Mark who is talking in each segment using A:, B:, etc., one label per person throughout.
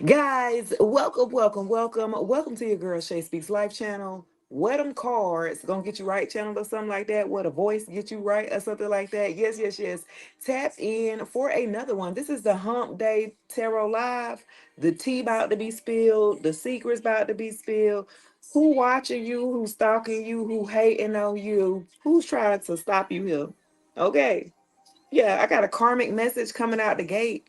A: Guys, welcome to your girl Shay Speaks Life channel. What them cards gonna get you right channel or something like that? What a voice get you right or something like that? Yes. Tap in for another one. This is the Hump Day Tarot Live. The tea about to be spilled. The secrets about to be spilled. Who watching you? Who's stalking you? Who hating on you? Who's trying to stop you here? Okay. Yeah, I got a karmic message coming out the gate.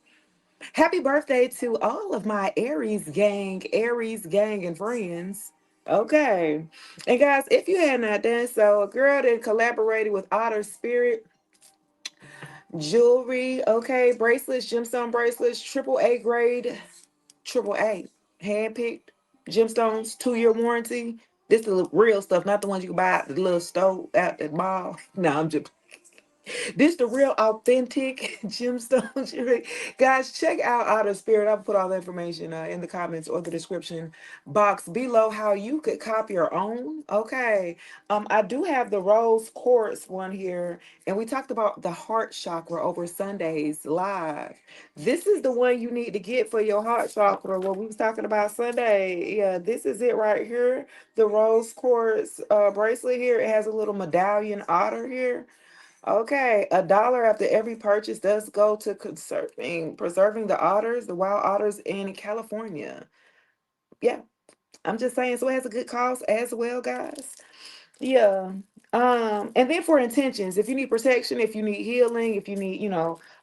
A: Happy birthday to all of my Aries gang and friends. Okay. And guys, if you had not done so, a girl that collaborated with Otter Spirit Jewelry, okay, bracelets, gemstone bracelets, triple A grade, triple A, handpicked gemstones, 2-year warranty. This is the real stuff, not the ones you can buy at the little store at the mall. No, I'm just this the real authentic gemstone jewelry. Guys, check out Outer Spirit. I'll put all the information in the comments or the description box below how you could copy your own. Okay. I do have the rose quartz one here, and we talked about the heart chakra over Sundays live. This is the one you need to get for your heart chakra. What we was talking about Sunday. Yeah, this is it right here. The rose quartz bracelet here. It has a little medallion otter here. Okay, $1 after every purchase does go to preserving the otters, the wild otters in California. Yeah, I'm just saying, so it has a good cause as well, guys. Yeah. And then for intentions, if you need protection, if you need healing, if you need,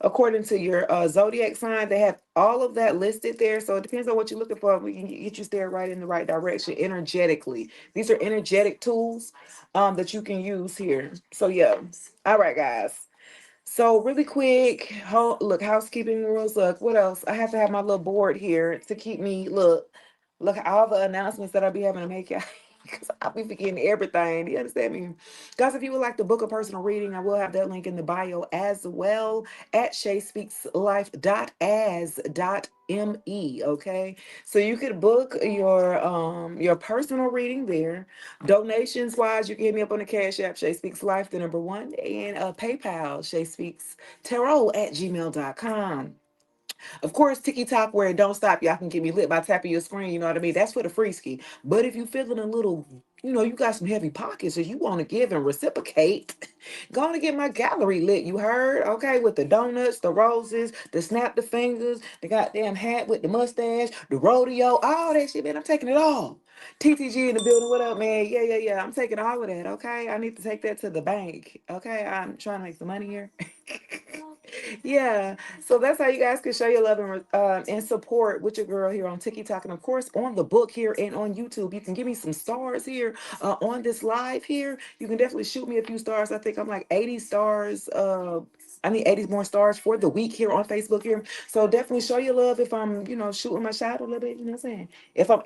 A: according to your zodiac sign, they have all of that listed there. So it depends on what you're looking for. We can get you steered right in the right direction energetically. These are energetic tools that you can use here. So yeah. All right, guys. So really quick, look, housekeeping rules. Look, what else? I have to have my little board here to keep me look at all the announcements that I'll be having to make out because I'll be forgetting everything. Do you understand me? Guys, if you would like to book a personal reading, I will have that link in the bio as well at shayspeakslife.as.me. Okay. So you could book your personal reading there. Donations wise, you can hit me up on the Cash App, Shay Speaks Life, the number one, and PayPal, Shay Speaks Tarot at gmail.com. Of course, TikTok where it don't stop. Y'all can get me lit by tapping your screen. You know what I mean? That's for the free ski. But if you feeling a little, you got some heavy pockets or you want to give and reciprocate, go on and get my gallery lit. You heard? Okay, with the donuts, the roses, the snap the fingers, the goddamn hat with the mustache, the rodeo, all that shit, man. I'm taking it all. TTG in the building. What up, man? Yeah. I'm taking all of that. Okay, I need to take that to the bank. Okay, I'm trying to make some money here. Yeah, so that's how you guys can show your love and support with your girl here on TikTok, and of course on the book here and on YouTube. You can give me some stars here on this live here. You can definitely shoot me a few stars. I think I'm like 80 stars. I need 80 more stars for the week here on Facebook here. So definitely show your love if I'm, shooting my shot a little bit. You know what I'm saying? If I'm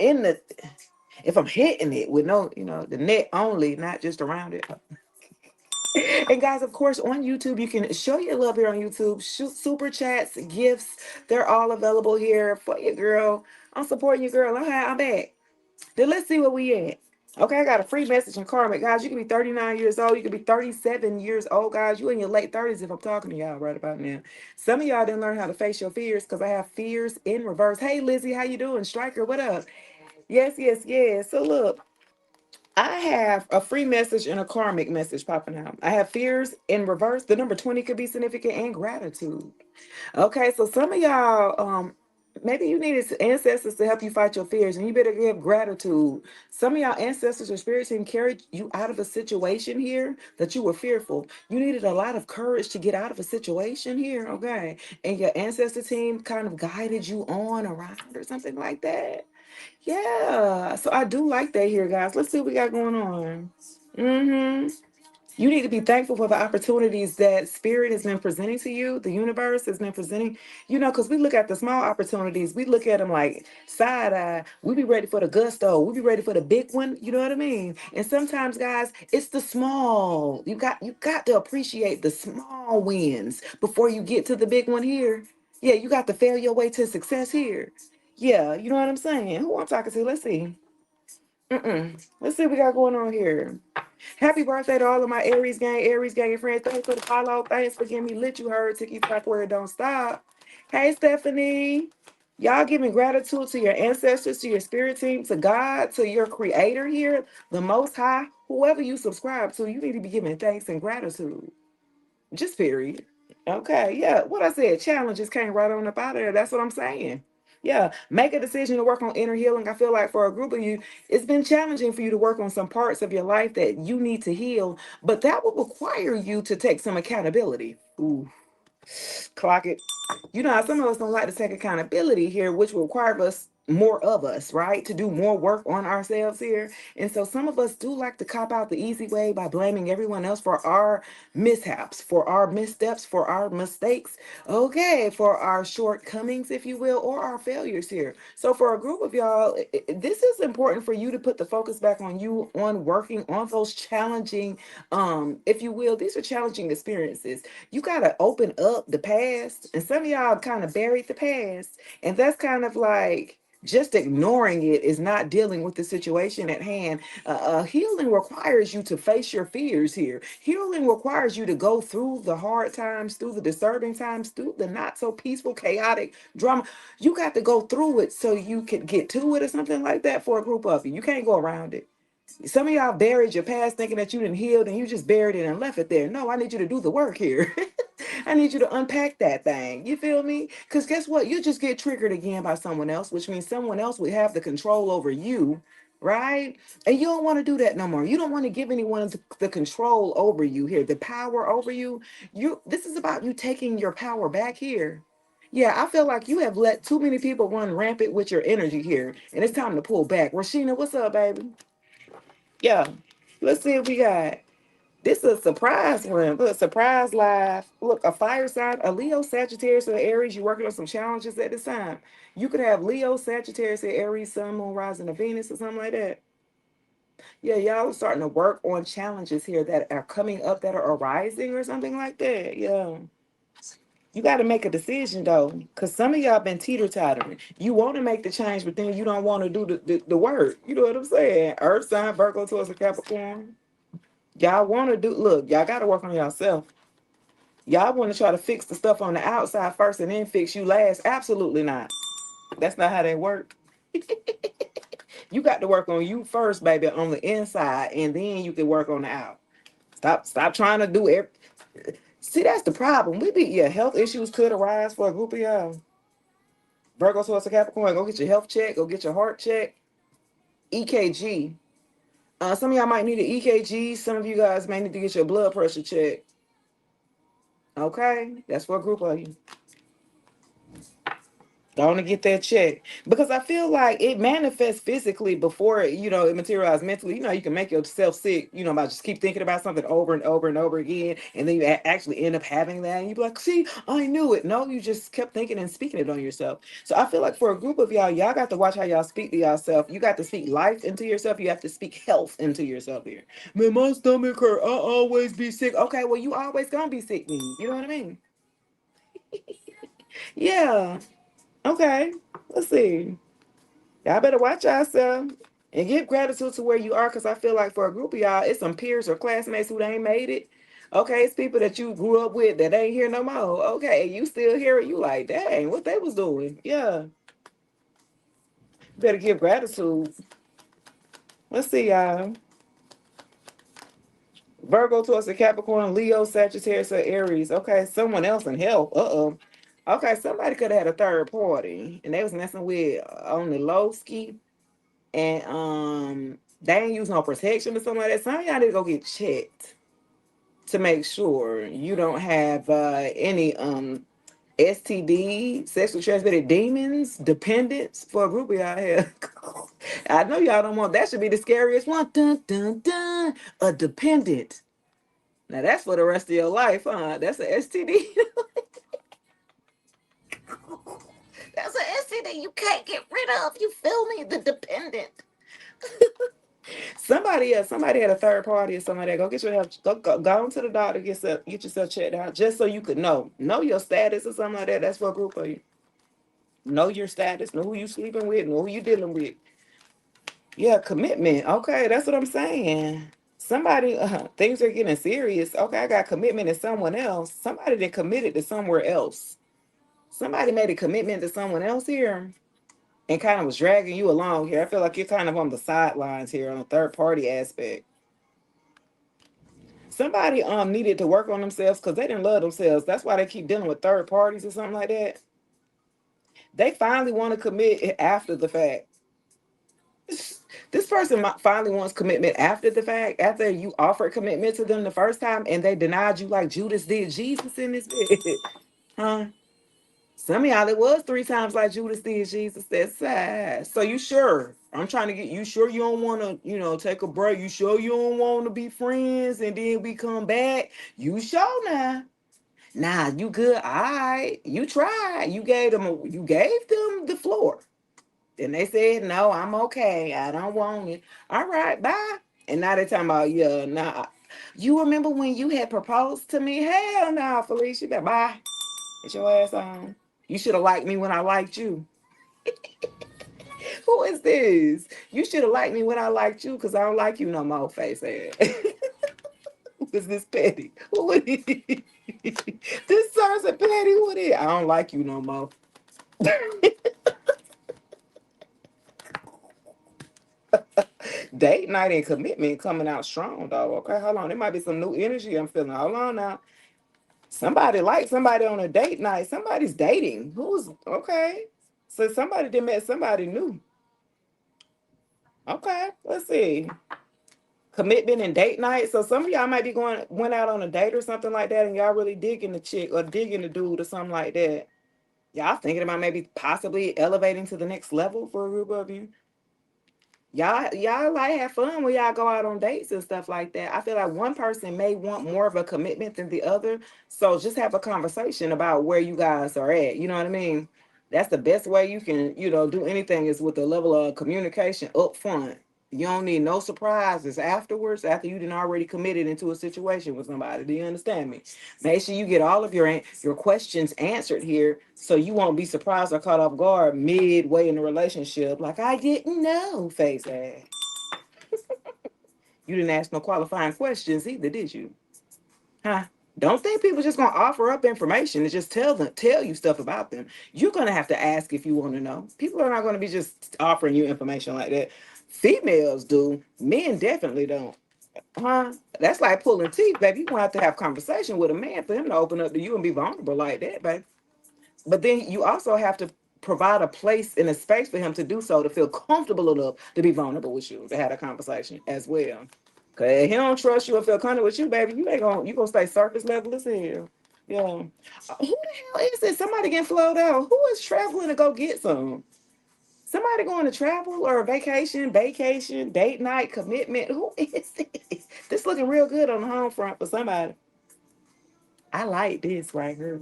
A: hitting it with no, the net only, not just around it. And guys, of course, on YouTube, you can show your love here on YouTube. Shoot super chats, gifts. They're all available here for your girl. I'm supporting your girl. I'm back. Then let's see where we at. Okay, I got a free message in Karmic. Guys, you can be 39 years old. You can be 37 years old, guys. You in your late 30s if I'm talking to y'all right about now. Some of y'all didn't learn how to face your fears because I have fears in reverse. Hey, Lizzie, how you doing? Striker, what up? Yes. So look. I have a free message and a karmic message popping out. I have fears in reverse. The number 20 could be significant and gratitude. Okay, so some of y'all, maybe you needed ancestors to help you fight your fears, and you better give gratitude. Some of y'all ancestors or spirit team carried you out of a situation here that you were fearful. You needed a lot of courage to get out of a situation here, okay? And your ancestor team kind of guided you on around or something like that. Yeah, so I do like that here, guys. Let's see what we got going on. Mm-hmm. You need to be thankful for the opportunities that spirit has been presenting to you, the universe has been presenting, because we look at the small opportunities, we look at them like side eye. We be ready for the gusto, we be ready for the big one, you know what I mean? And sometimes, guys, it's the small. You got to appreciate the small wins before you get to the big one here. Yeah, you got to fail your way to success here. Yeah, you know what I'm saying? Who I'm talking to? Let's see. Let's see what we got going on here. Happy birthday to all of my Aries gang and friends. Thanks for the follow. Thanks for getting me lit. You heard TikTok where it don't stop. Hey, Stephanie. Y'all giving gratitude to your ancestors, to your spirit team, to God, to your creator here, the most high, whoever you subscribe to, you need to be giving thanks and gratitude. Just period. Okay, yeah. What I said, challenges came right on up out of there. That's what I'm saying. Yeah, make a decision to work on inner healing. I feel like for a group of you, it's been challenging for you to work on some parts of your life that you need to heal, but that will require you to take some accountability. Ooh, clock it. You know how some of us don't like to take accountability here, which will require us more of us, right? To do more work on ourselves here. And so some of us do like to cop out the easy way by blaming everyone else for our mishaps, for our missteps, for our mistakes, okay, for our shortcomings, if you will, or our failures here. So for a group of y'all, this is important for you to put the focus back on you, on working on those challenging, if you will, these are challenging experiences. You got to open up the past, and some of y'all kind of buried the past, and that's kind of like just ignoring it is not dealing with the situation at hand. Healing requires you to face your fears here. Healing requires you to go through the hard times, through the disturbing times, through the not so peaceful, chaotic drama. You got to go through it so you can get to it or something like that for a group of you. You can't go around it. Some of y'all buried your past thinking that you didn't healed and you just buried it and left it there. No, I need you to do the work here. I need you to unpack that thing. You feel me? Because guess what? You just get triggered again by someone else, which means someone else will have the control over you, right? And you don't want to do that no more. You don't want to give anyone the control over you here, the power over you. This is about you taking your power back here. Yeah, I feel like you have let too many people run rampant with your energy here, and it's time to pull back. Rashina, what's up, baby? Yeah. Let's see what we got. This is a surprise one. Look, surprise live. Look, a fire sign, a Leo, Sagittarius, or Aries. You're working on some challenges at this time. You could have Leo, Sagittarius, or Aries, Sun, Moon, Rising, or Venus, or something like that. Yeah, y'all are starting to work on challenges here that are coming up, that are arising, or something like that. Yeah. You got to make a decision though, because some of y'all been teeter-tottering. You want to make the change, but then you don't want to do the work. You know what I'm saying? Earth sign, Virgo, Taurus, and Capricorn. Y'all want to do, look, y'all got to work on yourself. Y'all want to try to fix the stuff on the outside first and then fix you last. Absolutely not. That's not how they work. You got to work on you first, baby, on the inside, and then you can work on the out. Stop trying to do everything. See, that's the problem. Yeah, health issues could arise for a group of y'all. Virgo, Taurus, and Capricorn, go get your health check, go get your heart check. EKG. Some of y'all might need an EKG. Some of you guys may need to get your blood pressure checked. Okay, that's for a group of you. Going to get that check because I feel like it manifests physically before it materializes mentally. You can make yourself sick, by just keep thinking about something over and over and over again, and then you actually end up having that, and you be like, "See, I knew it." No, you just kept thinking and speaking it on yourself. So I feel like for a group of y'all got to watch how y'all speak to yourself. You got to speak life into yourself. You have to speak health into yourself here. Man, my stomach hurt. I always be sick. Okay, well, you always gonna be sick then. You know what I mean? Yeah. Okay. Let's see. Y'all better watch yourself and give gratitude to where you are, because I feel like for a group of y'all, it's some peers or classmates who ain't made it. Okay, it's people that you grew up with that ain't here no more. Okay, you still here, you like, dang, what they was doing. Yeah, better give gratitude. Let's see, y'all. Virgo, Taurus, and Capricorn, Leo, Sagittarius, or Aries. Okay, someone else in health. Uh-oh. Okay, somebody could have had a third party, and they was messing with on the low ski. And they ain't use no protection or something like that. Some of y'all need to go get checked to make sure you don't have any STD, sexually transmitted demons, dependents for a group of y'all here. I know y'all don't want that. Should be the scariest one. Dun dun dun. A dependent. Now that's for the rest of your life, huh? That's an STD. That's an STD you can't get rid of. You feel me? The dependent. Somebody had a third party or something like that. Go get your help. Go on to the doctor. Get yourself checked out, just so you could know your status or something like that. That's for a group of you. Know your status. Know who you sleeping with. Know who you dealing with. Yeah, commitment. Okay, that's what I'm saying. Somebody, things are getting serious. Okay, I got commitment to someone else. Somebody that committed to somewhere else. Somebody made a commitment to someone else here and kind of was dragging you along here. I feel like you're kind of on the sidelines here on the third party aspect. Somebody needed to work on themselves because they didn't love themselves. That's why they keep dealing with third parties or something like that. They finally want to commit after the fact. This person finally wants commitment after the fact, after you offered commitment to them the first time and they denied you like Judas did Jesus in this bit. Huh? Some of y'all, it was three times like Judas did Jesus. That's sad. So you sure? I'm trying to get you sure you don't want to, take a break. You sure you don't want to be friends and then we come back? You sure now? Nah, you good. All right. You tried. You gave them the floor. Then they said, no, I'm okay. I don't want it. All right, bye. And now they're talking about, yeah, nah. You remember when you had proposed to me? Hell no, Felicia. Bye. Get your ass on. You should have liked me when I liked you. Who is this? You should have liked me when I liked you because I don't like you no more, face ass. Who is this petty? Who is it? This person petty. Who is it? I don't like you no more. Date night and commitment coming out strong, though. Okay, hold on. There might be some new energy I'm feeling. Hold on now. Somebody likes somebody on a date night. Somebody's dating. Who's okay? So somebody did met somebody new. Okay, let's see. Commitment and date night. So some of y'all might be went out on a date or something like that, and y'all really digging the chick or digging the dude or something like that. Y'all thinking about maybe possibly elevating to the next level for a group of you. Y'all like have fun when y'all go out on dates and stuff like that. I feel like one person may want more of a commitment than the other. So just have a conversation about where you guys are at. You know what I mean? That's the best way you can, do anything is with a level of communication up front. You don't need no surprises afterwards, after you done already committed into a situation with somebody. Do you understand me? Make sure you get all of your questions answered here so you won't be surprised or caught off guard midway in the relationship. Like, I didn't know, face ass. You didn't ask no qualifying questions either, did you? Huh? Don't think people just gonna offer up information and just tell you stuff about them. You're gonna have to ask if you want to know. People are not gonna be just offering you information like that. Females do, men definitely don't. Huh? That's like pulling teeth, baby. You're gonna have to have conversation with a man for him to open up to you and be vulnerable like that, baby. But then you also have to provide a place and a space for him to do so, to feel comfortable enough to be vulnerable with you, to have a conversation as well. Cause if he don't trust you and feel comfortable with you, baby, you gonna stay surface level as hell. Yeah. Who the hell is this? Somebody getting flowed out. Who is traveling to go get some? Somebody going to travel or vacation, date night, commitment. Who is this? This looking real good on the home front for somebody. I like this right here.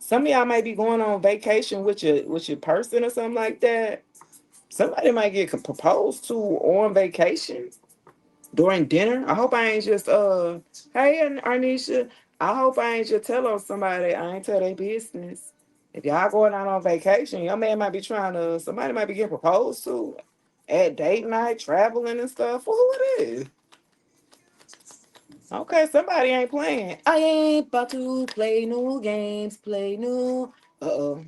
A: Some of y'all might be going on vacation with your person or something like that. Somebody might get proposed to on vacation during dinner. I hope I ain't just hey Arnisha. I hope I ain't just tell on somebody. I ain't tell their business. If y'all going out on vacation, your man might be somebody might be getting proposed to at date night, traveling and stuff. Well, who it is? Okay, somebody ain't playing. I ain't about to play no games, play no. Uh-oh.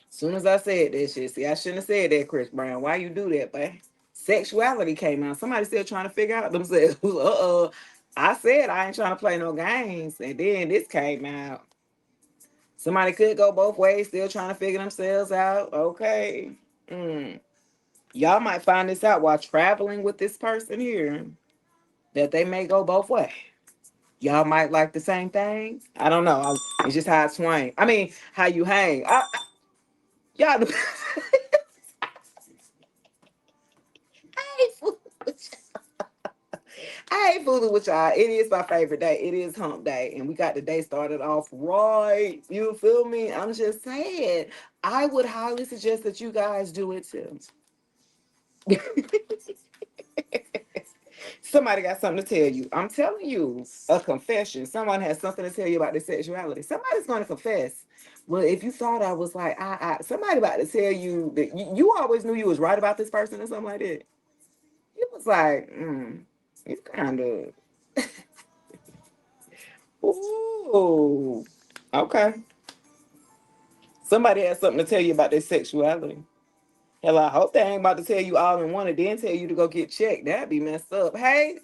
A: Soon as I said that shit, see, I shouldn't have said that, Chris Brown. Why you do that, babe? Sexuality came out. Somebody still trying to figure out themselves. I said I ain't trying to play no games, and then this came out. Somebody could go both ways, still trying to figure themselves out. Okay. Mm. Y'all might find this out while traveling with this person here, that they may go both ways. Y'all might like the same thing. I don't know. It's just how I swing. I mean, how you hang. Y'all. I ain't fooling with y'all. It is my favorite day. It is hump day. And we got the day started off right. You feel me? I'm just saying. I would highly suggest that you guys do it too. Somebody got something to tell you. I'm telling you, a confession. Someone has something to tell you about their sexuality. Somebody's going to confess. Well, if you thought I was like, somebody about to tell you that you always knew you was right about this person or something like that. You was like, it's kind of, ooh, okay. Somebody has something to tell you about their sexuality. Hell, I hope they ain't about to tell you all in one and then tell you to go get checked. That'd be messed up. Hey,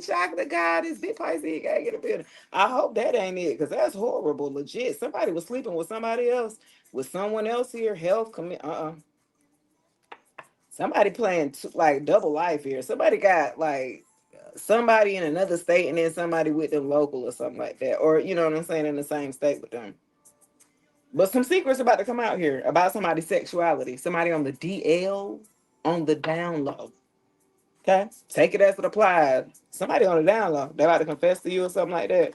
A: chocolate guy, this big Pisces, he gotta get a building. I hope that ain't it, because that's horrible, legit. Somebody was sleeping with somebody else, with someone else here, health commit. Somebody playing like double life here. Somebody got like somebody in another state and then somebody with them local or something like that. Or, you know what I'm saying, in the same state with them. But some secrets about to come out here about somebody's sexuality. Somebody on the DL, on the down low. Okay? Take it as it applies. Somebody on the down low. They about to confess to you or something like that.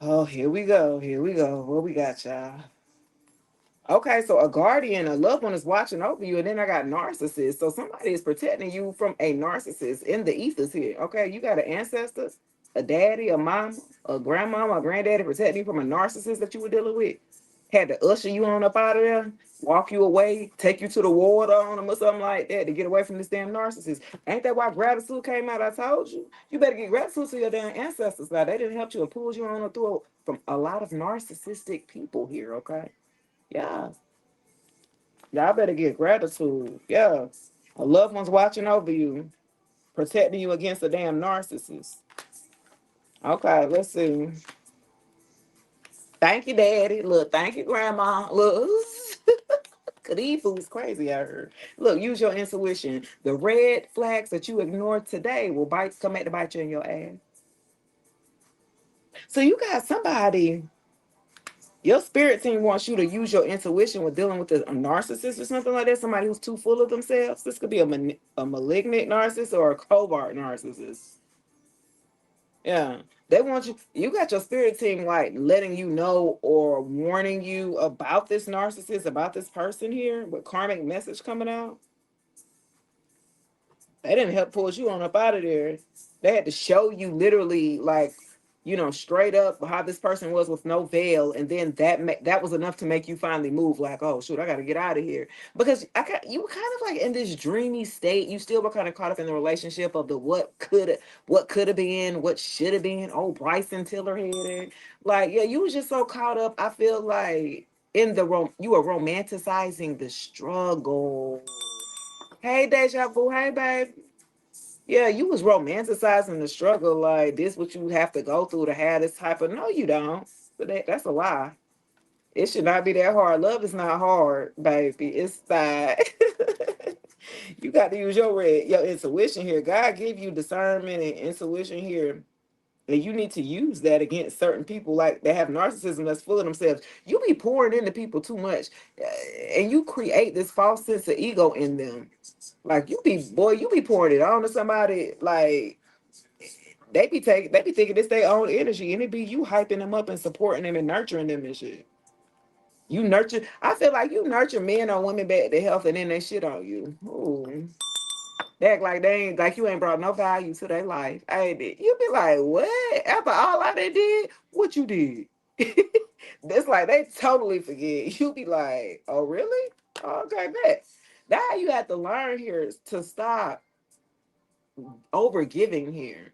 A: Oh, here we go. Here we go. What we got, y'all? Okay, so a guardian, a loved one is watching over you, and then I got narcissists. So somebody is protecting you from a narcissist in the ethers here. Okay, you got an ancestor, a daddy, a mom, a grandmama, a granddaddy protecting you from a narcissist that you were dealing with. Had to usher you on up out of there, walk you away, take you to the water on them or something like that to get away from this damn narcissist. Ain't that why gratitude came out? I told you. You better get gratitude to your damn ancestors. Now they didn't help you and pulled you on up through from a lot of narcissistic people here. Okay. Yeah. Y'all better get gratitude. Yeah. A loved one's watching over you, protecting you against a damn narcissist. Okay, let's see. Thank you, Daddy. Look, thank you, Grandma. Look, cause these fools crazy out here. Look, use your intuition. The red flags that you ignored today will come back to bite you in your ass. So you got somebody. Your spirit team wants you to use your intuition with dealing with a narcissist or something like that. Somebody who's too full of themselves. This could be a malignant narcissist or a covert narcissist. Yeah. They want you, you got your spirit team like letting you know or warning you about this narcissist, about this person here with karmic message coming out. They didn't help pull you on up out of there. They had to show you literally, like, straight up how this person was with no veil, and then that was enough to make you finally move. Like, oh shoot, I got to get out of here because you were kind of like in this dreamy state. You still were kind of caught up in the relationship of the what could have been, what should have been. Oh, Bryson Tiller headed. Like, yeah, you was just so caught up. I feel like you were romanticizing the struggle. Hey, Deja Vu. Hey, babe. Yeah, you was romanticizing the struggle. Like, this what you have to go through to have this type of. No, you don't. But that's a lie. It should not be that hard. Love is not hard, baby. It's not. You got to use your intuition here. God give you discernment and intuition here. And you need to use that against certain people like that have narcissism that's full of themselves. You be pouring into people too much, and you create this false sense of ego in them. Like you be pouring it on to somebody. Like they be thinking it's their own energy, and it be you hyping them up and supporting them and nurturing them and shit. You nurture. I feel like you nurture men or women back to health, and then they shit on you. Ooh. They act like they ain't like you ain't brought no value to their life. You be like, what? After all I did, what you did? That's like they totally forget. You be like, oh really? Okay, bet. That's how you have to learn here is to stop over giving here.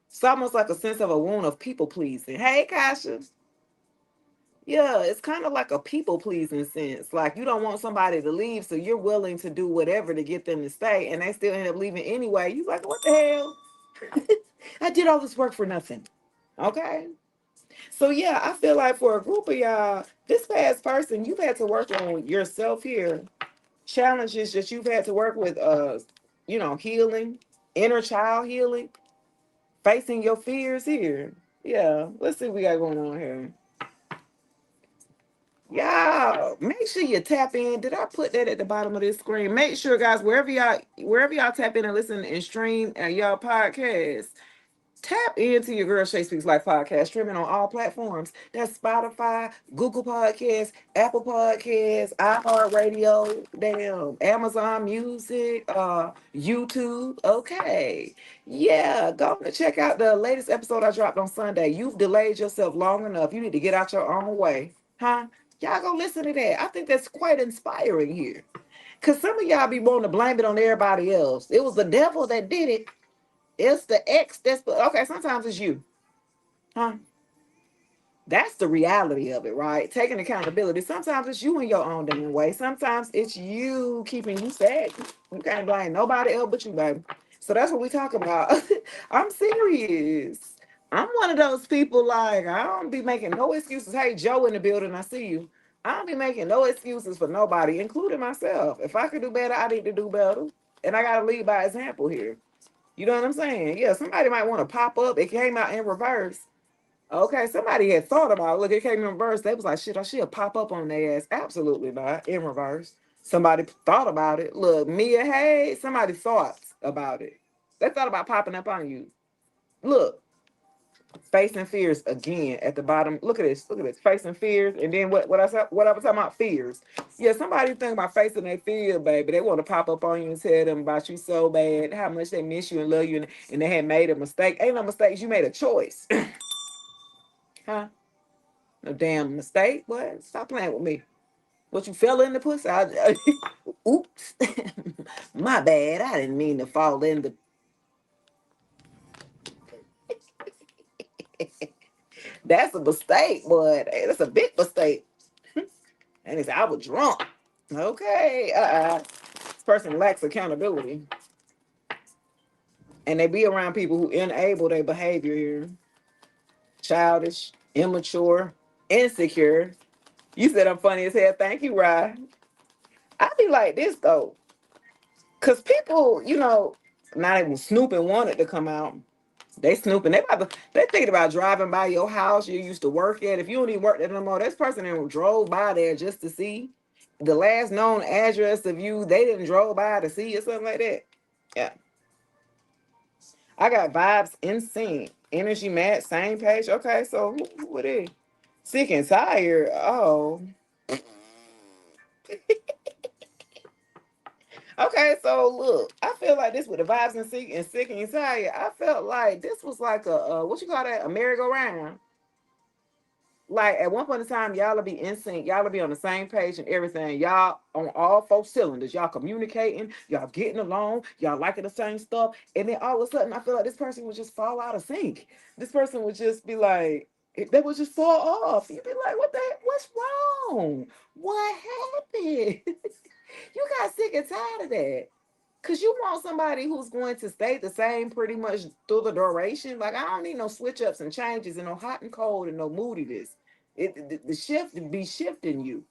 A: It's almost like a sense of a wound of people pleasing. Hey, Kasha. Yeah, it's kind of like a people pleasing sense. Like you don't want somebody to leave, so you're willing to do whatever to get them to stay, and they still end up leaving anyway. You like, what the hell? I did all this work for nothing. Okay. So yeah, I feel like for a group of y'all, this past person, you've had to work on yourself here. Challenges that you've had to work with, healing, inner child healing, facing your fears here. Yeah, let's see what we got going on here. Yeah, make sure you tap in. Did I put that at the bottom of this screen? Make sure, guys, wherever y'all tap in and listen and stream y'all podcast, tap into your Girl Shay Speaks Life podcast, streaming on all platforms. That's Spotify, Google Podcasts, Apple Podcasts, iHeartRadio, damn, Amazon Music, YouTube. Okay. Yeah, go and check out the latest episode I dropped on Sunday. You've delayed yourself long enough. You need to get out your own way. Huh? Y'all go listen to that. I think that's quite inspiring here. Because some of y'all be wanting to blame it on everybody else. It was the devil that did it. It's the ex that's okay. Sometimes it's you, huh? That's the reality of it, right? Taking accountability. Sometimes it's you in your own damn way. Sometimes it's you keeping you sad. You can't blame nobody else but you, baby. So that's what we talk about. I'm serious. I'm one of those people, like, I don't be making no excuses. Hey, Joe in the building, I see you. I don't be making no excuses for nobody, including myself. If I could do better, I need to do better. And I gotta lead by example here. You know what I'm saying? Yeah, somebody might want to pop up. It came out in reverse. Okay, somebody had thought about it. Look, it came in reverse. They was like, shit, I should pop up on their ass. Absolutely not. In reverse. Somebody thought about it. Look, Mia, hey, somebody thought about it. They thought about popping up on you. Look, facing fears again at the bottom. Look at this. Look at this. Facing fears. And then what I was talking about, fears. Yeah, somebody think about facing their fear, baby. They want to pop up on you and tell them about you so bad, how much they miss you and love you, and they had made a mistake. Ain't no mistakes. You made a choice. Huh? No damn mistake. What? Stop playing with me. What, you fell in the pussy? Oops. My bad. I didn't mean to fall in the. That's a mistake, but hey, that's a big mistake. And it's I was drunk. Okay. This person lacks accountability. And they be around people who enable their behavior here. Childish, immature, insecure. You said I'm funny as hell. Thank you, Rye. I be like this though. Cause people, not even snooping wanted to come out. They snooping. They thinking about driving by your house you used to work at. If you don't even work there no more, this person that drove by there just to see the last known address of you. They didn't drove by to see or something like that. Yeah. I got vibes in sync. Energy match, same page. Okay, so who it is? Sick and tired. Oh. Okay, so look, I feel like this with the vibes and sick and tired. I felt like this was like a what you call that? A merry-go-round. Like at one point in time, y'all will be in sync, y'all will be on the same page and everything. Y'all on all four cylinders, y'all communicating, y'all getting along, y'all liking the same stuff. And then all of a sudden, I feel like this person would just fall out of sync. This person would just be like, they would just fall off. You'd be like, what the heck? What's wrong? What happened? You got sick and tired of that. Cause you want somebody who's going to stay the same pretty much through the duration. Like I don't need no switch ups and changes and no hot and cold and no moodiness. The shift be shifting you.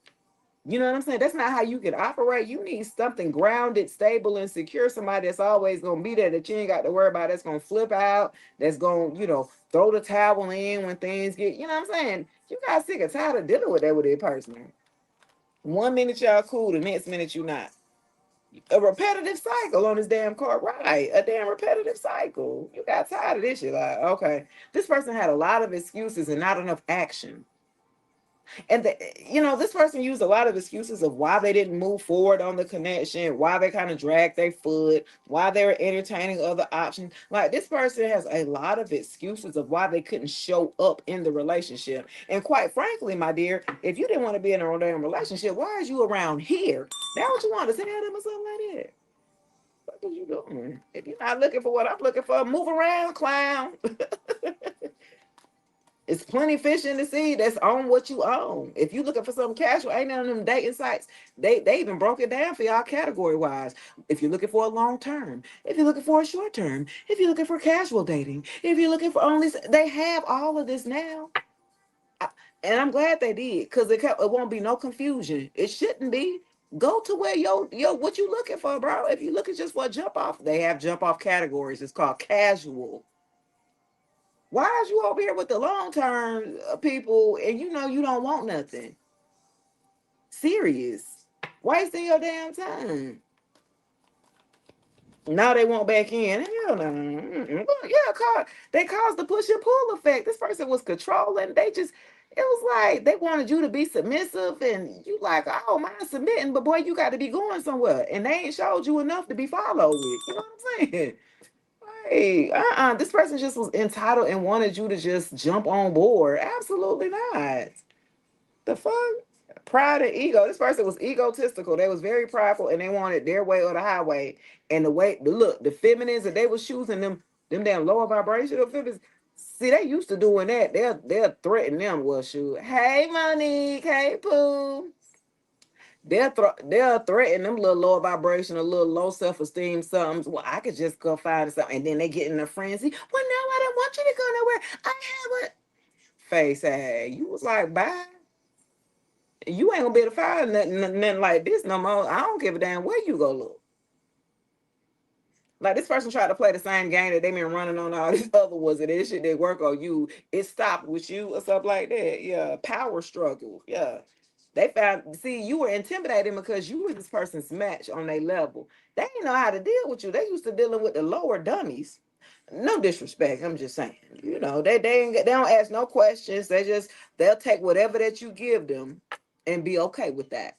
A: You know what I'm saying? That's not how you can operate. You need something grounded, stable, and secure. Somebody that's always gonna be there that you ain't got to worry about. That's gonna flip out. That's gonna, throw the towel in when things get. You know what I'm saying? You got sick and tired of dealing with that person. 1 minute y'all cool, the next minute you not. A repetitive cycle on this damn car, right? A damn repetitive cycle. You got tired of this shit. Like, okay, this person had a lot of excuses and not enough action. And this person used a lot of excuses of why they didn't move forward on the connection, why they kind of dragged their foot, why they were entertaining other options. Like this person has a lot of excuses of why they couldn't show up in the relationship. And quite frankly, my dear, if you didn't want to be in a damn relationship, why is you around here? Now what you want to say them or something like that? What are you doing? If you're not looking for what I'm looking for, move around, clown. It's plenty fish in the sea that's on what you own. If you're looking for something casual, ain't none of them dating sites. They even broke it down for y'all category wise. If you're looking for a long term, if you're looking for a short term, if you're looking for casual dating, if you're looking for only, they have all of this now. And I'm glad they did because it won't be no confusion. It shouldn't be. Go to where what you looking for, bro. If you're looking just for a jump off, they have jump off categories. It's called casual. Why is you over here with the long term people and you don't want nothing? Serious. Wasting your damn time. Now they want back in. Hell no. Look, yeah, they caused the push and pull effect. This person was controlling. It was like they wanted you to be submissive and you like, I don't mind submitting, but boy, you got to be going somewhere. And they ain't showed you enough to be followed with. You know what I'm saying? Hey, this person just was entitled and wanted you to just jump on board. Absolutely not. The fuck? Pride and ego. This person was egotistical. They was very prideful and they wanted their way or the highway. And the feminines that they was choosing them damn lower vibrational feminines See, they used to doing that. They'll threaten them. Well, shoot. Hey, Monique. Hey, Pooh. They'll threaten them little lower vibration, a little low self esteem, something. Well, I could just go find something, and then they get in a frenzy. Well, no, I don't want you to go nowhere. I have a face. Hey, you was like, bye. You ain't gonna be able to find nothing like this no more. I don't give a damn where you go look. Like this person tried to play the same game that they been running on all these other ones, and this shit didn't work on you. It stopped with you or stuff like that. Yeah, power struggle. Yeah, they found. See, you were intimidating because you were this person's match on their level. They didn't know how to deal with you. They used to dealing with the lower dummies. No disrespect. I'm just saying. You know, they don't ask no questions. They'll take whatever that you give them, and be okay with that.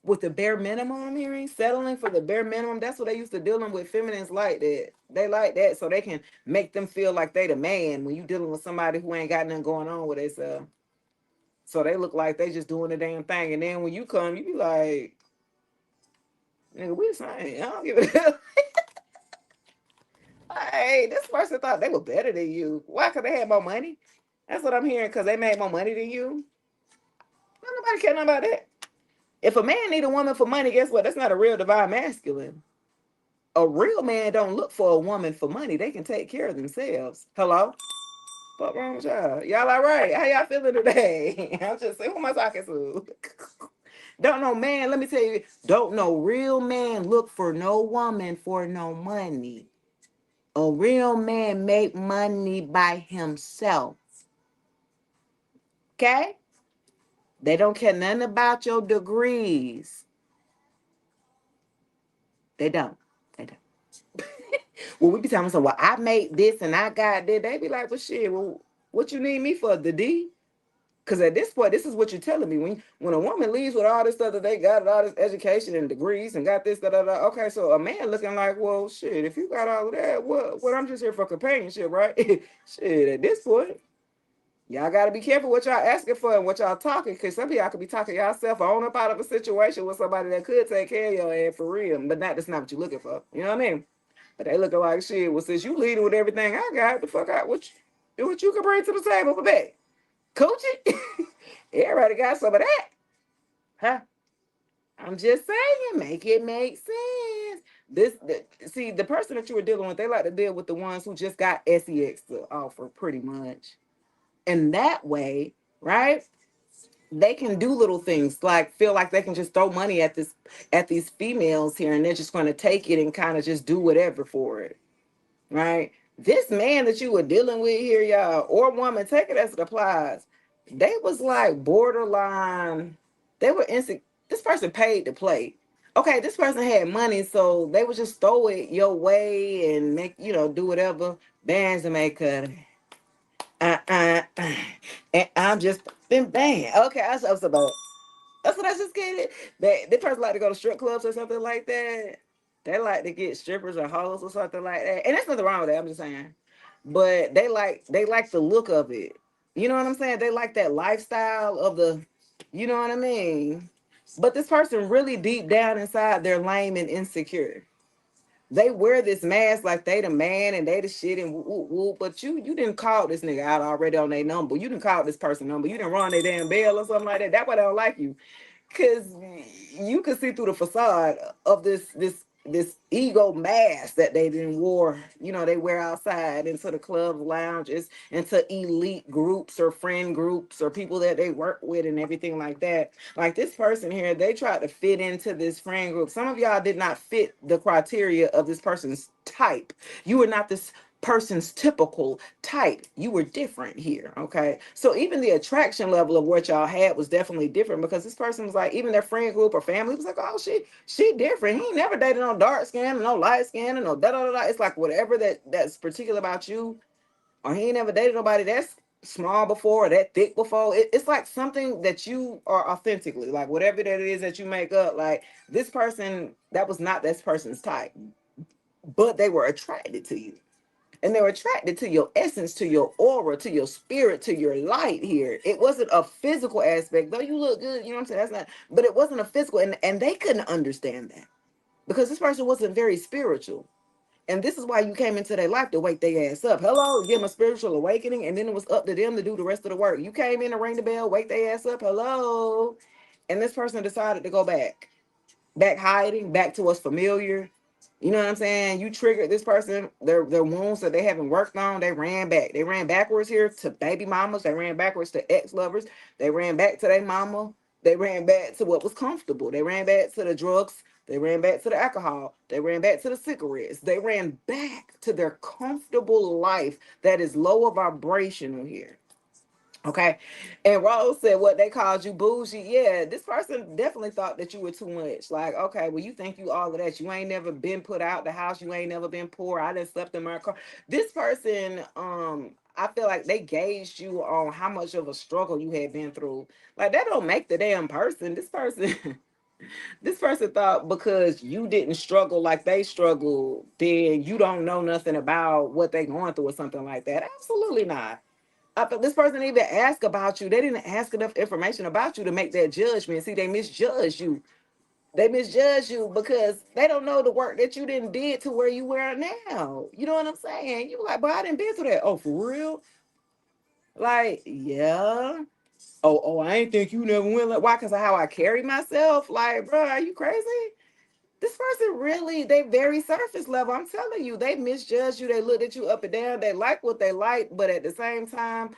A: With the bare minimum, I'm hearing settling for the bare minimum. That's what they used to dealing with. Feminines like that. They like that so they can make them feel like they the man when you dealing with somebody who ain't got nothing going on with themselves. So they look like they just doing the damn thing. And then when you come, you be like, nigga, we the same. I don't give a damn. Hey, this person thought they were better than you. Why? Because they had more money? That's what I'm hearing, because they made more money than you. Don't nobody care nothing about that. If a man need a woman for money, guess what? That's not a real divine masculine. A real man don't look for a woman for money. They can take care of themselves. Hello? What wrong with y'all? Y'all all right? How y'all feeling today? I'm just saying, who am I talking to? Don't know, man. Let me tell you, don't know real man look for no woman for no money. A real man make money by himself. Okay? They don't care nothing about your degrees. They don't. They don't. Well, we be telling them, well, I made this and I got that. They be like, well, shit, well, what you need me for, the D? Because at this point, this is what you're telling me. When a woman leaves with all this stuff that they got, all this education and degrees and got this, da, da, da. Okay, so a man looking like, well, shit, if you got all of that, what I'm just here for companionship, right? Shit, at this point, y'all got to be careful what y'all asking for and what y'all talking, because some of y'all could be talking yourself on up out of a situation with somebody that could take care of your ass for real, but that's not what you're looking for. You know what I mean? But they looking like shit. Well, since you leading with everything I got, the fuck out what you can bring to the table for that? Coochie? Everybody got some of that. Huh? I'm just saying, make it make sense. See, the person that you were dealing with, they like to deal with the ones who just got sex to offer, pretty much. And that way, right? They can do little things like feel like they can just throw money at these females here, and they're just going to take it and kind of just do whatever for it, right? This man that you were dealing with here, y'all, or woman, take it as it applies. They was like borderline. They were insecure. This person paid to play. Okay, this person had money, so they would just throw it your way and make, do whatever. Bands and makeup. And I'm just been banned. Okay, I was about. That's what I just get it. They person like to go to strip clubs or something like that. They like to get strippers or hoes or something like that. And there's nothing wrong with that. I'm just saying. But they like the look of it. You know what I'm saying? They like that lifestyle of the, you know what I mean? But this person really deep down inside, they're lame and insecure. They wear this mask like they the man and they the shit and whoop, whoop, whoop. But you didn't call this nigga out already on their number. You didn't call this person number. You didn't run their damn bell or something like that. That's why they don't like you. Cause you can see through the facade of this ego mask that they didn't wore, they wear outside into the clubs, lounges, into elite groups or friend groups or people that they work with and everything like that. Like this person here, they tried to fit into this friend group. Some of y'all did not fit the criteria of this person's type. You were not this person's typical type. You were different here. Okay. So even the attraction level of what y'all had was definitely different, because this person was like, even their friend group or family was like, oh, she different. He ain't never dated no dark skin and no light skin and no da da da da. It's like whatever that's particular about you, or he ain't never dated nobody that's small before or that thick before. It's like something that you are authentically, like whatever that is that you make up, like this person, that was not this person's type, but they were attracted to you. And they're attracted to your essence, to your aura, to your spirit, to your light here. It wasn't a physical aspect, though you look good, you know what I'm saying? That's not, but it wasn't a physical, and they couldn't understand that because this person wasn't very spiritual. And this is why you came into their life, to wake their ass up. Hello, give them a spiritual awakening, and then it was up to them to do the rest of the work. You came in to ring the bell, wake their ass up. Hello. And this person decided to go back hiding, back to what's familiar. You know what I'm saying? You triggered this person, their wounds that they haven't worked on. They ran back. They ran backwards here to baby mamas. They ran backwards to ex-lovers. They ran back to their mama. They ran back to what was comfortable. They ran back to the drugs. They ran back to the alcohol. They ran back to the cigarettes. They ran back to their comfortable life that is lower vibrational here. Okay. And Rose said, what they called you bougie. Yeah, this person definitely thought that you were too much. Like, okay, well, you think you all of that. You ain't never been put out the house. You ain't never been poor. I done slept in my car. This person, I feel like they gauged you on how much of a struggle you had been through. Like, that don't make the damn person. This person, this person thought because you didn't struggle like they struggled, then you don't know nothing about what they going through or something like that. Absolutely not. I thought this person didn't even ask about you. They didn't ask enough information about you to make that judgment. See, they misjudged you. They misjudge you because they don't know the work that you didn't did to where you were now. You know what I'm saying? You like, but I didn't been through that. Oh, for real? Like, yeah. Oh, I ain't think you never went like why? Because of how I carry myself. Like, bro, are you crazy? This person really, they very surface level. I'm telling you, they misjudged you. They looked at you up and down. They like what they like, but at the same time,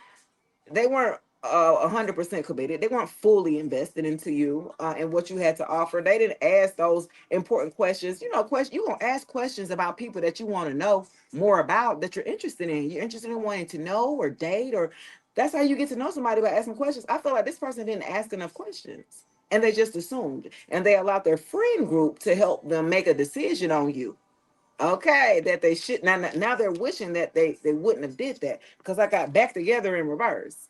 A: they weren't 100% committed. They weren't fully invested into you and what you had to offer. They didn't ask those important questions. You know, you gonna ask questions about people that you want to know more about, that you're interested in. You're interested in wanting to know or date, or that's how you get to know somebody, by asking questions. I feel like this person didn't ask enough questions, and they just assumed, and they allowed their friend group to help them make a decision on you. Okay, that they should now they're wishing that they wouldn't have did that, because I got back together in reverse.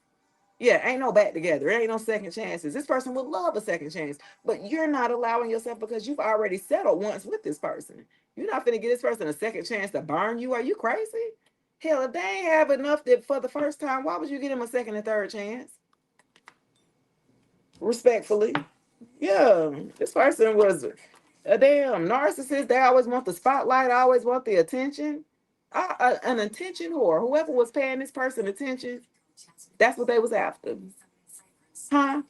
A: Yeah, ain't no back together. There ain't no second chances. This person would love a second chance, but you're not allowing yourself, because you've already settled once with this person. You're not going to give this person a second chance to burn you. Are you crazy? Hell, if they ain't have enough that for the first time, why would you give them a second and third chance? Respectfully. Yeah, this person was a damn narcissist. They always want the spotlight, always want the attention. An attention whore. Whoever was paying this person attention, that's what they was after. Huh?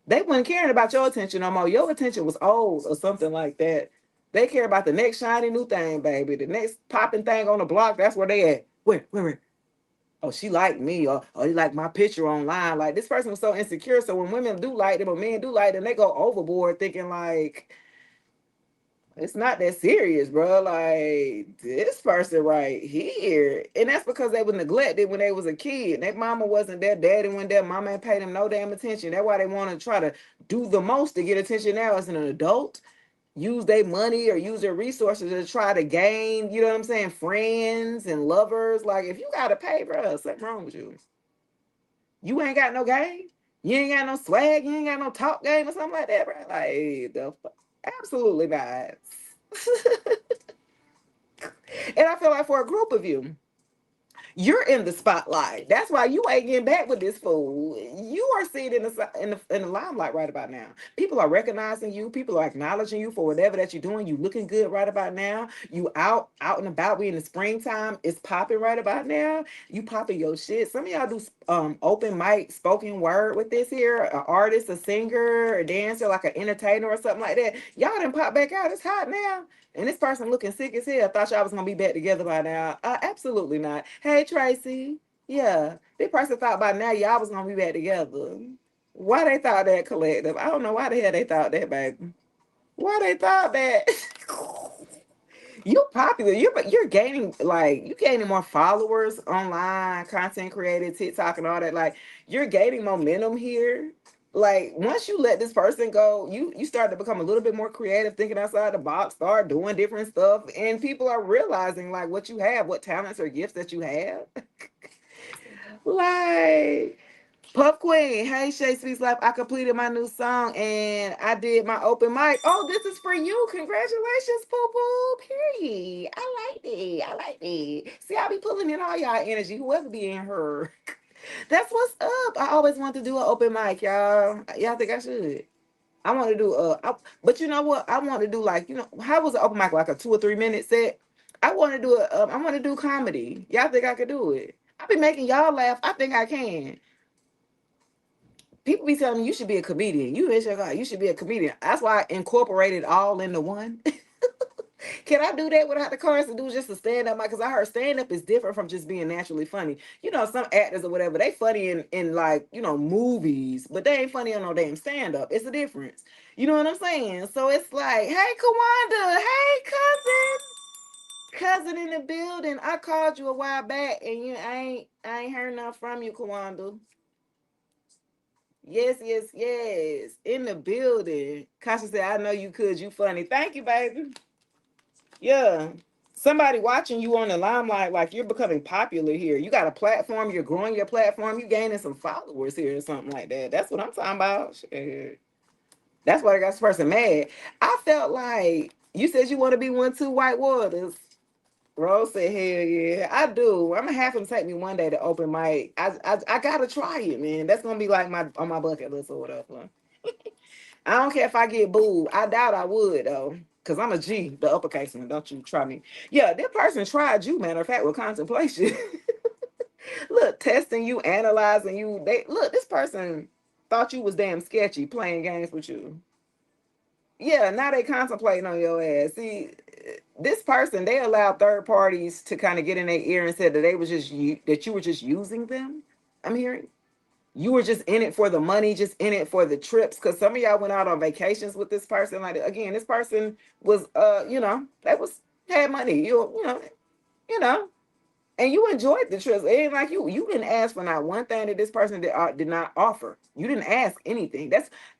A: They weren't caring about your attention no more. Your attention was old or something like that. They care about the next shiny new thing, baby. The next popping thing on the block, that's where they at. Where? Oh, she liked me, or oh, he liked my picture online. Like, this person was so insecure. So when women do like them, or men do like them, they go overboard thinking like, it's not that serious, bro. Like, this person right here. And that's because they were neglected when they was a kid. Their mama wasn't there, daddy wasn't there, mama ain't paid them no damn attention. That's why they want to try to do the most to get attention now as an adult. Use their money or use their resources to try to gain, you know what I'm saying, friends and lovers. Like, if you gotta pay, bro, something wrong with you. You ain't got no game. You ain't got no swag. You ain't got no talk game or something like that, bro. Like, absolutely not. And I feel like for a group of you, you're in the spotlight. That's why you ain't getting back with this fool. You are seen in the limelight right about now. People are recognizing you. People are acknowledging you for whatever that you're doing. You looking good right about now. You out and about. We in the springtime. It's popping right about now. You popping your shit. Some of y'all do open mic spoken word with this here. An artist, a singer, a dancer, like an entertainer or something like that. Y'all done pop back out. It's hot now. And this person looking sick as hell. Thought y'all was gonna be back together by now. Absolutely not. Hey Tracy. Yeah. This person thought by now y'all was gonna be back together. Why they thought that, collective? I don't know why the hell they thought that, baby. Why they thought that? You popular. You're gaining, like, you gaining more followers online, content created, TikTok and all that. Like, you're gaining momentum here. Like, once you let this person go, you start to become a little bit more creative, thinking outside the box, start doing different stuff, and people are realizing like what you have, what talents or gifts that you have. Like, Puff Queen, hey Shay Speaks Life. I completed my new song and I did my open mic. Oh, this is for you. Congratulations, Poo Poo. Period. I like it. I like it. See, I be pulling in all y'all energy, whoever be in her. That's what's up. I always want to do an open mic, y'all. Y'all think I should? I want to do but you know what? I want to do, like, how was an open mic, like a 2 or 3 minute set? I want to do it. I want to do comedy. Y'all think I could do it? I be making y'all laugh. I think I can. People be telling me you should be a comedian. You should be a comedian. That's why I incorporated all into one. Can I do that without the chorus to do just a stand up? Because I heard stand up is different from just being naturally funny. You know, some actors or whatever, they funny in like, movies, but they ain't funny on no damn stand up. It's a difference. You know what I'm saying? So it's like, hey, Kawanda, hey, cousin in the building. I called you a while back and I ain't heard nothing from you, Kawanda. Yes, yes, yes. In the building. Kasha said, I know you could. You funny. Thank you, baby. Yeah. Somebody watching you on the limelight, like you're becoming popular here. You got a platform, you're growing your platform, you gaining some followers here or something like that. That's what I'm talking about. Shit. That's why I got this person mad. I felt like you said you want to be one, two white waters. Rose said, hell yeah, I do. I'm gonna have him take me one day to open mic. I gotta try it, man. That's gonna be like my on my bucket list or whatever. I don't care if I get booed. I doubt I would though. Cause I'm a G, the uppercase one. Don't you try me. Yeah, that person tried you, matter of fact, with contemplation. Look, testing you, analyzing you. They look, this person thought you was damn sketchy playing games with you. Yeah, now they contemplating on your ass. See, this person, they allowed third parties to kind of get in their ear and said that they was just that you were just using them. I'm hearing you were just in it for the money, just in it for the trips. Because some of y'all went out on vacations with this person. Like again, this person was, they was had money. You know, and you enjoyed the trips. It ain't like you didn't ask for not one thing that this person did not offer. You didn't ask anything.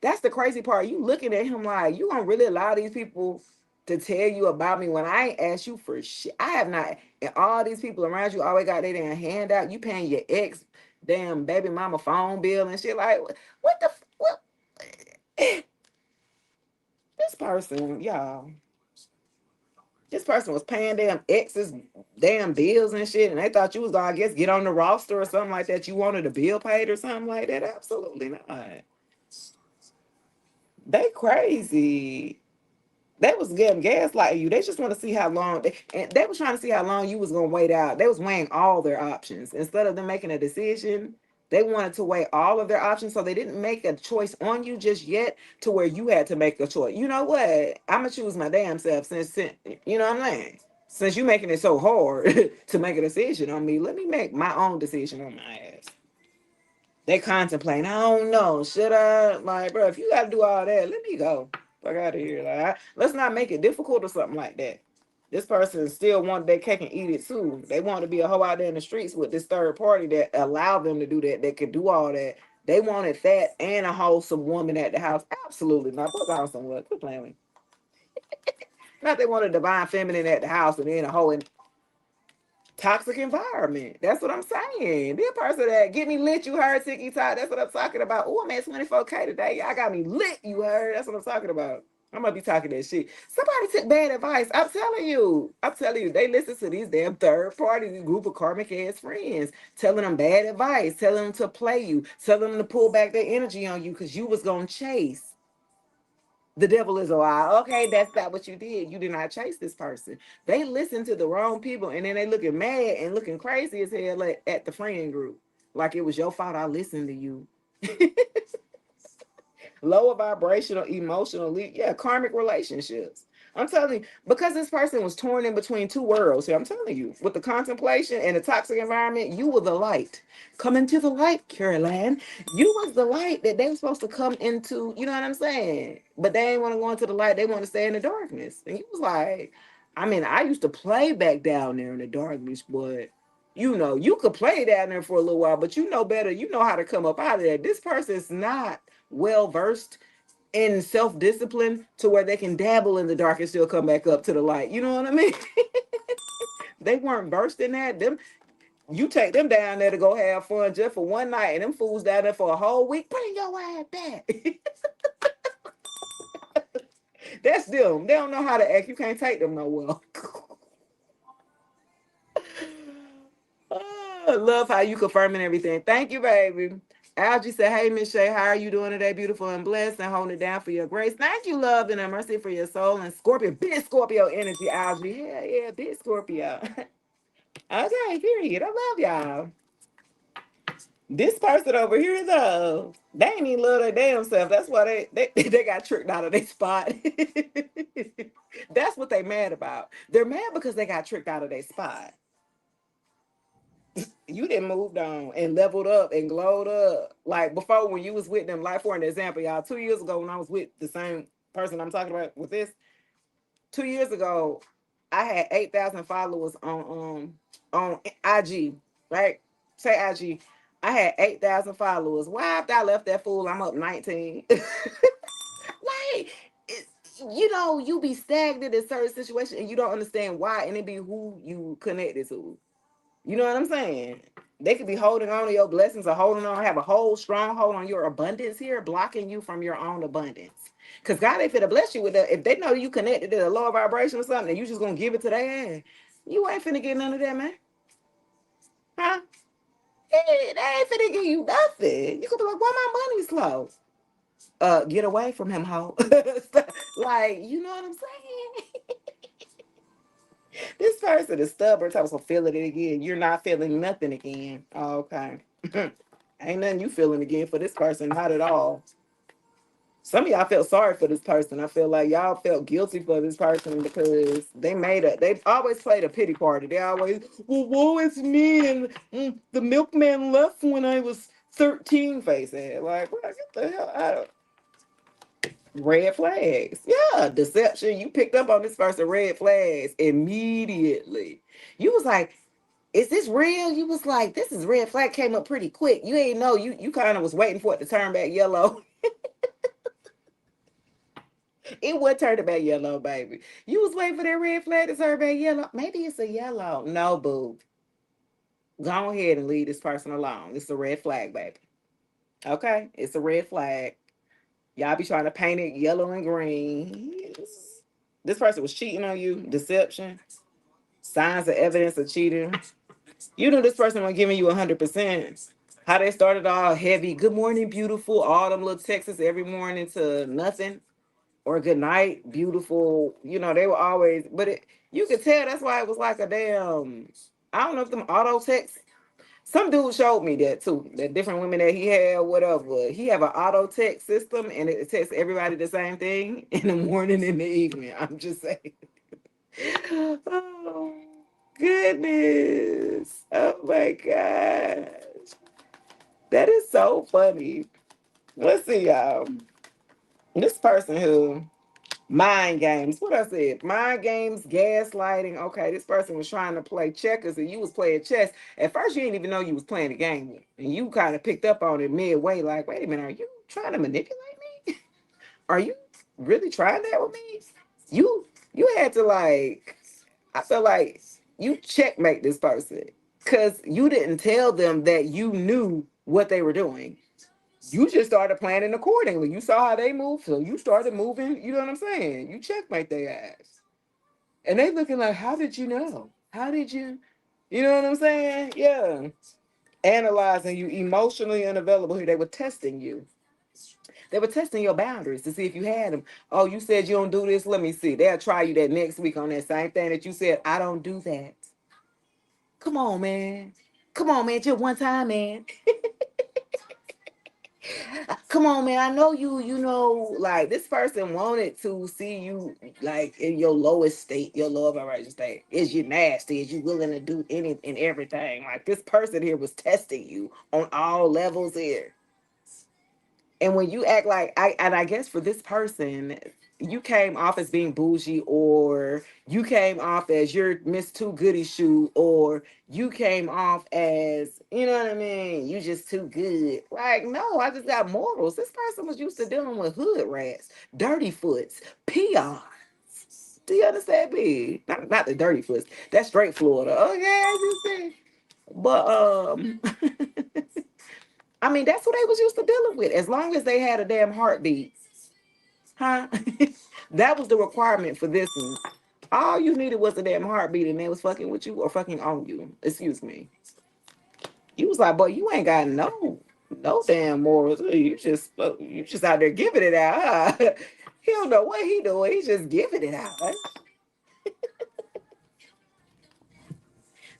A: That's the crazy part. You looking at him like you gonna really allow these people to tell you about me when I ain't asked you for shit. I have not, and all these people around you always got their damn handout. You paying your ex damn baby mama phone bill and shit. Like what the what? This person, y'all. This person was paying damn exes, damn bills and shit, and they thought you was gonna, I guess, get on the roster or something like that. You wanted a bill paid or something like that. Absolutely not. They crazy. They was getting gaslighting you. They just want to see how long and they was trying to see how long you was gonna wait out. They was weighing all their options instead of them making a decision. They wanted to weigh all of their options, so they didn't make a choice on you just yet to where you had to make a choice. You know what? I'm gonna choose my damn self since you know what I'm saying. Since you making it so hard to make a decision on me, let me make my own decision on my ass. They contemplate. I don't know. Should I? Like, bro, if you got to do all that, let me go. Fuck out of here. Like, let's not make it difficult or something like that. This person still want their cake and eat it too. They want to be a hoe out there in the streets with this third party that allowed them to do that. That could do all that. They wanted that and a wholesome woman at the house. Absolutely not. Fuck out somewhere. Quit playing with me. Not they want a divine feminine at the house and then a hoe in toxic environment. That's what I'm saying. Be a person that get me lit, you heard, Tiki Talk. That's what I'm talking about. Oh, I'm at 24K today. Y'all got me lit, you heard. That's what I'm talking about. I'm gonna be talking that shit. Somebody took bad advice. I'm telling you. I'm telling you. They listen to these damn third parties, these group of karmic ass friends, telling them bad advice, telling them to play you, telling them to pull back their energy on you because you was gonna chase. The devil is a lie. Okay, that's not what you did. You did not chase this person. They listened to the wrong people and then they looking mad and looking crazy as hell at the friend group. Like it was your fault I listened to you. Lower vibrational, emotional, yeah, karmic relationships. I'm telling you, because this person was torn in between two worlds here, I'm telling you, with the contemplation and the toxic environment, you were the light. Come into the light, Caroline. You was the light that they were supposed to come into, you know what I'm saying? But they didn't want to go into the light, they want to stay in the darkness. And you was like, I mean, I used to play back down there in the darkness, but you could play down there for a little while, but you know better, you know how to come up out of there. This person is not well versed in self-discipline to where they can dabble in the dark and still come back up to the light. You know what I mean? They weren't versed in that. Them, you take them down there to go have fun just for one night, and them fools down there for a whole week. Bring your ass back. That's them. They don't know how to act. You can't take them nowhere. Oh, I love how you confirming everything. Thank you, baby. Algie said, hey, Miss Shay, how are you doing today? Beautiful and blessed and holding it down for your grace. Thank you, love, and mercy for your soul. And Scorpio, big Scorpio energy, Algie. Yeah, yeah, big Scorpio. Okay, period. I love y'all. This person over here, though, they ain't even love their damn self. That's why they got tricked out of their spot. That's what they mad about. They're mad because they got tricked out of their spot. You didn't moved on and leveled up and glowed up. Like before when you was with them, like for an example, y'all, 2 years ago when I was with the same person I'm talking about with this, 2 years ago, I had 8,000 followers on IG, right? Say IG. I had 8,000 followers. Why after I left that fool, I'm up 19. Like, it's, you be stagnant in certain situations and you don't understand why, and it be who you connected to. You know what I'm saying? They could be holding on to your blessings or holding on, have a whole stronghold on your abundance here, blocking you from your own abundance. Because God ain't finna bless you with that. If they know you connected to a lower vibration or something, and you just gonna give it to their ass, you ain't finna get none of that, man. Huh? They ain't finna give you nothing. You could be like, why my money slow? Get away from him, ho. Like, you know what I'm saying? This person is stubborn, so feeling it again. You're not feeling nothing again. Oh, okay. Ain't nothing you feeling again for this person, not at all. Some of y'all felt sorry for this person. I feel like y'all felt guilty for this person because they've always played a pity party. They always, well, woe is me, and the milkman left when I was 13, face ass. Like, what, get the hell out of red flags. Yeah, deception. You picked up on this person, red flags immediately. You was like, is this real? You was like, this is red flag, came up pretty quick. You ain't know, you kind of was waiting for it to turn back yellow. It would turn back yellow, baby. You was waiting for that red flag to turn back yellow. Maybe it's a yellow. No, boo. Go ahead and leave this person alone. It's a red flag, baby. Okay? It's a red flag. Y'all be trying to paint it yellow and green. This person was cheating on you. Deception. Signs of evidence of cheating. You knew this person was giving you 100%. How they started all heavy. Good morning, beautiful. All them little texts every morning to nothing. Or good night, beautiful. They were always, but you could tell that's why it was like a damn, I don't know if them auto text. Some dude showed me that too. That different women that he had, whatever. He have an auto text system and it texts everybody the same thing in the morning and the evening. I'm just saying. Oh goodness. Oh my gosh. That is so funny. Let's see, y'all. This person who mind games. What I said? Mind games, gaslighting. Okay, this person was trying to play checkers and you was playing chess. At first, you didn't even know you was playing the game. And you kind of picked up on it midway, like, wait a minute, are you trying to manipulate me? Are you really trying that with me? You had to like, I feel like you checkmate this person. Because you didn't tell them that you knew what they were doing. You just started planning accordingly. You saw how they moved, so you started moving. You know what I'm saying? You checkmate their ass. And they looking like, how did you know? How did you? You know what I'm saying? Yeah. Analyzing you, emotionally unavailable here. They were testing you. They were testing your boundaries to see if you had them. Oh, you said you don't do this. Let me see. They'll try you that next week on that same thing that you said, I don't do that. Come on, man. Come on, man. Just one time, man. Come on, man. I know like this person wanted to see you like in your lowest state, your lower vibration state. Is you nasty? Is you willing to do any and everything? Like this person here was testing you on all levels here. And when you act like I guess for this person, you came off as being bougie, or you came off as you're Miss Too Goody Shoe, or you came off as, you know what I mean? You just too good. Like, no, I just got morals. This person was used to dealing with hood rats, dirty foots, peons. Do you understand me? Not the dirty foots. That's straight Florida. Okay, you see. But I mean, that's what they was used to dealing with. As long as they had a damn heartbeat, huh? That was the requirement for this one. All you needed was a damn heartbeat, and they was fucking with you or fucking on you. Excuse me. You was like, boy, you ain't got no. no damn morals. You just out there giving it out. Huh? He don't know what he doing. He's just giving it out. Right?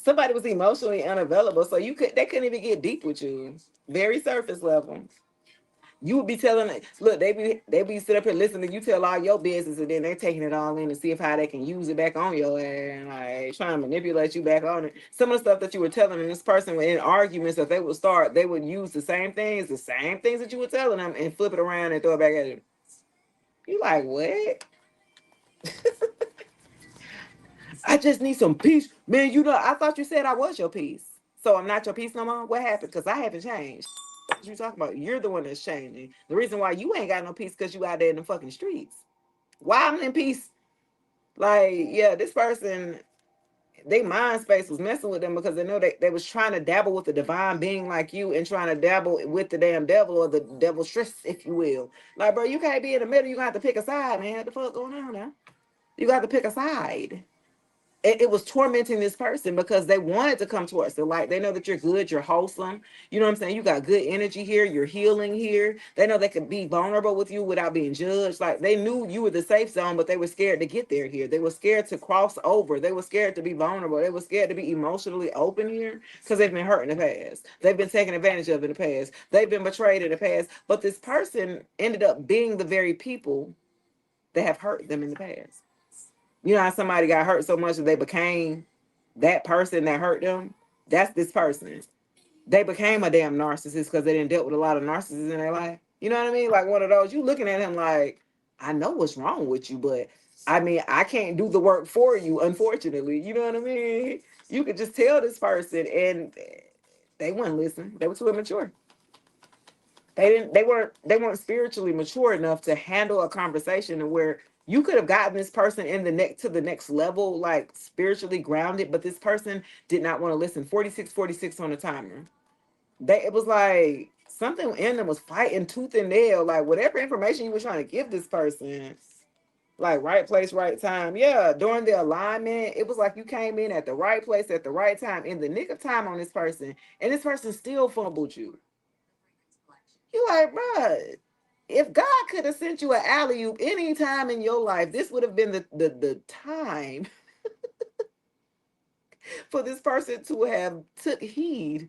A: Somebody was emotionally unavailable, so they couldn't even get deep with you. Very surface level. You would be telling it, look, they be sit up here listening to you tell all your business, and then they're taking it all in to see if how they can use it back on your ass, and like trying to manipulate you back on it. Some of the stuff that you were telling this person in arguments that they would use the same things that you were telling them, and flip it around and throw it back at you. You like what? I just need some peace, man. I thought you said I was your peace, so I'm not your peace no more. What happened? Because I haven't changed. What you talking about? You're the one that's changing. The reason why you ain't got no peace because you out there in the fucking streets. Why I'm in peace? Like, yeah, this person, they mind space was messing with them because they know they was trying to dabble with the divine being like you and trying to dabble with the damn devil or the devil stress, if you will. Like, bro, you can't be in the middle. You gonna have to pick a side, man. What the fuck going on now? You got to pick a side. It was tormenting this person because they wanted to come towards the light. They know that you're good, you're wholesome. You know what I'm saying? You got good energy here, you're healing here. They know they could be vulnerable with you without being judged. Like they knew you were the safe zone, but they were scared to get there here. They were scared to cross over. They were scared to be vulnerable. They were scared to be emotionally open here because they've been hurt in the past. They've been taken advantage of in the past. They've been betrayed in the past. But this person ended up being the very people that have hurt them in the past. You know how somebody got hurt so much that they became that person that hurt them? That's this person. They became a damn narcissist because they didn't deal with a lot of narcissists in their life. You know what I mean? Like one of those, you looking at him like, I know what's wrong with you, but I mean, I can't do the work for you, unfortunately. You know what I mean? You could just tell this person and they wouldn't listen. They were too immature. They weren't spiritually mature enough to handle a conversation where you could have gotten this person in the next to the next level, like spiritually grounded, but this person did not want to listen. 46, 46 on the timer. It was like something in them was fighting tooth and nail, like whatever information you were trying to give this person, like right place, right time. Yeah, during the alignment, it was like you came in at the right place at the right time in the nick of time on this person, and this person still fumbled you. You like, bruh, if God could have sent you an alley oop any time in your life, this would have been the time for this person to have took heed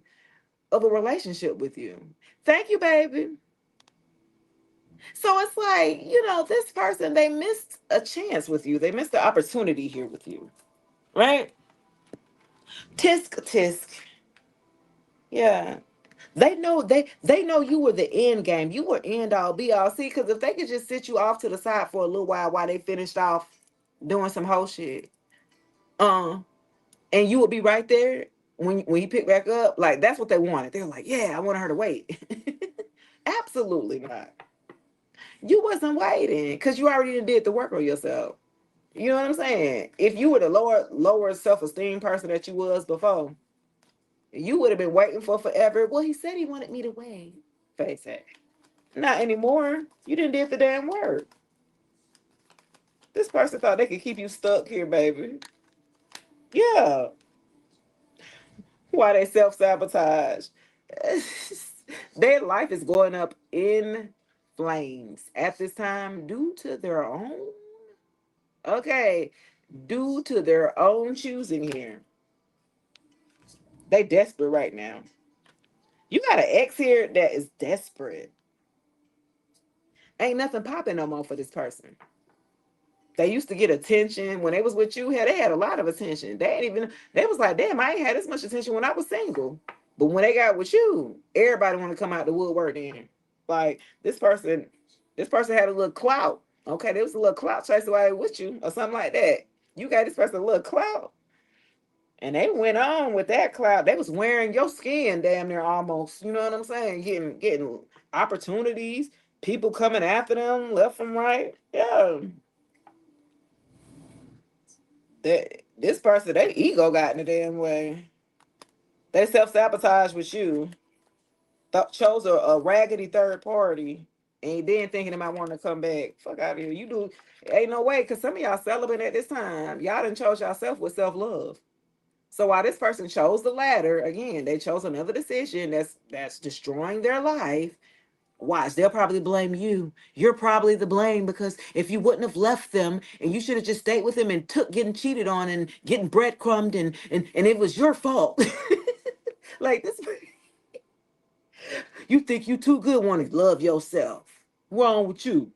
A: of a relationship with you. Thank you, baby. So it's like, this person, they missed a chance with you. They missed the opportunity here with you. Right? Tisk tisk. Yeah. They know you were the end game. You were end all be all. See, because if they could just sit you off to the side for a little while they finished off doing some whole shit, um, and you would be right there when you pick back up. Like that's what they wanted. They're like, yeah, I wanted her to wait. Absolutely not. You wasn't waiting because you already did the work on yourself. You know what I'm saying? If you were the lower self-esteem person that you was before, you would have been waiting for forever. Well, he said he wanted me to wait. Face it. Not anymore. You didn't did the damn work. This person thought they could keep you stuck here, baby. Yeah. Why they self-sabotage? Their life is going up in flames at this time due to their own, okay, due to their own choosing here. They desperate right now. You got an ex here that is desperate. Ain't nothing popping no more for this person. They used to get attention when they was with you. Hell, they had a lot of attention. They was like, damn, I ain't had this much attention when I was single. But when they got with you, everybody want to come out the woodwork then. Like this person had a little clout. Okay, there was a little clout chase away with you or something like that. You got this person a little clout. And they went on with that clout. They was wearing your skin damn near almost. You know what I'm saying? Getting opportunities, people coming after them left and right. Yeah. This person, their ego got in the damn way. They self-sabotage with you. Chose a raggedy third party and then thinking about wanting to come back. Fuck out of here. You do ain't no way, because some of y'all celibate at this time. Y'all done chose yourself with self-love. So while this person chose the latter, again, they chose another decision that's destroying their life. Watch, they'll probably blame you. You're probably the blame because if you wouldn't have left them and you should have just stayed with them and took getting cheated on and getting breadcrumbed and it was your fault. Like this, you think you too good, want to love yourself. Wrong with you?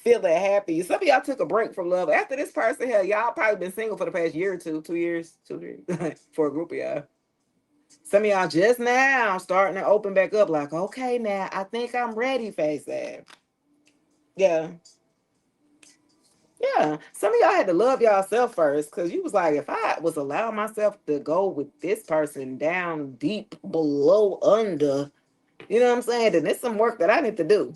A: Feeling happy. Some of y'all took a break from love after this person. Hell, y'all probably been single for the past year or two, 2 years, 2 years for a group of y'all. Some of y'all just now starting to open back up, like, okay, now I think I'm ready, face ass. Yeah. Yeah. Some of y'all had to love y'allself first because you was like, if I was allowing myself to go with this person down deep below under, you know what I'm saying? Then there's some work that I need to do.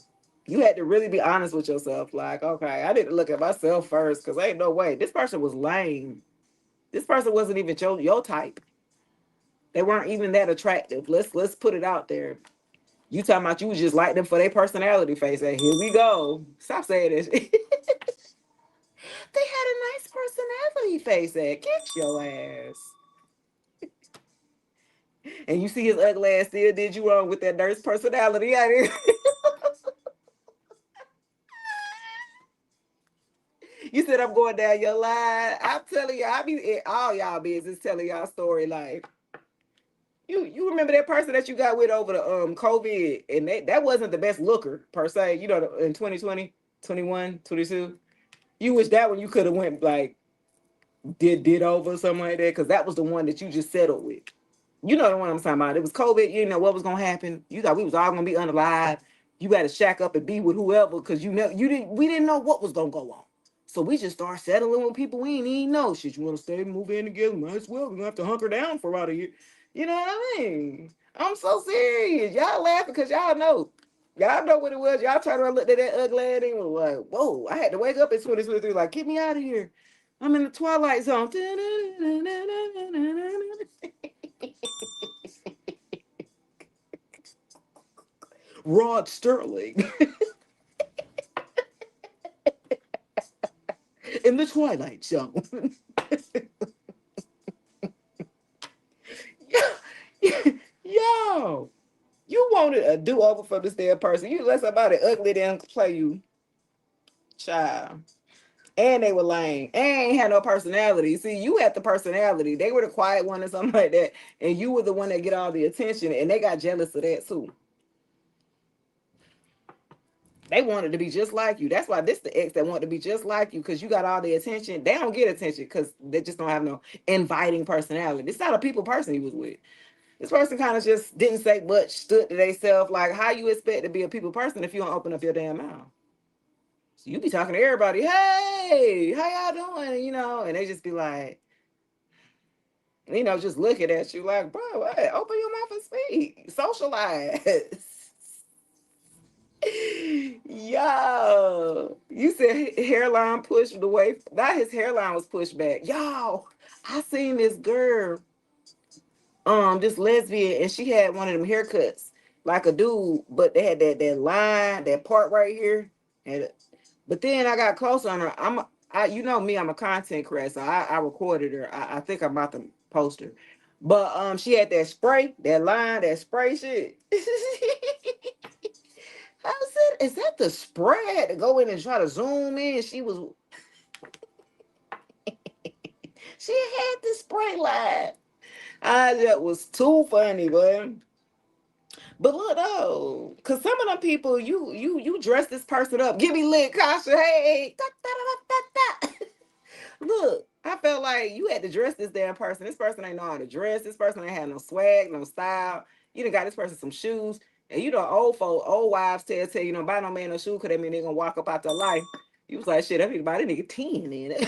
A: You had to really be honest with yourself. Like, okay, I need to look at myself first because ain't no way. This person was lame. This person wasn't even your type. They weren't even that attractive. Let's put it out there. You talking about you was just like them for their personality face. Hey, here we go. Stop saying this. They had a nice personality face. Get your ass. And you see his ugly ass still did you wrong with that nurse personality. You said I'm going down your line. I'm telling you, I be in all y'all business telling y'all story. Like you remember that person that you got with over the COVID, and that wasn't the best looker per se. You know, in 2020, 21, 22. You wish that one you could have went like did over something like that because that was the one that you just settled with. You know the one I'm talking about. It was COVID. You didn't know what was gonna happen. You thought we was all gonna be unalive. You got to shack up and be with whoever because you didn't. We didn't know what was gonna go on. So we just start settling with people we didn't even know. Shit, you want to stay, move in together? Might as well. We're gonna have to hunker down for about a year. You know what I mean? I'm so serious. Y'all laughing because y'all know. Y'all know what it was. Y'all turned around, looked at that ugly ass and was like, whoa, I had to wake up in 2023, like, get me out of here. I'm in the twilight zone. Rod Sterling in the twilight zone. Yo, you wanted a do-over for this damn person. You let somebody ugly then play you, child. And they were lame. And ain't had no personality. See, you had the personality. They were the quiet one or something like that. And you were the one that get all the attention. And they got jealous of that too. They wanted to be just like you. That's why this the ex that want to be just like you because you got all the attention. They don't get attention because they just don't have no inviting personality. It's not a people person he was with. This person kind of just didn't say much, stood to themselves. Like, how you expect to be a people person if you don't open up your damn mouth? So you be talking to everybody, hey, how y'all doing? You know, and they just be like, just looking at you like, bro, what? Open your mouth and speak. Socialize. Yo, you said hairline pushed away. Not his hairline was pushed back. Yo, I seen this girl, this lesbian, and she had one of them haircuts like a dude, but they had that line, that part right here. And but then I got close on her. You know me, I'm a content creator, so I recorded her. I think I'm about to post her. But she had that spray, that line, that spray shit. I said, is that the spray? I had to go in and try to zoom in. She had the spray line. That was too funny, boy. But look though, cause some of them people, you dress this person up. Give me lit, Kasha. Hey, da, da, da, da, da. Look, I felt like you had to dress this damn person. This person ain't know how to dress. This person ain't had no swag, no style. You done got this person some shoes. And you know, old wives tell you, buy no man no shoe, cause that mean they gonna walk up out their life. You was like, shit, I need to buy that nigga 10 in it.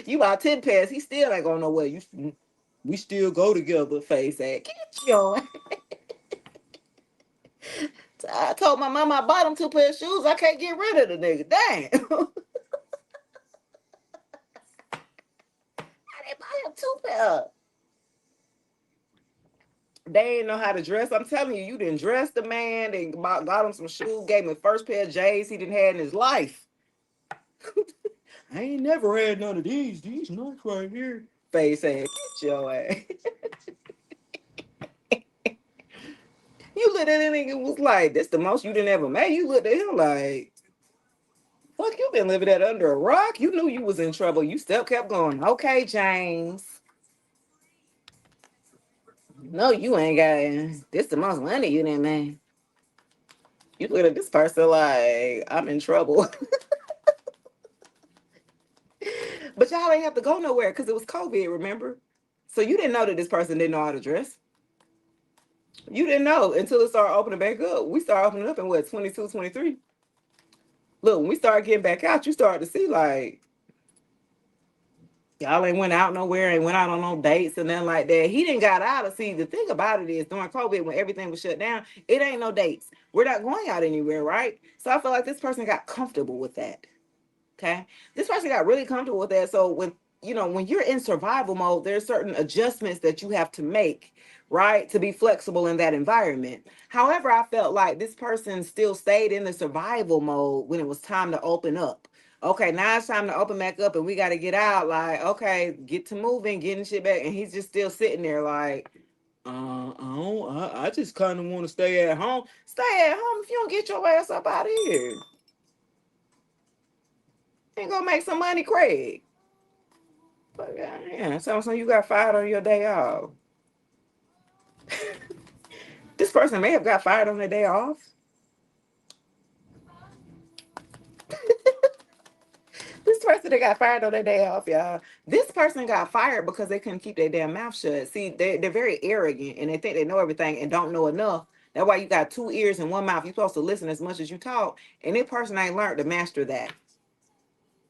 A: You buy 10 pairs, he still ain't gonna know where you we still go together, face ass. Get your I told my mama I bought him 2 pair of shoes. I can't get rid of the nigga. Damn. I didn't buy him 2 pair. They didn't know how to dress. I'm telling you, you didn't dress the man. They got him some shoes, gave him the first pair of J's he didn't have in his life. I ain't never had none of these. These nuts right here. Face ass, get your ass. You looked at that nigga and was like, this the most you didn't ever make. You looked at him like, fuck, you been living that under a rock. You knew you was in trouble. You still kept going. Okay, James. No, you ain't got this the most money you didn't make. You look at this person like, I'm in trouble. But y'all ain't have to go nowhere because it was COVID, remember? So you didn't know that this person didn't know how to dress. You didn't know until it started opening back up. We started opening up in what, 22, 23. Look, when we started getting back out, you started to see like, y'all ain't went out nowhere, ain't went out on no dates and nothing like that. He didn't got out of see. The thing about it is during COVID, when everything was shut down, it ain't no dates. We're not going out anywhere, right? So I feel like this person got comfortable with that. Okay. This person got really comfortable with that. So when you're in survival mode, there's certain adjustments that you have to make, right? To be flexible in that environment. However, I felt like this person still stayed in the survival mode when it was time to open up. Okay, now it's time to open back up and we got to get out. Like, okay, get to moving, getting shit back. And he's just still sitting there like, I just kind of want to stay at home. Stay at home if you don't get your ass up out of here. Ain't gonna make some money, Craig. But yeah, so you got fired on your day off. This person may have got fired on their day off. This person that got fired on their day off, y'all. This person got fired because they couldn't keep their damn mouth shut. See, they're very arrogant and they think they know everything and don't know enough. That's why you got two ears and one mouth. You're supposed to listen as much as you talk. And this person ain't learned to master that.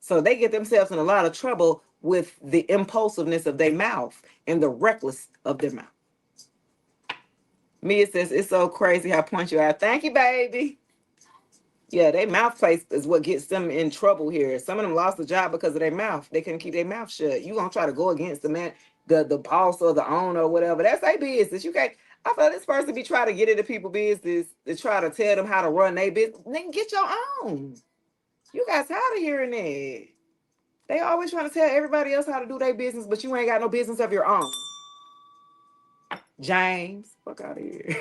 A: So they get themselves in a lot of trouble with the impulsiveness of their mouth and the reckless of their mouth. Mia says, it's so crazy how point you are. Thank you, baby. Yeah, their mouth place is what gets them in trouble here. Some of them lost the job because of their mouth. They couldn't keep their mouth shut. You gonna try to go against the man, the boss or the owner or whatever. That's their business. You can't. I feel this person be trying to get into people's business to try to tell them how to run their business. Then get your own. You guys tired of hearing that. They always trying to tell everybody else how to do their business, but you ain't got no business of your own. James, fuck out of here.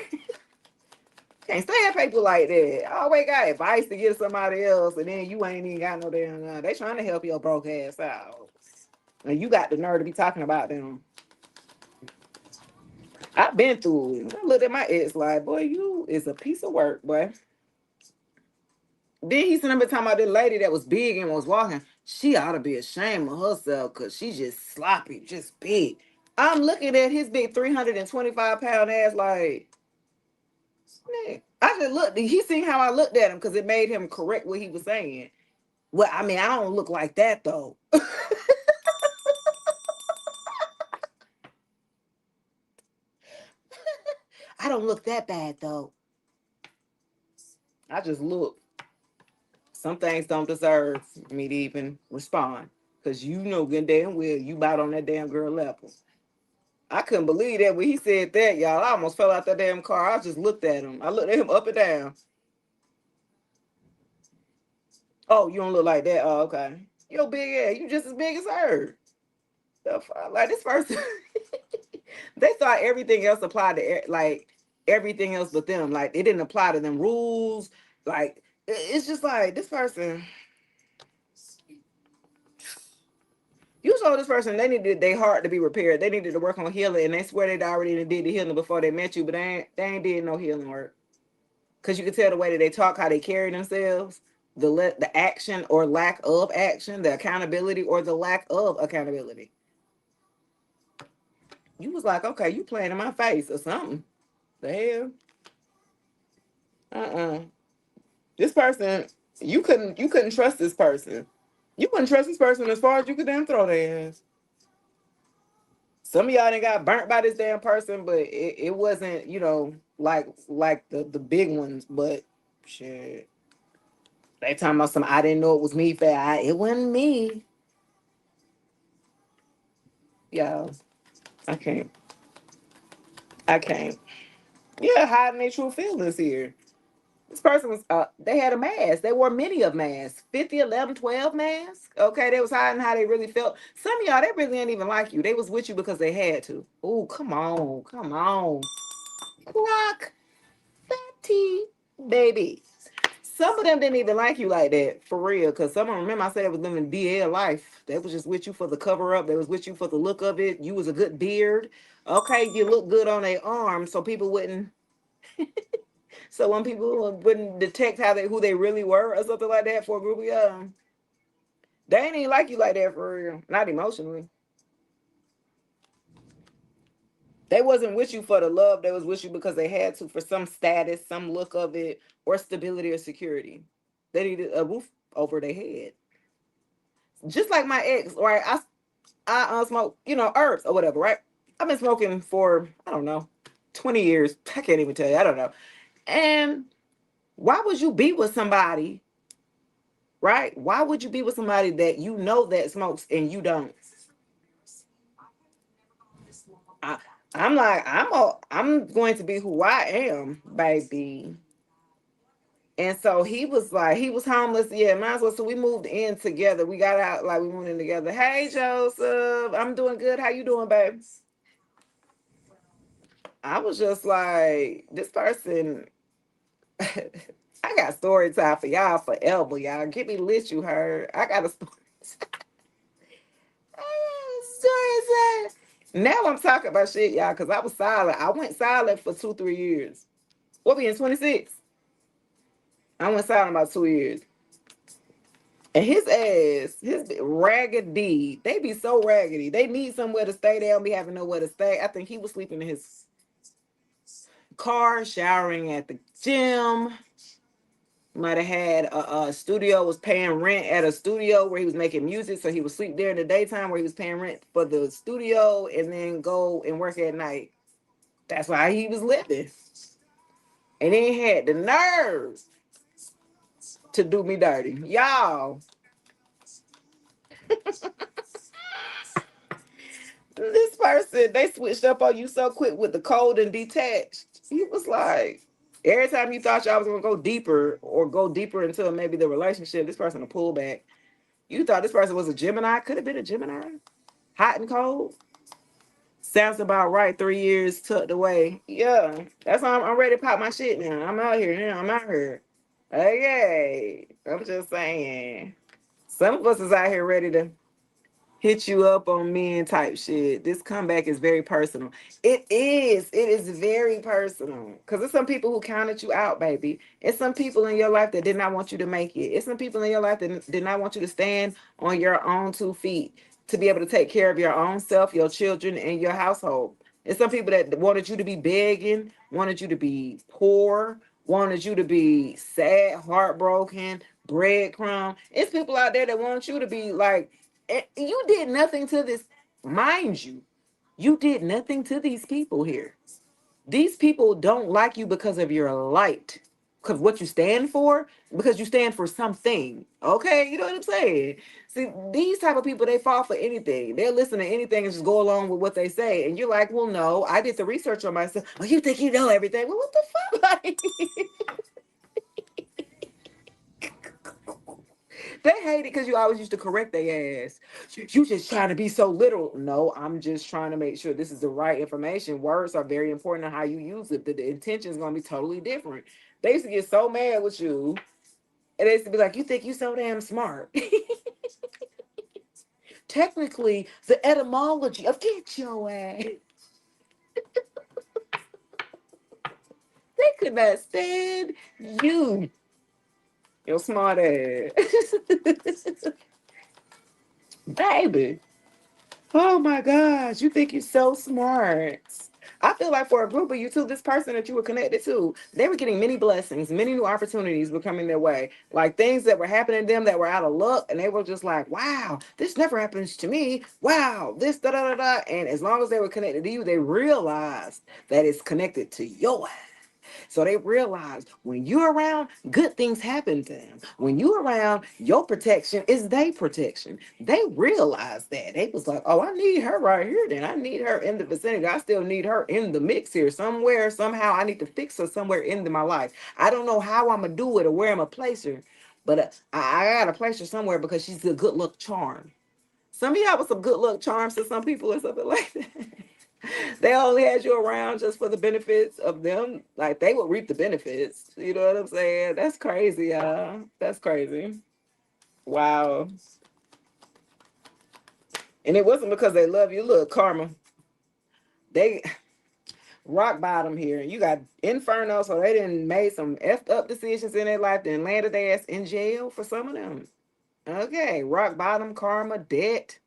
A: Can't stand people like that. I always got advice to give somebody else, and then you ain't even got no damn. They trying to help your broke ass out, and you got the nerve to be talking about them. I've been through it. I looked at my ex like, boy, you is a piece of work, boy. Then he sent me talking about this lady that was big and was walking. She ought to be ashamed of herself because she just sloppy, just big. I'm looking at his big 325-pound ass like, man. I just looked. He seen how I looked at him because it made him correct what he was saying. Well, I mean, I don't look like that though. I don't look that bad though. I just look. Some things don't deserve me to even respond because you know good damn well you bought on that damn girl level. I couldn't believe that when he said that, y'all. I almost fell out that damn car. I just looked at him. I looked at him up and down. Oh, you don't look like that. Oh, okay. Yo, big ass. You just as big as her. The fuck? Like this person, they thought everything else applied to like everything else but them. Like it didn't apply to them rules. Like it's just like this person. You told this person they needed their heart to be repaired. They needed to work on healing, and they swear they already did the healing before they met you, but they ain't did no healing work. Cause you can tell the way that they talk, how they carry themselves, the action or lack of action, the accountability or the lack of accountability. You was like, okay, you playing in my face or something. The hell? Uh-uh. This person, you couldn't trust this person. You couldn't trust this person as far as you could damn throw their ass. Some of y'all done got burnt by this damn person, but it wasn't, like the big ones, but shit. They talking about some I didn't know it was me, it wasn't me. Y'all, I can't. I can't. Yeah, hiding their true feelings here. This person was, they had a mask. They wore many of masks, 50, 11, 12 masks. Okay, they was hiding how they really felt. Some of y'all, they really ain't even like you. They was with you because they had to. Oh, come on, come on. Clock, fatty, baby. Some of them didn't even like you like that, for real. Because some of them, remember I said, it was living DL life. They was just with you for the cover up. They was with you for the look of it. You was a good beard. Okay, you look good on their arm, so people wouldn't. So when people wouldn't detect how they who they really were or something like that for a group of y'all, they ain't even like you like that for real. Not emotionally. They wasn't with you for the love. They was with you because they had to for some status, some look of it, or stability or security. They needed a roof over their head. Just like my ex, right? I smoke, herbs or whatever, right? I've been smoking for, I don't know, 20 years. I can't even tell you. I don't know. And why would you be with somebody, right? Why would you be with somebody that you know that smokes and you don't? I, I'm like, I'm going to be who I am, baby. And so he was like, he was homeless. Yeah, might as well. So we moved in together. We got out, like we moved in together. Hey, Joseph, I'm doing good. How you doing, babe? I was just like, this person. I got story time for y'all forever, y'all. Get me lit, you heard. I got a story. I got a story time. Now I'm talking about shit, y'all, because I was silent. I went silent for 2, 3 years. What we in 26? I went silent about 2 years. And his ass, his raggedy, they be so raggedy. They need somewhere to stay. They don't be having nowhere to stay. I think he was sleeping in his car, showering at the gym. Might have had a studio, was paying rent at a studio where he was making music. So he would sleep there in the daytime where he was paying rent for the studio and then go and work at night. That's why he was living. And then he had the nerve to do me dirty. Y'all, this person, they switched up on you so quick with the cold and detached. He was like, every time you thought y'all was gonna go deeper or go deeper into maybe the relationship, this person will pull back. You thought this person was a Gemini, could have been a Gemini, hot and cold. Sounds about right. 3 years tucked away. Yeah, that's why I'm ready to pop my shit now. I'm out here now. I'm out here. Okay, I'm just saying. Some of us is out here ready to hit you up on men type shit. This comeback is very personal. It is. It is very personal. Because there's some people who counted you out, baby. It's some people in your life that did not want you to make it. It's some people in your life that did not want you to stand on your own 2 feet to be able to take care of your own self, your children, and your household. It's some people that wanted you to be begging, wanted you to be poor, wanted you to be sad, heartbroken, breadcrumb. It's people out there that want you to be like, you did nothing to this, mind you. You did nothing to these people here. These people don't like you because of your light, because what you stand for, because you stand for something. Okay, you know what I'm saying? See, these type of people, they fall for anything. They'll listen to anything and just go along with what they say. And you're like, well, no, I did the research on myself. Oh, you think you know everything? Well, what the fuck? Like, they hate it because you always used to correct their ass. You just trying to be so literal. No, I'm just trying to make sure this is the right information. Words are very important on how you use it. The intention is going to be totally different. They used to get so mad with you. And they used to be like, you think you so damn smart. Technically, the etymology of get your ass. They could not stand you, your smart ass. Baby. Oh my gosh, you think you're so smart. I feel like for a group of you too, this person that you were connected to, they were getting many blessings, many new opportunities were coming their way. Like things that were happening to them that were out of luck, and they were just like, wow, this never happens to me. Wow, this da da da da. And as long as they were connected to you, they realized that it's connected to your ass. So they realize when you're around, good things happen to them. When you're around, your protection is their protection. They realize that. They was like, oh, I need her right here. Then I need her in the vicinity. I still need her in the mix here somewhere. Somehow I need to fix her somewhere into my life. I don't know how I'm going to do it or where I'm going to place her. But I got to place her somewhere because she's a good luck charm. Some of y'all with some good luck charms to some people or something like that. They only had you around just for the benefits of them. Like they would reap the benefits. You know what I'm saying? That's crazy, y'all. That's crazy. Wow. And it wasn't because they love you. Look, karma. They rock bottom here. You got inferno, so they didn't made some effed up decisions in their life, then landed their ass in jail for some of them. Okay, rock bottom, karma, debt.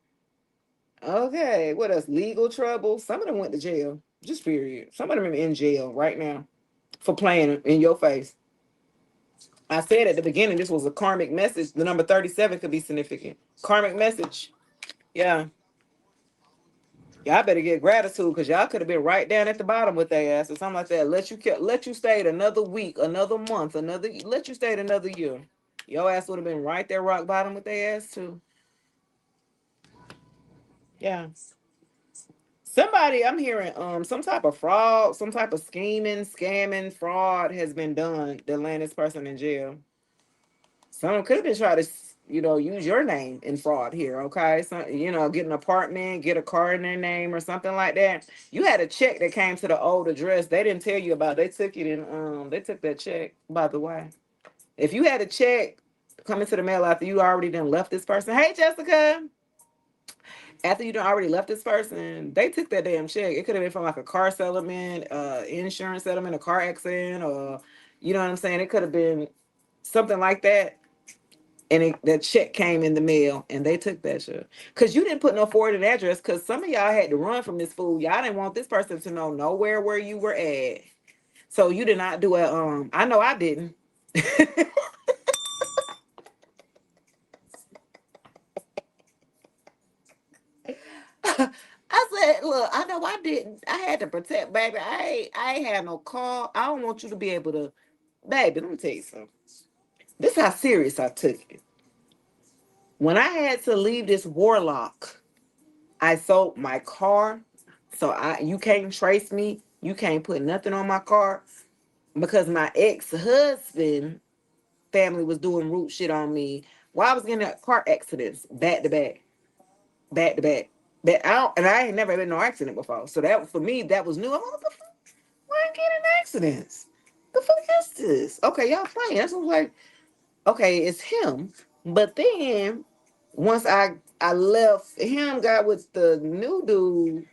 A: Okay, what else? Legal trouble. Some of them went to jail. Just period. Some of them are in jail right now for playing in your face. I said at the beginning this was a karmic message. The number 37 could be significant. Karmic message. Yeah. Y'all better get gratitude because y'all could have been right down at the bottom with their ass or something like that. Let you stay another week, another month, let you stay another year. Your ass would have been right there rock bottom with their ass too. Yeah. Somebody, I'm hearing some type of fraud, some type of scheming, scamming, fraud has been done that land this person in jail. Someone could have been trying to, use your name in fraud here, okay? So, get an apartment, get a car in their name or something like that. You had a check that came to the old address. They didn't tell you about. They took it in. They took that check. By the way, if you had a check coming to the mail after you already done left this person, hey Jessica, after you done already left this person, they took that damn check. It could have been from like a car settlement, insurance settlement, a car accident, or you know what I'm saying. It could have been something like that and that check came in the mail and they took that shit because you didn't put no forwarding address because some of y'all had to run from this fool. Y'all didn't want this person to know nowhere where you were at, so you did not do a I know I didn't. I said, look, I know I didn't. I had to protect, baby. I ain't had no call. I don't want you to be able to, baby. Let me tell you something. This is how serious I took it. When I had to leave this warlock, I sold my car. So you can't trace me. You can't put nothing on my car because my ex-husband family was doing root shit on me while I was getting car accidents back to back, back to back. And I ain't never been in no accident before. So that for me, that was new. I'm like, what the fuck? Why I get in accidents? The fuck is this? Okay, y'all playing. That's what I was like, okay, it's him. But then once I left him, got with the new dude.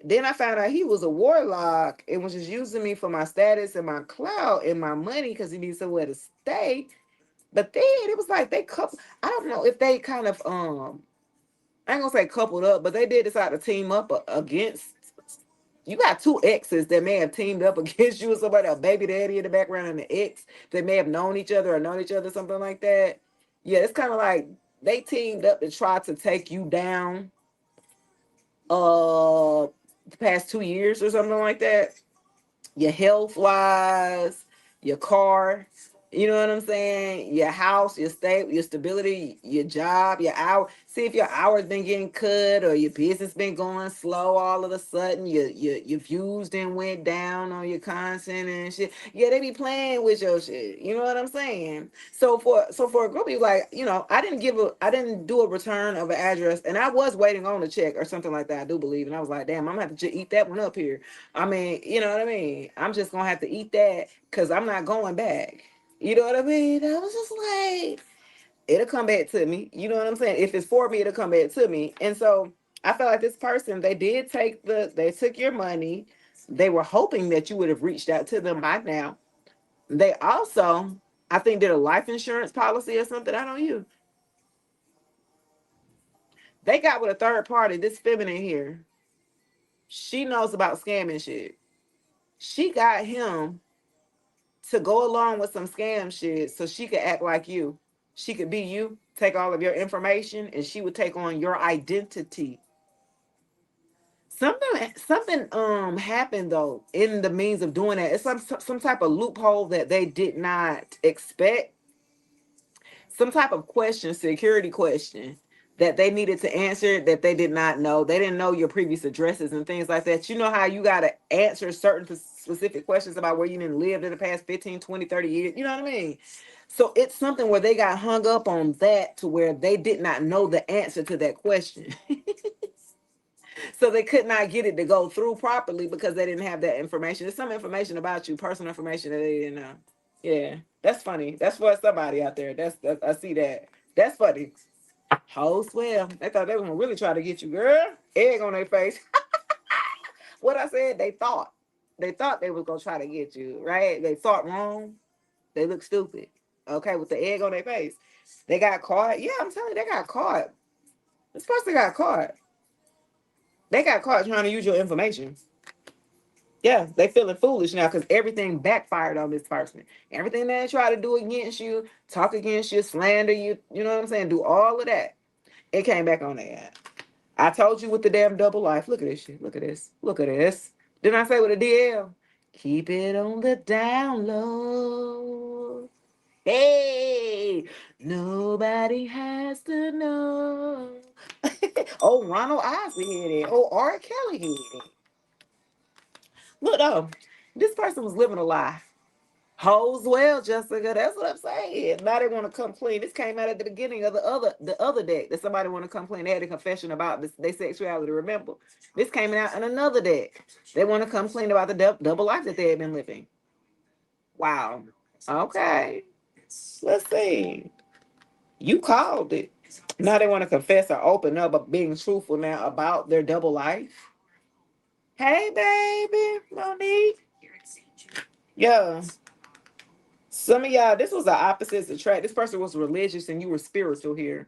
A: Then I found out he was a warlock and was just using me for my status and my clout and my money because he needs somewhere to stay. But then it was like they couple. I don't know if they kind of I ain't gonna say coupled up, but they did decide to team up against. You got two exes that may have teamed up against you or somebody, a baby daddy in the background and the ex that may have known each other or known each other, something like that. Yeah, it's kind of like they teamed up to try to take you down the past 2 years or something like that. Your health wise, your car, you know what I'm saying? Your house, your state, your stability, your job, your hour. See if your hours been getting cut or your business been going slow all of a sudden. Your views then went down on your content and shit. Yeah, they be playing with your shit. You know what I'm saying? So for a group of you, like, I didn't do a return of an address and I was waiting on a check or something like that. I do believe. And I was like, damn, I'm gonna have to eat that one up here. I mean, you know what I mean? I'm just gonna have to eat that because I'm not going back. You know what I mean? I was just like, it'll come back to me. You know what I'm saying? If it's for me, it'll come back to me. And so I felt like this person, they took your money. They were hoping that you would have reached out to them by now. They also, I think, did a life insurance policy or something. I don't know. They got with a third party, this feminine here. She knows about scamming shit. She got him to go along with some scam shit so she could act like you. She could be you, take all of your information, and she would take on your identity. Something happened though in the means of doing that. It's some type of loophole that they did not expect, some type of question, security question that they needed to answer that they did not know. They didn't know your previous addresses and things like that. You know how you got to answer certain specific questions about where you didn't live in the past 15, 20, 30 years. You know what I mean? So it's something where they got hung up on that to where they did not know the answer to that question. So they could not get it to go through properly because they didn't have that information. There's some information about you, personal information that they didn't know. Yeah, that's funny. That's for somebody out there. That's I see that. That's funny. Hoes, well, they thought they were gonna really try to get you, girl. Egg on their face. What I said, they thought they was gonna try to get you, right? They thought wrong. They look stupid. Okay, with the egg on their face, they got caught. Yeah, I'm telling you, they got caught. This person got caught. They got caught trying to use your information. Yeah, they feeling foolish now because everything backfired on this person. Everything they try to do against you, talk against you, slander you, you know what I'm saying? Do all of that. It came back on their ass. I told you with the damn double life. Look at this shit. Look at this. Look at this. Didn't I say with a DL? Keep it on the down low. Hey, nobody has to know. Oh, Ronald Isley had it. Oh, R. Kelly had it. Look, this person was living a lie. Hoes well, Jessica. That's what I'm saying. Now they want to come clean. This came out at the beginning of the other deck that somebody want to come clean. They had a confession about this, their sexuality. Remember, this came out in another deck. They want to come clean about the double life that they had been living. Wow. Okay. Let's see. You called it. Now they want to confess or open up, but being truthful now about their double life. Hey, baby, Monique. Yeah. Some of y'all, this was the opposites attract. This person was religious and you were spiritual here.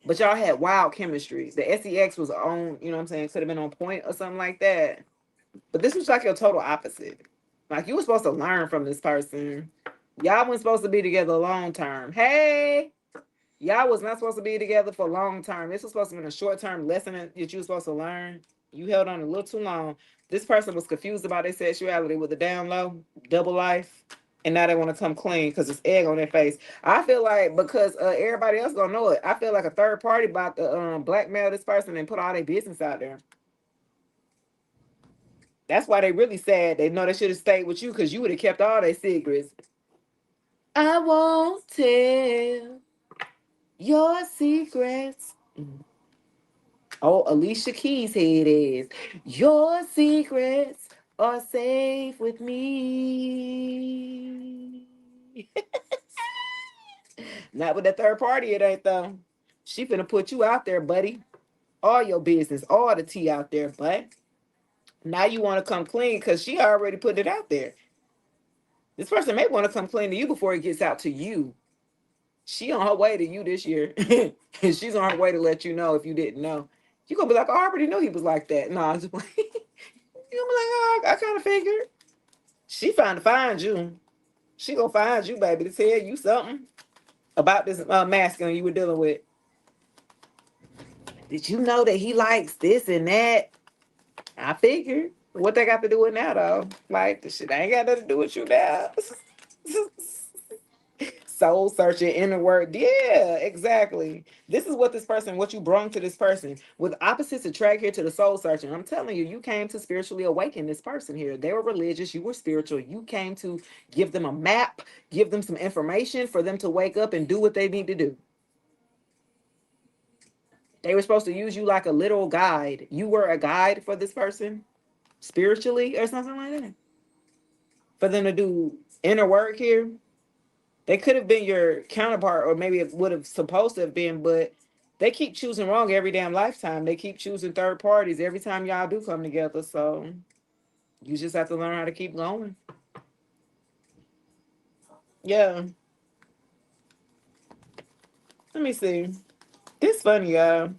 A: But y'all had wild chemistry. The sex was on, you know what I'm saying? Could have been on point or something like that. But this was like your total opposite. Like you were supposed to learn from this person. Y'all weren't supposed to be together long term. Hey, y'all was not supposed to be together for long term. This was supposed to be a short term lesson that you were supposed to learn. You held on a little too long. This person was confused about their sexuality with a down low, double life, and now they want to come clean because it's egg on their face. I feel like because everybody else gonna know it. I feel like a third party about to blackmail this person and put all their business out there. That's why they really sad. They know they should have stayed with you because you would have kept all their secrets. I won't tell your secrets. Oh, Alicia Keys' head is. Your secrets are safe with me. Not with the third party, it ain't though. She finna put you out there, buddy. All your business, all the tea out there, but now you want to come clean because she already put it out there. This person may want to come clean to you before it gets out to you. She on her way to you this year. And she's on her way to let you know if you didn't know. You gonna be like, oh, I already knew he was like that. No, I'm just like, you gonna be like, oh, I kind of figured. She trying to find you. She gonna find you, baby, to tell you something about this masculine you were dealing with. Did you know that he likes this and that? I figured. What they got to do with now, though? Like, the shit ain't got nothing to do with you now. Soul searching, inner work. Yeah, exactly. This is what this person, what you brought to this person. With opposites attract here to the soul searching. I'm telling you, you came to spiritually awaken this person here. They were religious, you were spiritual. You came to give them a map, give them some information for them to wake up and do what they need to do. They were supposed to use you like a little guide. You were a guide for this person spiritually or something like that. For them to do inner work here. They could have been your counterpart, or maybe it would have supposed to have been, but they keep choosing wrong every damn lifetime. They keep choosing third parties every time y'all do come together. So you just have to learn how to keep going. Yeah. Let me see. This funny, y'all.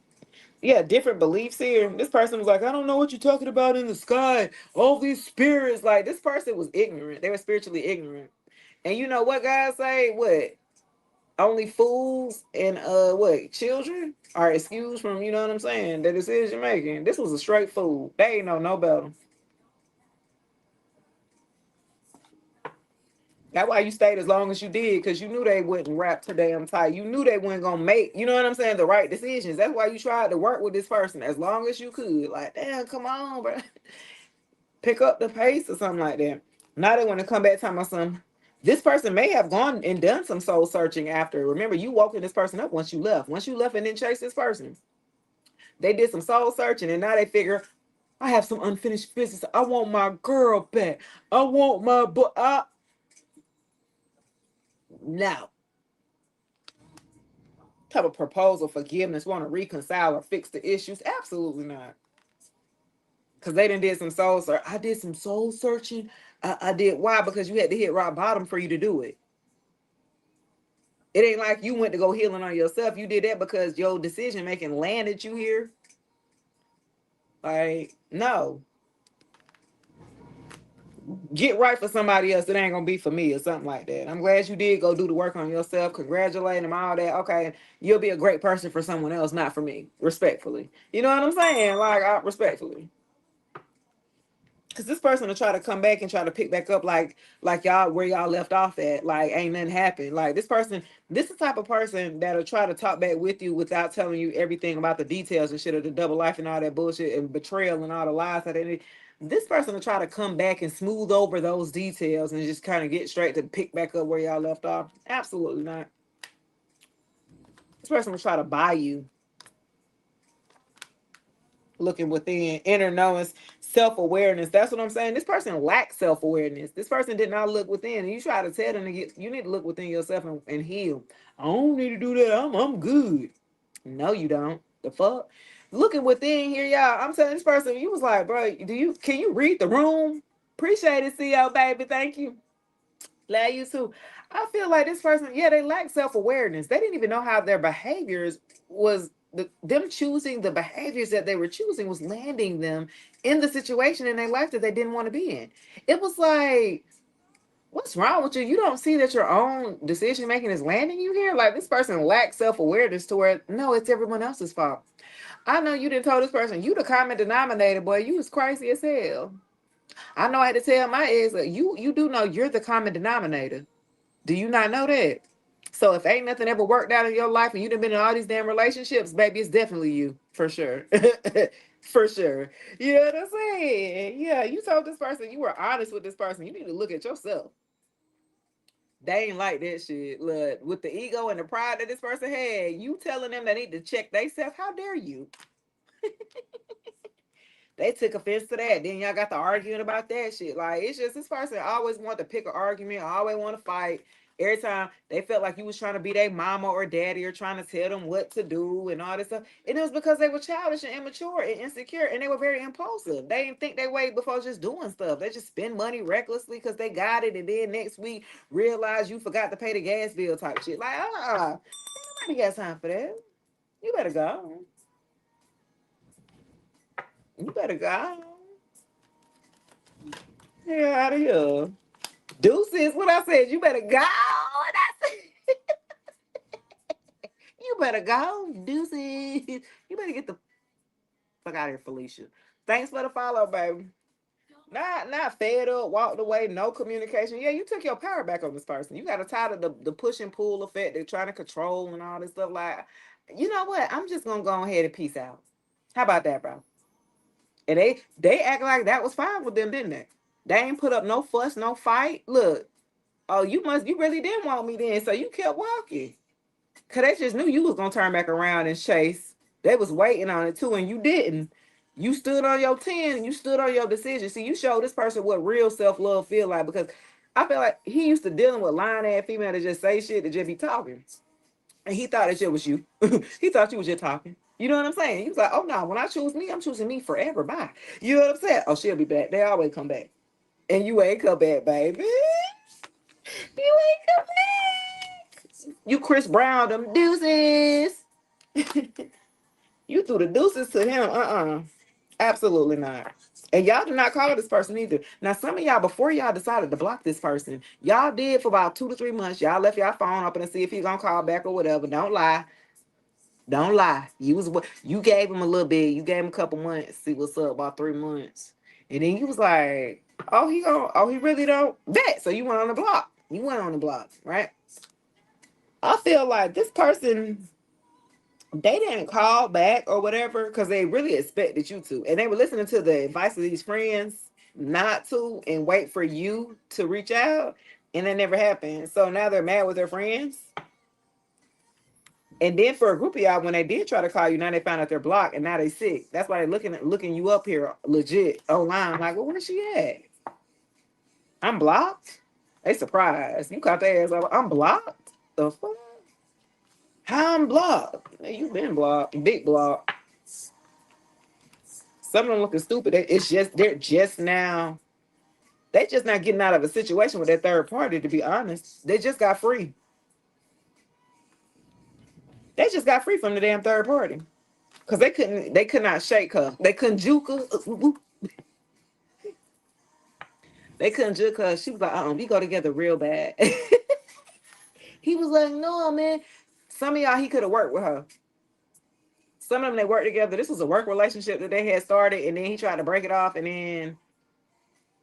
A: Yeah, different beliefs here. This person was like, I don't know what you're talking about in the sky. All these spirits. Like, this person was ignorant. They were spiritually ignorant. And you know what guys say? What? Only fools and what children are excused from, you know what I'm saying, the decision making. This was a straight fool. They ain't know no better. That's why you stayed as long as you did, because you knew they wouldn't wrap too damn tight. You knew they weren't gonna make, you know what I'm saying, the right decisions. That's why you tried to work with this person as long as you could. Like, damn, come on, bro, pick up the pace or something like that. Now they want to come back talking about some. This person may have gone and done some soul searching after. Remember, you woken this person up once you left. Once you left and didn't chase this person, they did some soul searching, and now they figure, I have some unfinished business. I want my girl back. I want my boy. No. Type of proposal, forgiveness, want to reconcile or fix the issues? Absolutely not. Because they done did some soul search. I did some soul searching. I did. Why? Because you had to hit rock bottom for you to do it. It ain't like you went to go healing on yourself. You did that because your decision making landed you here. Like, no. Get right for somebody else. It ain't gonna be for me or something like that. I'm glad you did go do the work on yourself. Congratulate them, all that. Okay, you'll be a great person for someone else, not for me. Respectfully. You know what I'm saying? Like, respectfully. Because this person will try to come back and try to pick back up like y'all where y'all left off at. Like, ain't nothing happened. Like, this is the type of person that'll try to talk back with you without telling you everything about the details and shit of the double life and all that bullshit and betrayal and all the lies that they. This person will try to come back and smooth over those details and just kind of get straight to pick back up where y'all left off. Absolutely not. This person will try to buy you. Looking within, inner knowing, self-awareness. That's what I'm saying. This person lacks self-awareness. This person did not look within. And you try to tell them to get, you need to look within yourself and heal. I don't need to do that. I'm good. No, you don't. The fuck? Looking within here, y'all. I'm telling this person, you was like, bro, can you read the room? Appreciate it, CEO baby. Thank you. Love you too. I feel like this person, yeah, they lack self-awareness. They didn't even know how their behaviors was them choosing the behaviors that they were choosing was landing them in the situation in their life that they didn't want to be in. It was like, what's wrong with you? You don't see that your own decision making is landing you here? Like, this person lacks self-awareness to where, no, it's everyone else's fault. I know you didn't tell this person, you the common denominator, boy. You was crazy as hell. I know I had to tell my ex, you do know you're the common denominator. Do you not know that? So if ain't nothing ever worked out in your life and you done been in all these damn relationships, baby, it's definitely you. For sure. For sure. You know what I'm saying? Yeah, you told this person, you were honest with this person. You need to look at yourself. They ain't like that shit. Look, with the ego and the pride that this person had, you telling them they need to check themselves. How dare you? They took offense to that. Then y'all got to arguing about that shit. Like, it's just this person always want to pick an argument, always want to fight. Every time they felt like you was trying to be their mama or daddy or trying to tell them what to do and all this stuff. And it was because they were childish and immature and insecure and they were very impulsive. They didn't think they way before just doing stuff. They just spend money recklessly because they got it. And then next week realize you forgot to pay the gas bill type shit. Like, nobody got time for that. You better go. You better go. Yeah, out of here. Deuces, what I said, you better go. You better go. Deuces. You better get the fuck out of here, Felicia. Thanks for the follow, baby. Not fed up, walked away, no communication. Yeah, you took your power back on this person. You got to tired of the push and pull effect. They're trying to control and all this stuff. Like, you know what? I'm just gonna go ahead and peace out. How about that, bro? And they act like that was fine with them, didn't they? They ain't put up no fuss, no fight. Look, oh, you really didn't want me then, so you kept walking. Cause they just knew you was gonna turn back around and chase. They was waiting on it too, and you didn't. You stood on your 10 and you stood on your decision. See, you showed this person what real self-love feel like, because I feel like he used to dealing with lying ass female to just say shit, to just be talking. And he thought that shit was you. He thought you was just talking. You know what I'm saying? He was like, oh no, when I choose me, I'm choosing me forever. Bye. You know what I'm saying? Oh, she'll be back. They always come back. And you ain't come back, baby. You ain't come back. You Chris Brown them deuces. You threw the deuces to him. Absolutely not. And y'all do not call this person either. Now, some of y'all, before y'all decided to block this person, y'all did for about 2 to 3 months. Y'all left y'all phone open to see if he's gonna call back or whatever. Don't lie. Don't lie. You gave him a little bit. You gave him a couple months. See what's up, about 3 months. And then you was like, he really don't bet. So you went on the block. You went on the block, right? I feel like this person, they didn't call back or whatever because they really expected you to. And they were listening to the advice of these friends not to and wait for you to reach out. And that never happened. So now they're mad with their friends. And then for a group of y'all, when they did try to call you, now they found out they're blocked and now they sick. That's why they're looking you up here legit online. Like, well, where's she at? I'm blocked. They surprised. You caught their ass up. I'm blocked? The fuck? How I'm blocked? Man, you been blocked. Big block. Some of them looking stupid. They're just now. They just not getting out of a situation with that third party, to be honest. They just got free. They just got free from the damn third party. Because they could not shake her. They couldn't juke her. They couldn't juke her. She was like, we go together real bad. He was like, no, man. Some of y'all, he could have worked with her. Some of them, they worked together. This was a work relationship that they had started, and then he tried to break it off, and then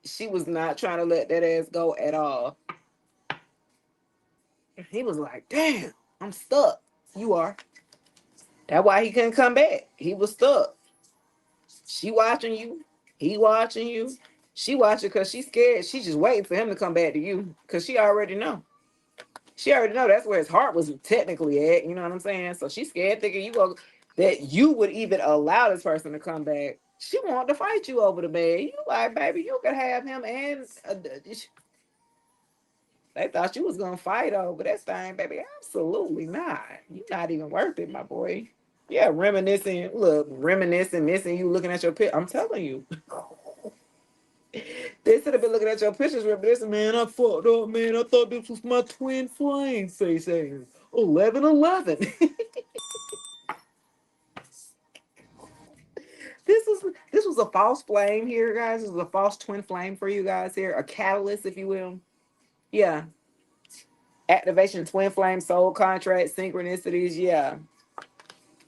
A: she was not trying to let that ass go at all. He was like, damn, I'm stuck. You are. That's why he couldn't come back. He was stuck. She watching you. He watching you. She watching because she's scared. She's just waiting for him to come back to you because she already know. She already know that's where his heart was technically at. You know what I'm saying? So she's scared, thinking that you would even allow this person to come back. She wanted to fight you over the bed. You like, baby, you could have him and they thought you was gonna fight over that thing, baby. Absolutely not. You're not even worth it, my boy. Yeah, reminiscing, missing you, looking at your picture. I'm telling you. They should have been looking at your pictures, reminiscing, man, I fucked up, man. I thought this was my twin flame, say 11-11. This was a false flame here, guys. This was a false twin flame for you guys here. A catalyst, if you will. Yeah. Activation, twin flame, soul contract, synchronicities, yeah.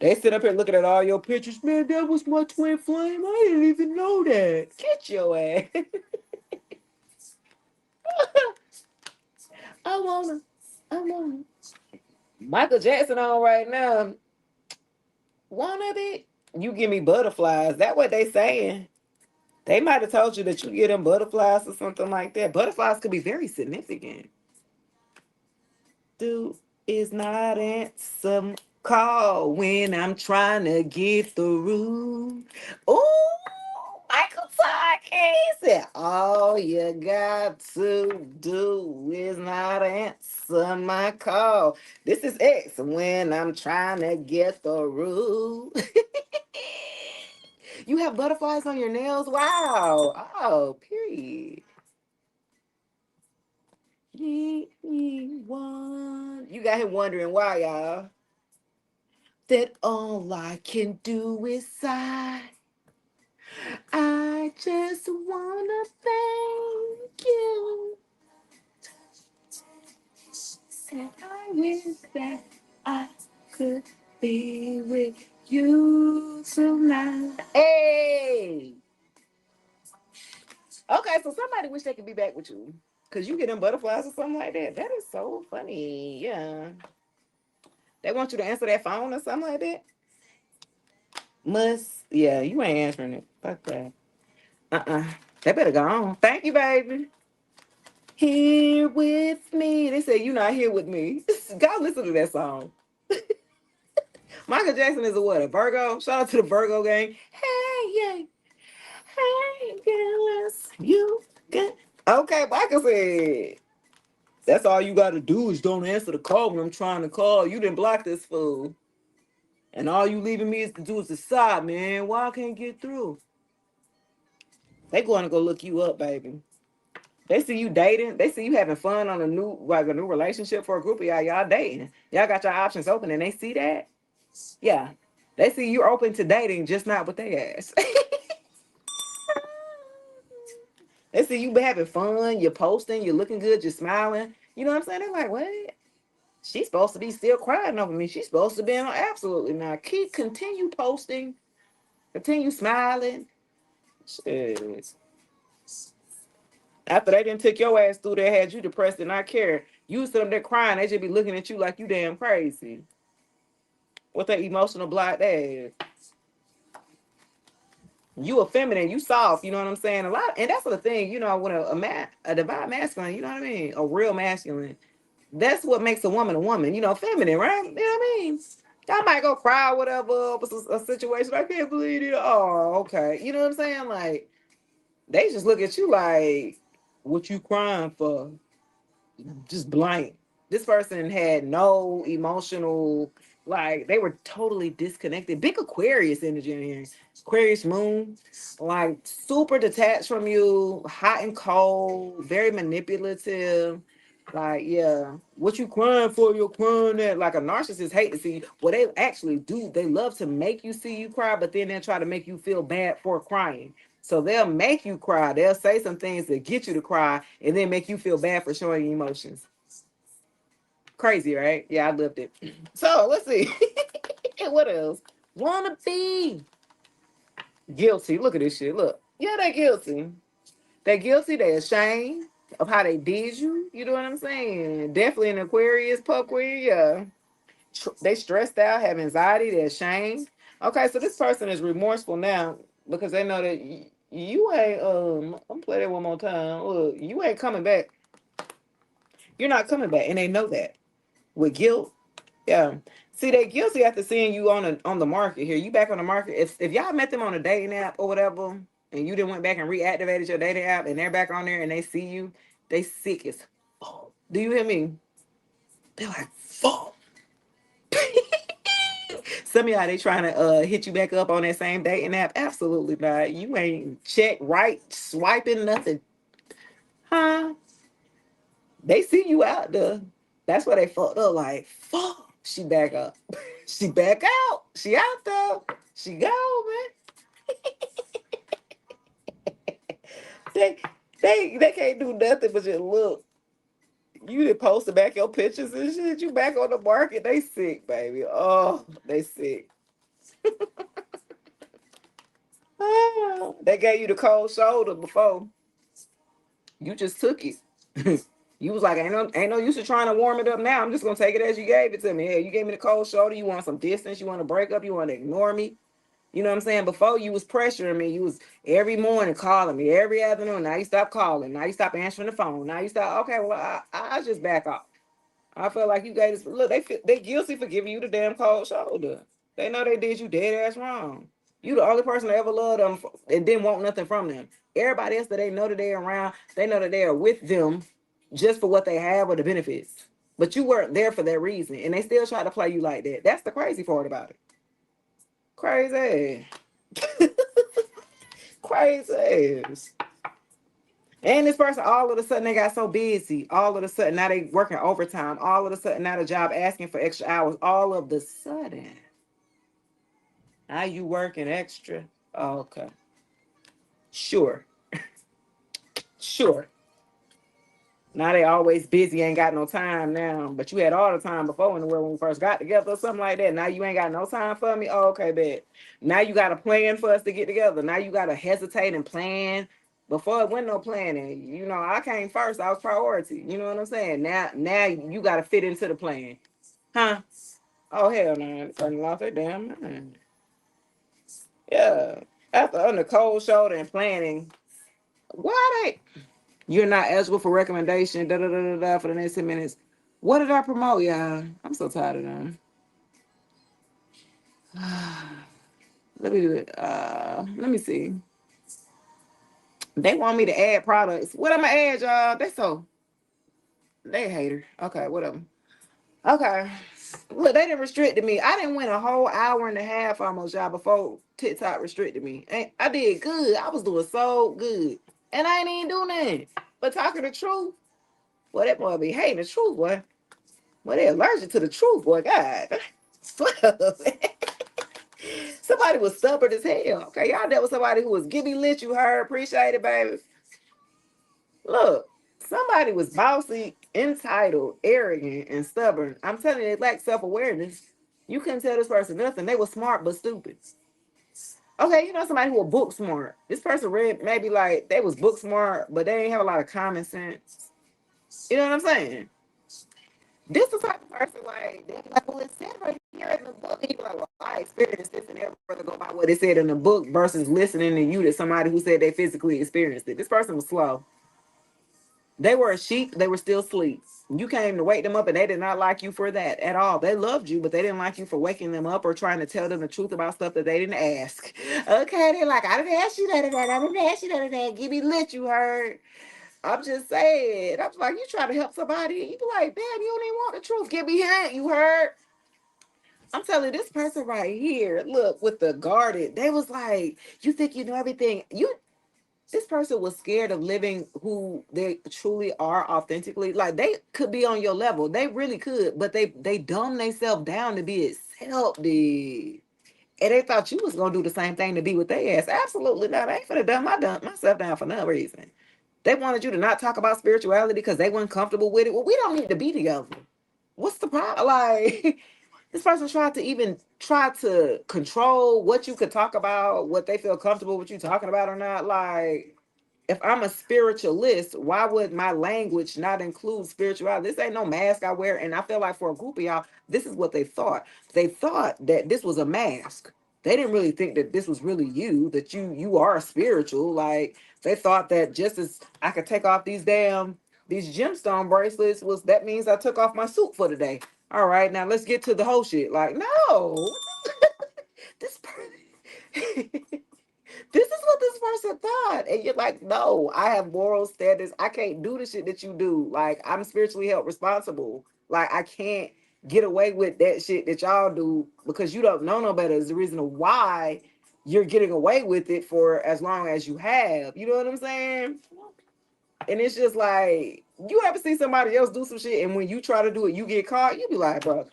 A: They sit up here looking at all your pictures. Man, that was my twin flame. I didn't even know that. Get your ass. I wanna. Michael Jackson on right now. Wanna be? You give me butterflies. That what they saying. They might have told you that you get them butterflies or something like that. Butterflies could be very significant. Dude is not answer call when I'm trying to get through. Oh, Michael Todd said, all you got to do is not answer my call. This is X when I'm trying to get through. You have butterflies on your nails? Wow. Oh, period. You got him wondering why, y'all. That all I can do is sigh. I just wanna thank you. Said I wish that I could be with you tonight. Hey. Okay, so somebody wish they could be back with you. Cause you get them butterflies or something like that. That is so funny. Yeah. They want you to answer that phone or something like that. Yeah, you ain't answering it. Fuck that. They better go on. Thank you, baby. Here with me. They say you not here with me. God, listen to that song. Michael Jackson is a Virgo? Shout out to the Virgo gang. Hey, yeah. Hey, girls. You good? Okay, Michael said. That's all you got to do is don't answer the call when I'm trying to call. You didn't block this fool. And all you leaving me is to do is decide, man. Why I can't get through? They going to go look you up, baby. They see you dating. They see you having fun on a new relationship for a group of y'all. Y'all dating. Y'all got your options open, and they see that. Yeah, they see you're open to dating, just not with their ass. They see you been having fun, you're posting, you're looking good, you're smiling. You know what I'm saying? They're like, what? She's supposed to be still crying over me. She's supposed to be on. Absolutely not. Continue posting, continue smiling. Shit. After they didn't took your ass through there, had you depressed and not care. You sitting there crying, they just be looking at you like you damn crazy. What that emotional block ass. You a feminine, you soft, you know what I'm saying? A lot, and that's the thing, you know, when a divine masculine, you know what I mean? A real masculine. That's what makes a woman, you know, feminine, right? You know what I mean? I might go cry or whatever over a situation. I can't believe it. Oh, okay. You know what I'm saying? Like, they just look at you like, what you crying for? Just blank. This person had no emotional, like they were totally disconnected. Big Aquarius energy in here. Aquarius moon, like super detached from you, hot and cold, very manipulative. Like, yeah, what you crying for? You're crying at. Like a narcissist hate to see you. What they actually do, they love to make you see you cry, but then they try to make you feel bad for crying. So they'll make you cry. They'll say some things to get you to cry and then make you feel bad for showing emotions. Crazy, right? Yeah, I lived it. So let's see. What else? Wanna be guilty. Look at this shit. Look. Yeah, they're guilty. They're guilty. They're ashamed of how they did you. You know what I'm saying? Definitely an Aquarius, pub queen. Yeah. They stressed out, have anxiety, they're ashamed. Okay, so this person is remorseful now because they know that you ain't I'm gonna play that one more time. Look, you ain't coming back. You're not coming back, and they know that. With guilt, yeah. See, they guilty after seeing you on the market here. You back on the market. If y'all met them on a dating app or whatever, and you then went back and reactivated your dating app, and they're back on there and they see you, they sick as fuck. Do you hear me? They're like, fuck. Some of y'all, they trying to hit you back up on that same dating app. Absolutely not. You ain't check right, swiping nothing. Huh? They see you out there. That's why they fucked up. Like, fuck. She back up. She back out. She out there. She go, man. They they can't do nothing but just look. You did posted back your pictures and shit. You back on the market. They sick, baby. Oh, they sick. Oh, they gave you the cold shoulder before. You just took it. You was like, ain't no use of trying to warm it up now. I'm just gonna take it as you gave it to me. Hey, you gave me the cold shoulder. You want some distance. You want to break up. You want to ignore me. You know what I'm saying? Before you was pressuring me. You was every morning calling me, every afternoon. Now you stop calling. Now you stop answering the phone. Now you stop. Okay, well I just back off. I feel like you guys look. They guilty for giving you the damn cold shoulder. They know they did you dead ass wrong. You the only person that ever loved them and didn't want nothing from them. Everybody else that they know that they're around, they know that they are with them just for what they have or the benefits. But you weren't there for that reason, and they still try to play you like that. That's the crazy part about it. Crazy, crazy. And this person, all of a sudden, they got so busy. All of a sudden, now they working overtime. All of a sudden, now the job asking for extra hours. All of the sudden, now you working extra. Oh, okay, sure, sure. Now they always busy, ain't got no time now. But you had all the time before in the world when we first got together or something like that. Now you ain't got no time for me. Oh, okay, bet. Now you got a plan for us to get together. Now you got to hesitate and plan. Before it wasn't no planning. You know, I came first. I was priority. You know what I'm saying? Now you got to fit into the plan. Huh? Oh, hell no. Turning lost their damn mind. Yeah. After under cold shoulder and planning, why they? You're not eligible for recommendation. Da da da da da for the next 10 minutes. What did I promote, y'all? I'm so tired of them. Let me do it. Let me see. They want me to add products. What am I add, y'all? They hater. Okay, whatever. Okay. Look, they didn't restricted me. I didn't win a whole hour and a half almost, y'all, before TikTok restricted me. And I did good. I was doing so good. And I ain't even doing nothing. But talking the truth. Well, that boy be hating the truth, boy. Well, they allergic to the truth, boy. God. Somebody was stubborn as hell. Okay, y'all dealt with somebody who was give me lit, you heard, appreciate it, baby. Look, somebody was bossy, entitled, arrogant, and stubborn. I'm telling you, they lack self-awareness. You couldn't tell this person nothing. They were smart but stupid. Okay, you know somebody who was book smart. This person read maybe like they was book smart, but they didn't have a lot of common sense. You know what I'm saying? This is the type of person like they be like, well, it said right here in the book. And you be like, well, I experienced this and never rather go by what it said in the book versus listening to you to somebody who said they physically experienced it. This person was slow. They were a sheep, they were still asleep. You came to wake them up and they did not like you for that at all. They loved you, but they didn't like you for waking them up or trying to tell them the truth about stuff that they didn't ask. Okay, they're like, I didn't ask you that and that. I didn't ask you that and that. Give me lit, you heard. I'm just saying. I'm like, you trying to help somebody. You be like, damn, you don't even want the truth. Give me hint, you heard. I'm telling you, this person right here, look, with the guarded, they was like, you think you know everything. This person was scared of living who they truly are authentically. Like they could be on your level. They really could, but they dumb themselves down to be accepted. And they thought you was gonna do the same thing to be with their ass. Absolutely not. I ain't finna dumb myself down for no reason. They wanted you to not talk about spirituality because they weren't comfortable with it. Well, we don't need to be together. What's the problem? Like this person tried to even try to control what you could talk about, what they feel comfortable with you talking about or not. Like if I'm a spiritualist, why would my language not include spirituality? This ain't no mask I wear. And I feel like for a group of y'all, this is what they thought. They thought that this was a mask. They didn't really think that this was really you, that you are spiritual. Like they thought that just as I could take off these gemstone bracelets was that means I took off my suit for the day. All right, now let's get to the whole shit. Like, no, this person this is what this person thought. And you're like, no, I have moral standards. I can't do the shit that you do. Like, I'm spiritually held responsible. Like, I can't get away with that shit that y'all do because you don't know no better is the reason why you're getting away with it for as long as you have. You know what I'm saying? And it's just like, you ever see somebody else do some shit and when you try to do it, you get caught? You be like, bro,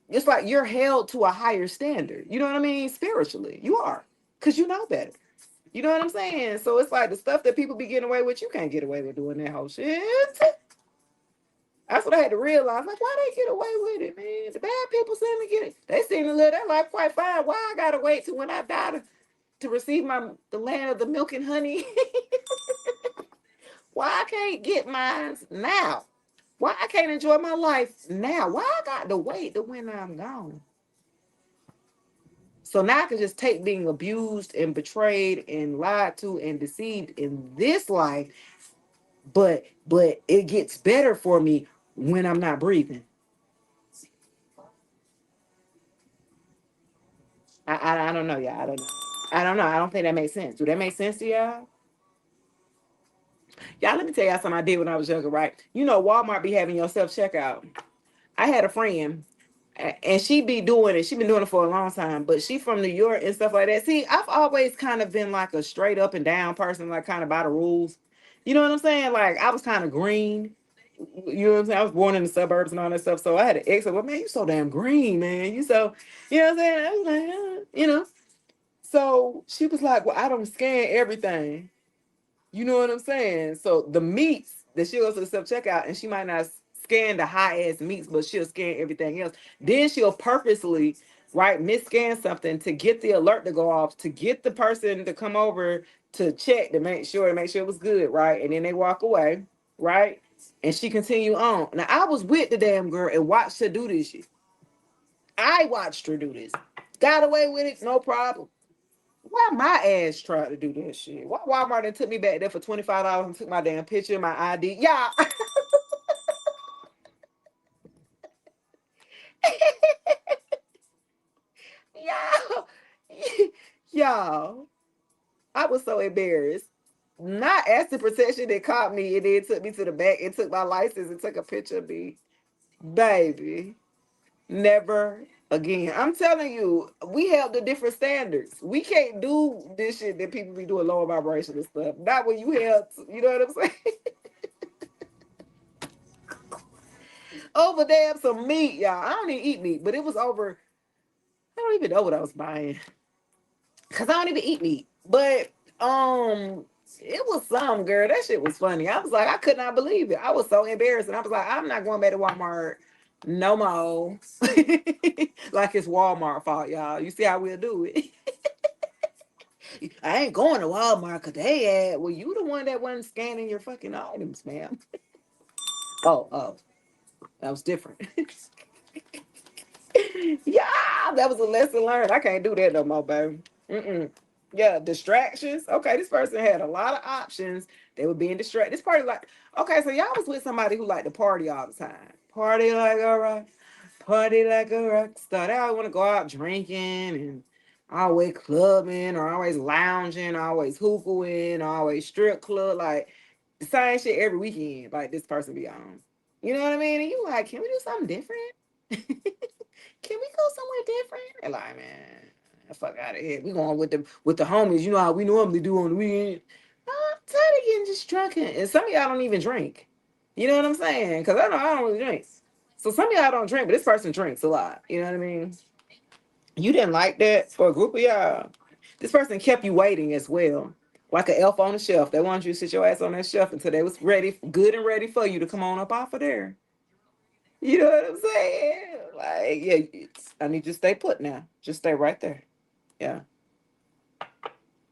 A: it's like you're held to a higher standard. You know what I mean? Spiritually, you are because you know better. You know what I'm saying? So it's like the stuff that people be getting away with, you can't get away with doing that whole shit. That's what I had to realize. Like, why they get away with it, man? The bad people seem to get it. They seem to live their life quite fine. Why I gotta wait till when I die to receive the land of the milk and honey? Why I can't get mine now? Why I can't enjoy my life now? Why I got to wait to when I'm gone? So now I can just take being abused and betrayed and lied to and deceived in this life, but it gets better for me when I'm not breathing. I don't know, y'all. I don't know. I don't know. I don't think that makes sense. Do that make sense to y'all? Y'all, let me tell y'all something I did when I was younger, right? You know, Walmart be having your self checkout. I had a friend and she be doing it. She been doing it for a long time, but she from New York and stuff like that. See, I've always kind of been like a straight up and down person, like kind of by the rules. You know what I'm saying? Like I was kind of green. You know what I'm saying? I was born in the suburbs and all that stuff. So I had an ex. Well, man, you so damn green, man. You so, you know what I'm saying? I was like, you know. So she was like, well, I don't scan everything. You know what I'm saying? So the meats that she goes to the self checkout and she might not scan the high ass meats, but she'll scan everything else. Then she'll purposely, right, misscan something to get the alert to go off, to get the person to come over to check to make sure it was good, right? And then they walk away, right? And she continue on. Now I was with the damn girl and watched her do this shit. I watched her do this. Got away with it, no problem. Why my ass tried to do that shit? Why Walmart done took me back there for $25 and took my damn picture and my ID? Yeah. Y'all. Y'all. I was so embarrassed. Not asset protection that caught me and then took me to the back and took my license and took a picture of me. Baby. Never again. I'm telling you, we have the different standards. We can't do this shit that people be doing lower vibration and stuff. Not when you have, you know what I'm saying? Over damn some meat, y'all. I don't even eat meat, but it was over. I don't even know what I was buying because I don't even eat meat. But It was some girl. That shit was funny. I was like, I could not believe it. I was so embarrassed. And I was like, I'm not going back to Walmart no more. Like it's Walmart fault, y'all. You see how we'll do it. I ain't going to Walmart because they had, well, you the one that wasn't scanning your fucking items, ma'am. Oh, that was different. Yeah, that was a lesson learned. I can't do that no more, baby. Mm-mm. Yeah, distractions. Okay, this person had a lot of options. They were being distracted. This party like, okay, so y'all was with somebody who liked to party all the time. Party like a rock star. They always want to go out drinking and always clubbing or always lounging, always hookahing, always strip club. Like the same shit every weekend. Like this person be on. You know what I mean? And you like, can we do something different? Can we go somewhere different? They're like, man, fuck out of here. We going with the homies. You know how we normally do on the weekend. I'm tired of getting just drunk. And some of y'all don't even drink. You know what I'm saying? Because I know I don't really drink. So some of y'all don't drink, but this person drinks a lot. You know what I mean? You didn't like that for a group of y'all. This person kept you waiting as well. Like an elf on the shelf. They wanted you to sit your ass on that shelf until they was ready, good and ready for you to come on up off of there. You know what I'm saying? Like, yeah, I need you to stay put now. Just stay right there. Yeah.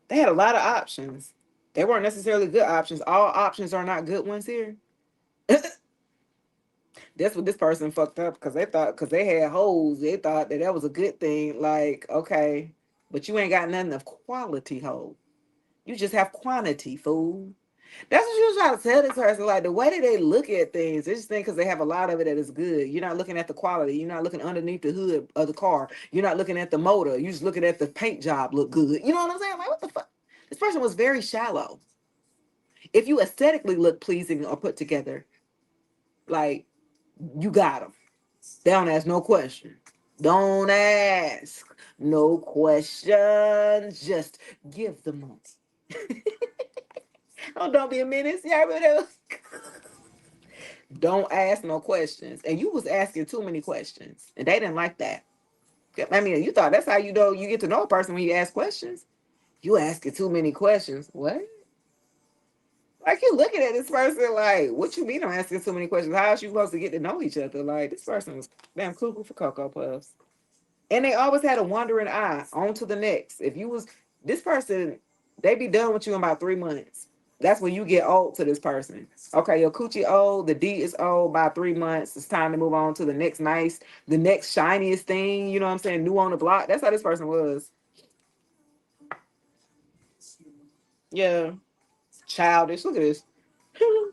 A: They had a lot of options. They weren't necessarily good options. All options are not good ones here. That's what this person fucked up because they thought, because they had hoes, they thought that was a good thing. Like, okay, but you ain't got nothing of quality hoe. You just have quantity, fool. That's what you was trying to tell this person. Like the way that they look at things, they just think because they have a lot of it that is good. You're not looking at the quality. You're not looking underneath the hood of the car. You're not looking at the motor. You're just looking at the paint job look good. You know what I'm saying? Like what the fuck? This person was very shallow. If you aesthetically look pleasing or put together, like you got them. They don't ask no question. Don't ask no questions. Just give the money. Oh, don't be a menace. Yeah, remember that? Don't ask no questions. And you was asking too many questions. And they didn't like that. I mean, you thought that's how you know you get to know a person when you ask questions. You asking too many questions. What? Like you looking at this person like, what you mean I'm asking too many questions? How is you supposed to get to know each other? Like this person was damn cuckoo for Cocoa Puffs. And they always had a wandering eye on to the next. If you was this person, they be done with you in about 3 months. That's when you get old to this person. Okay, your coochie old, the D is old by 3 months. It's time to move on to the next nice, the next shiniest thing. You know what I'm saying? New on the block. That's how this person was. Yeah, childish. Look at this.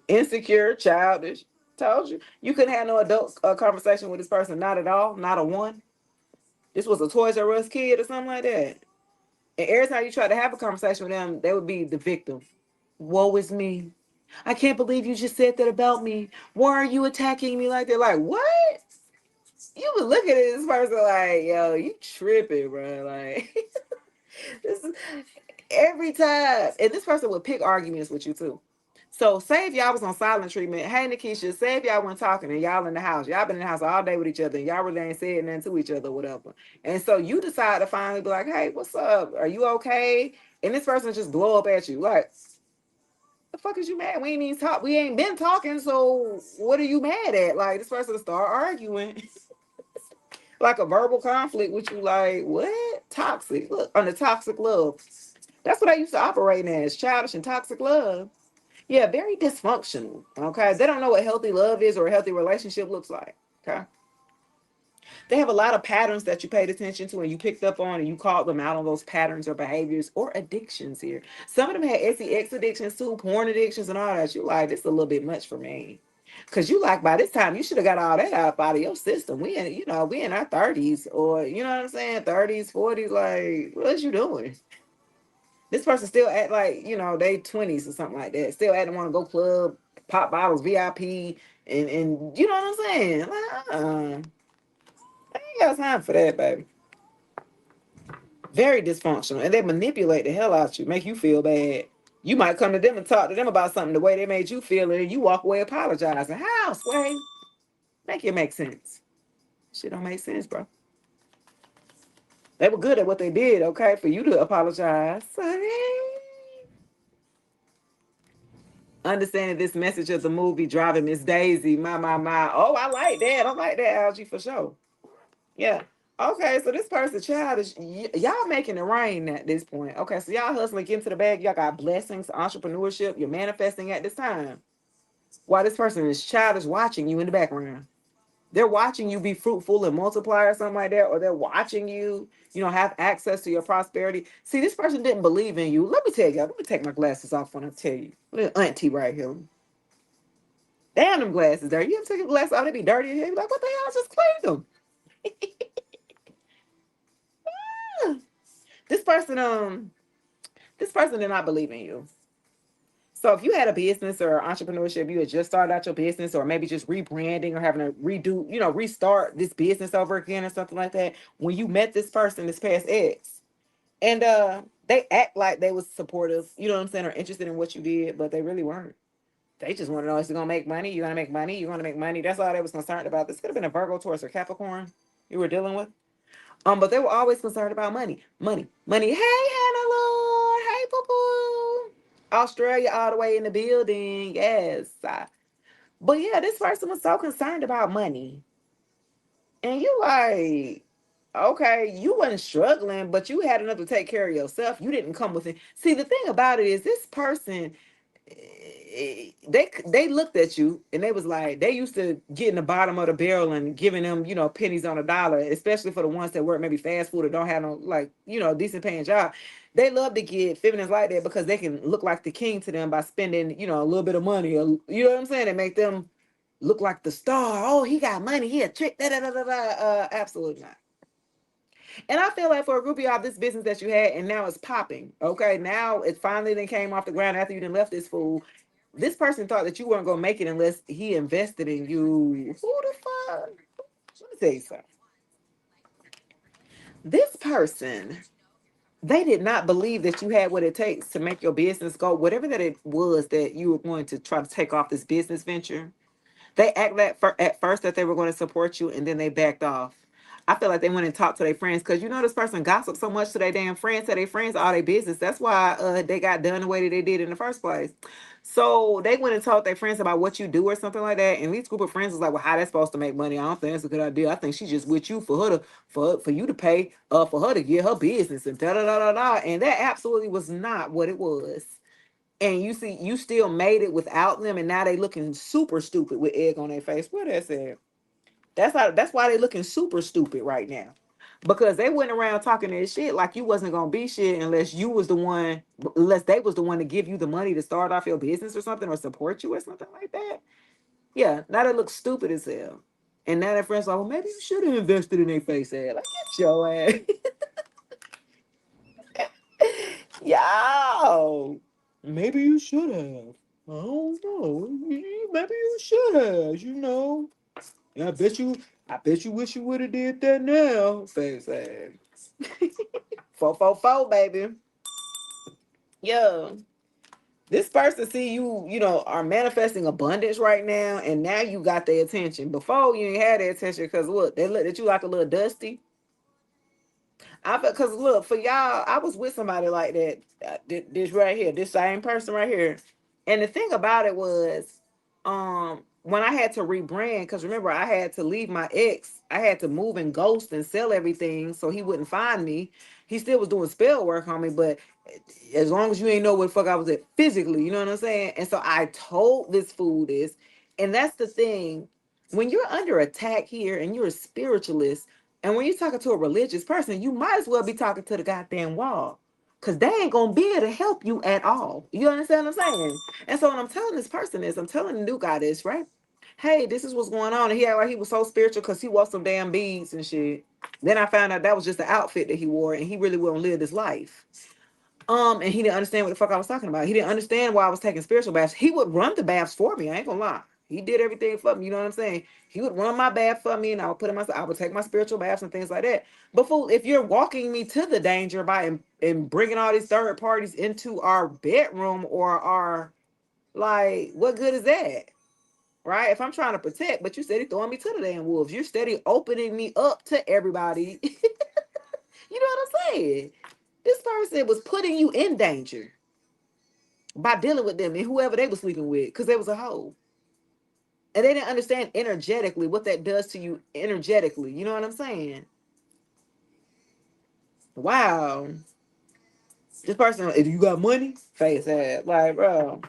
A: Insecure, childish. Told you. You couldn't have no adult conversation with this person. Not at all. Not a one. This was a Toys R Us kid or something like that. And every time you try to have a conversation with them, they would be the victim. Woe is me. I can't believe you just said that about me. Why are you attacking me like that? Like, what? You would look at this person like, yo, you tripping, bro. Like, this is every time. And this person would pick arguments with you, too. So, say if y'all was on silent treatment, hey, Nikisha, say if y'all weren't talking and y'all in the house, y'all been in the house all day with each other and y'all really ain't said nothing to each other, whatever. And so you decide to finally be like, hey, what's up? Are you okay? And this person just blow up at you. Like, the fuck is you mad? We ain't even talk. We ain't been talking. So what are you mad at? Like this person start arguing, like a verbal conflict with you. Like what? Toxic. Look on the toxic love. That's what I used to operate as, childish and toxic love. Yeah, very dysfunctional. Okay, they don't know what healthy love is or a healthy relationship looks like. Okay. They have a lot of patterns that you paid attention to and you picked up on and you called them out on those patterns or behaviors or addictions here. Some of them had sex addictions too, porn addictions and all that. You like, this is a little bit much for me. Cause you like by this time you should have got all that out of your system. We in our 30s or you know what I'm saying, 30s, 40s. Like, what you doing? This person still act like they 20s or something like that. Still acting want to go club, pop bottles, VIP, and you know what I'm saying? Like, I ain't got time for that, baby. Very dysfunctional. And they manipulate the hell out you, make you feel bad. You might come to them and talk to them about something the way they made you feel, and you walk away apologizing. How, Sway? Make it make sense. Shit don't make sense, bro. They were good at what they did, okay, for you to apologize. So, hey. Understanding this message of the movie Driving Miss Daisy. My. Oh, I like that. I like that, Algie, for sure. Yeah. Okay, so this person childish. Y'all making it rain at this point. Okay, so y'all hustling, get into the bag. Y'all got blessings, entrepreneurship. You're manifesting at this time. While this person is childish, watching you in the background. They're watching you be fruitful and multiply or something like that, or they're watching you, have access to your prosperity. See, this person didn't believe in you. Let me tell you, let me take my glasses off when I tell you. Little auntie right here. Damn, them glasses there. You ever take your glasses off? They be dirty in here. You be like, what the hell? I just cleaned them. This person, this person did not believe in you. So if you had a business or entrepreneurship, you had just started out your business, or maybe just rebranding or having to redo, restart this business over again or something like that. When you met this person, this past ex, and they act like they was supportive, you know what I'm saying, or interested in what you did, but they really weren't. They just want to know, is it gonna make money? You're gonna make money. You're gonna make money. That's all they was concerned about. This could have been a Virgo, Taurus, or Capricorn you were dealing with. But they were always concerned about money, money, money. Hey, Hannah Lord. Hey, Poo Poo. Australia all the way in the building. Yes. But yeah, this person was so concerned about money. And you like, okay, you wasn't struggling, but you had enough to take care of yourself. You didn't come with it. See, the thing about it is this person, they looked at you and they was like, they used to get in the bottom of the barrel and giving them, pennies on a dollar, especially for the ones that work maybe fast food or don't have no, like, decent paying job. They love to get feminines like that because they can look like the king to them by spending, a little bit of money, or, you know what I'm saying, and make them look like the star. Oh, he got money, he a trick, da da da da da. Absolutely not. And I feel like for a group of y'all, this business that you had and now it's popping. Okay, now it finally then came off the ground after you done left this fool. This person thought that you weren't gonna make it unless he invested in you. Who the fuck? Let me tell you something. This person, they did not believe that you had what it takes to make your business go, whatever that it was that you were going to try to take off this business venture. They act like at first that they were going to support you, and then they backed off. I feel like they went and talked to their friends because this person gossiped so much to their damn friends, to their friends, all their business. That's why they got done the way that they did in the first place. So they went and told their friends about what you do or something like that. And these group of friends was like, "Well, how they supposed to make money? I don't think that's a good idea. I think she's just with you for her to for you to pay for her to get her business and da da da da da." And that absolutely was not what it was. And you see, you still made it without them, and now they looking super stupid with egg on their face. What that's at? That's why they looking super stupid right now. Because they went around talking that shit like you wasn't gonna be shit unless they was the one to give you the money to start off your business or something, or support you or something like that. Yeah, now they look stupid as hell. And now their friends like, well, maybe you should have invested in their face ad. Like, get your ass. Yo, maybe you should have. I don't know. Maybe you should have. Yeah, I bet you wish you would have did that now. Face ass. 444, baby. Yeah. This person see you, are manifesting abundance right now, and now you got their attention. Before you ain't had their attention because look, they looked at you like a little dusty. Because look, for y'all, I was with somebody like that. This right here, this same person right here. And the thing about it was, when I had to rebrand, because remember, I had to leave my ex, I had to move and ghost and sell everything so he wouldn't find me. He still was doing spell work on me, but as long as you ain't know where the fuck I was at physically, you know what I'm saying? And so I told this fool this, and that's the thing. When you're under attack here and you're a spiritualist, and when you're talking to a religious person, you might as well be talking to the goddamn wall. Cause they ain't gonna be able to help you at all. You understand what I'm saying? And so what I'm telling this person is, I'm telling the new guy this, right? Hey, this is what's going on. And he acted like he was so spiritual because he wore some damn beads and shit. Then I found out that was just the outfit that he wore, and he really wouldn't live this life. And he didn't understand what the fuck I was talking about. He didn't understand why I was taking spiritual baths. He would run the baths for me. I ain't gonna lie. He did everything for me. You know what I'm saying? He would run my bath for me, and I would put in my. I would take my spiritual baths and things like that. But fool, if you're walking me to the danger by and bringing all these third parties into our bedroom or our, like, what good is that? Right? If I'm trying to protect, but you steady throwing me to the damn wolves. You're steady opening me up to everybody. You know what I'm saying? This person was putting you in danger. by dealing with them and whoever they were sleeping with, because they was a hoe. And they didn't understand energetically what that does to you energetically. You know what I'm saying? Wow. This person, if you got money, face ass. Like, bro,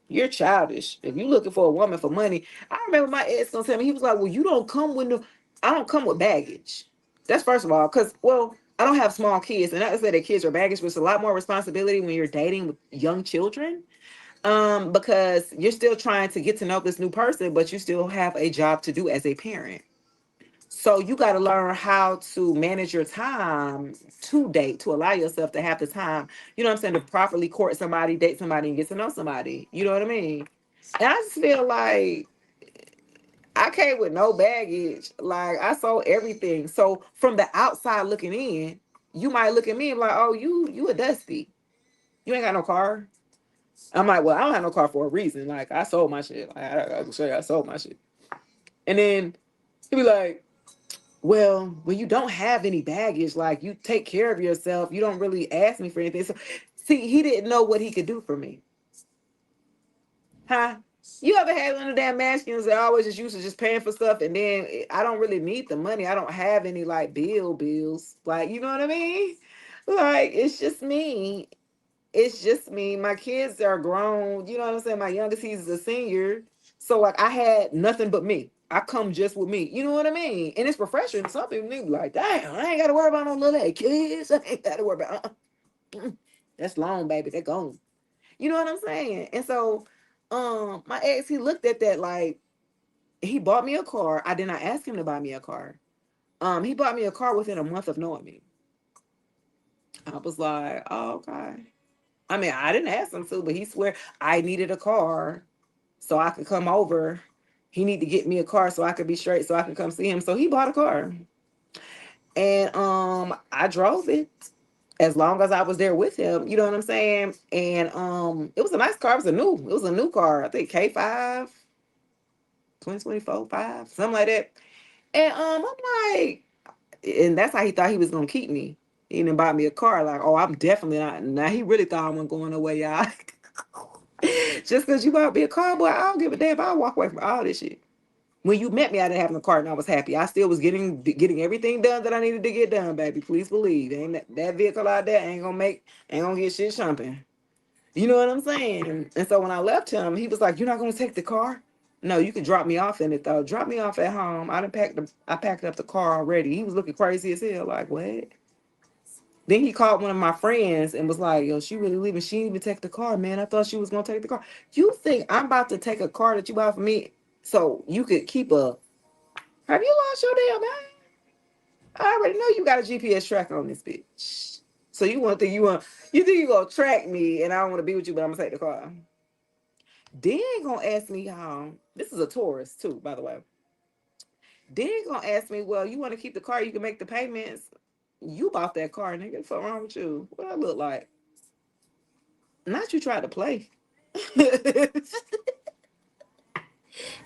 A: you're childish. If you looking for a woman for money, I remember my ex gonna tell me, he was like, well, you don't come with no, I don't come with baggage. That's first of all, because, well, I don't have small kids. And not to say that kids are baggage, but it's a lot more responsibility when you're dating with young children. Because you're still trying to get to know this new person, but you still have a job to do as a parent. So you got to learn how to manage your time to date, to allow yourself to have the time, you know what I'm saying, to properly court somebody, date somebody, and get to know somebody. You know what I mean? And I just feel like I came with no baggage. Like I sold everything. So from the outside looking in, you might look at me and be like, oh, you a dusty. You ain't got no car. I'm like, well, I don't have no car for a reason. Like I sold my shit. Like, I can show you I sold my shit. And then he'd be like, well, when you don't have any baggage, like you take care of yourself, you don't really ask me for anything. So, see, he didn't know what he could do for me. Huh? You ever had one of the damn masculines that always just used to just paying for stuff, and then I don't really need the money. I don't have any like bills. Like, you know what I mean? Like, it's just me. It's just me. My kids are grown. You know what I'm saying? My youngest, he's a senior. So like I had nothing but me. I come just with me. You know what I mean? And it's refreshing. Some people be like, damn, I ain't gotta worry about no little kids. I ain't gotta worry about that's long, baby. They're gone. You know what I'm saying? And so my ex, he looked at that like he bought me a car. I did not ask him to buy me a car. He bought me a car within a month of knowing me. I was like, oh, okay. I mean, I didn't ask him to, but he swear I needed a car so I could come over. He need to get me a car so I could be straight so I could come see him. So he bought a car. And I drove it as long as I was there with him. You know what I'm saying? And it was a nice car. It was a new car. I think K5, 2024, 5, something like that. And I'm like, and that's how he thought he was gonna keep me. He didn't buy me a car. Like, oh, I'm definitely not. Now he really thought I wasn't going away, y'all. Just because you bought me a car, boy, I don't give a damn. I'll walk away from all this shit. When you met me, I didn't have no car, and I was happy. I still was getting everything done that I needed to get done, baby. Please believe, ain't that vehicle out there ain't gonna get shit jumping. You know what I'm saying? And so when I left him, he was like, "You're not gonna take the car? No, you can drop me off in it though. Drop me off at home. I packed up the car already." He was looking crazy as hell. Like what? Then he called one of my friends and was like, "Yo, she really leaving. She didn't even take the car, man. I thought she was gonna take the car. You think I'm about to take a car that you bought for me so you could keep a? Have you lost your damn mind? I already know you got a GPS tracker on this bitch. So you think you gonna track me and I don't want to be with you, but I'm gonna take the car. Then gonna ask me how this is a Taurus too, by the way. Then gonna ask me, well, you want to keep the car? You can make the payments. You bought that car, nigga. What's wrong with you? What I look like? Not you tried to play.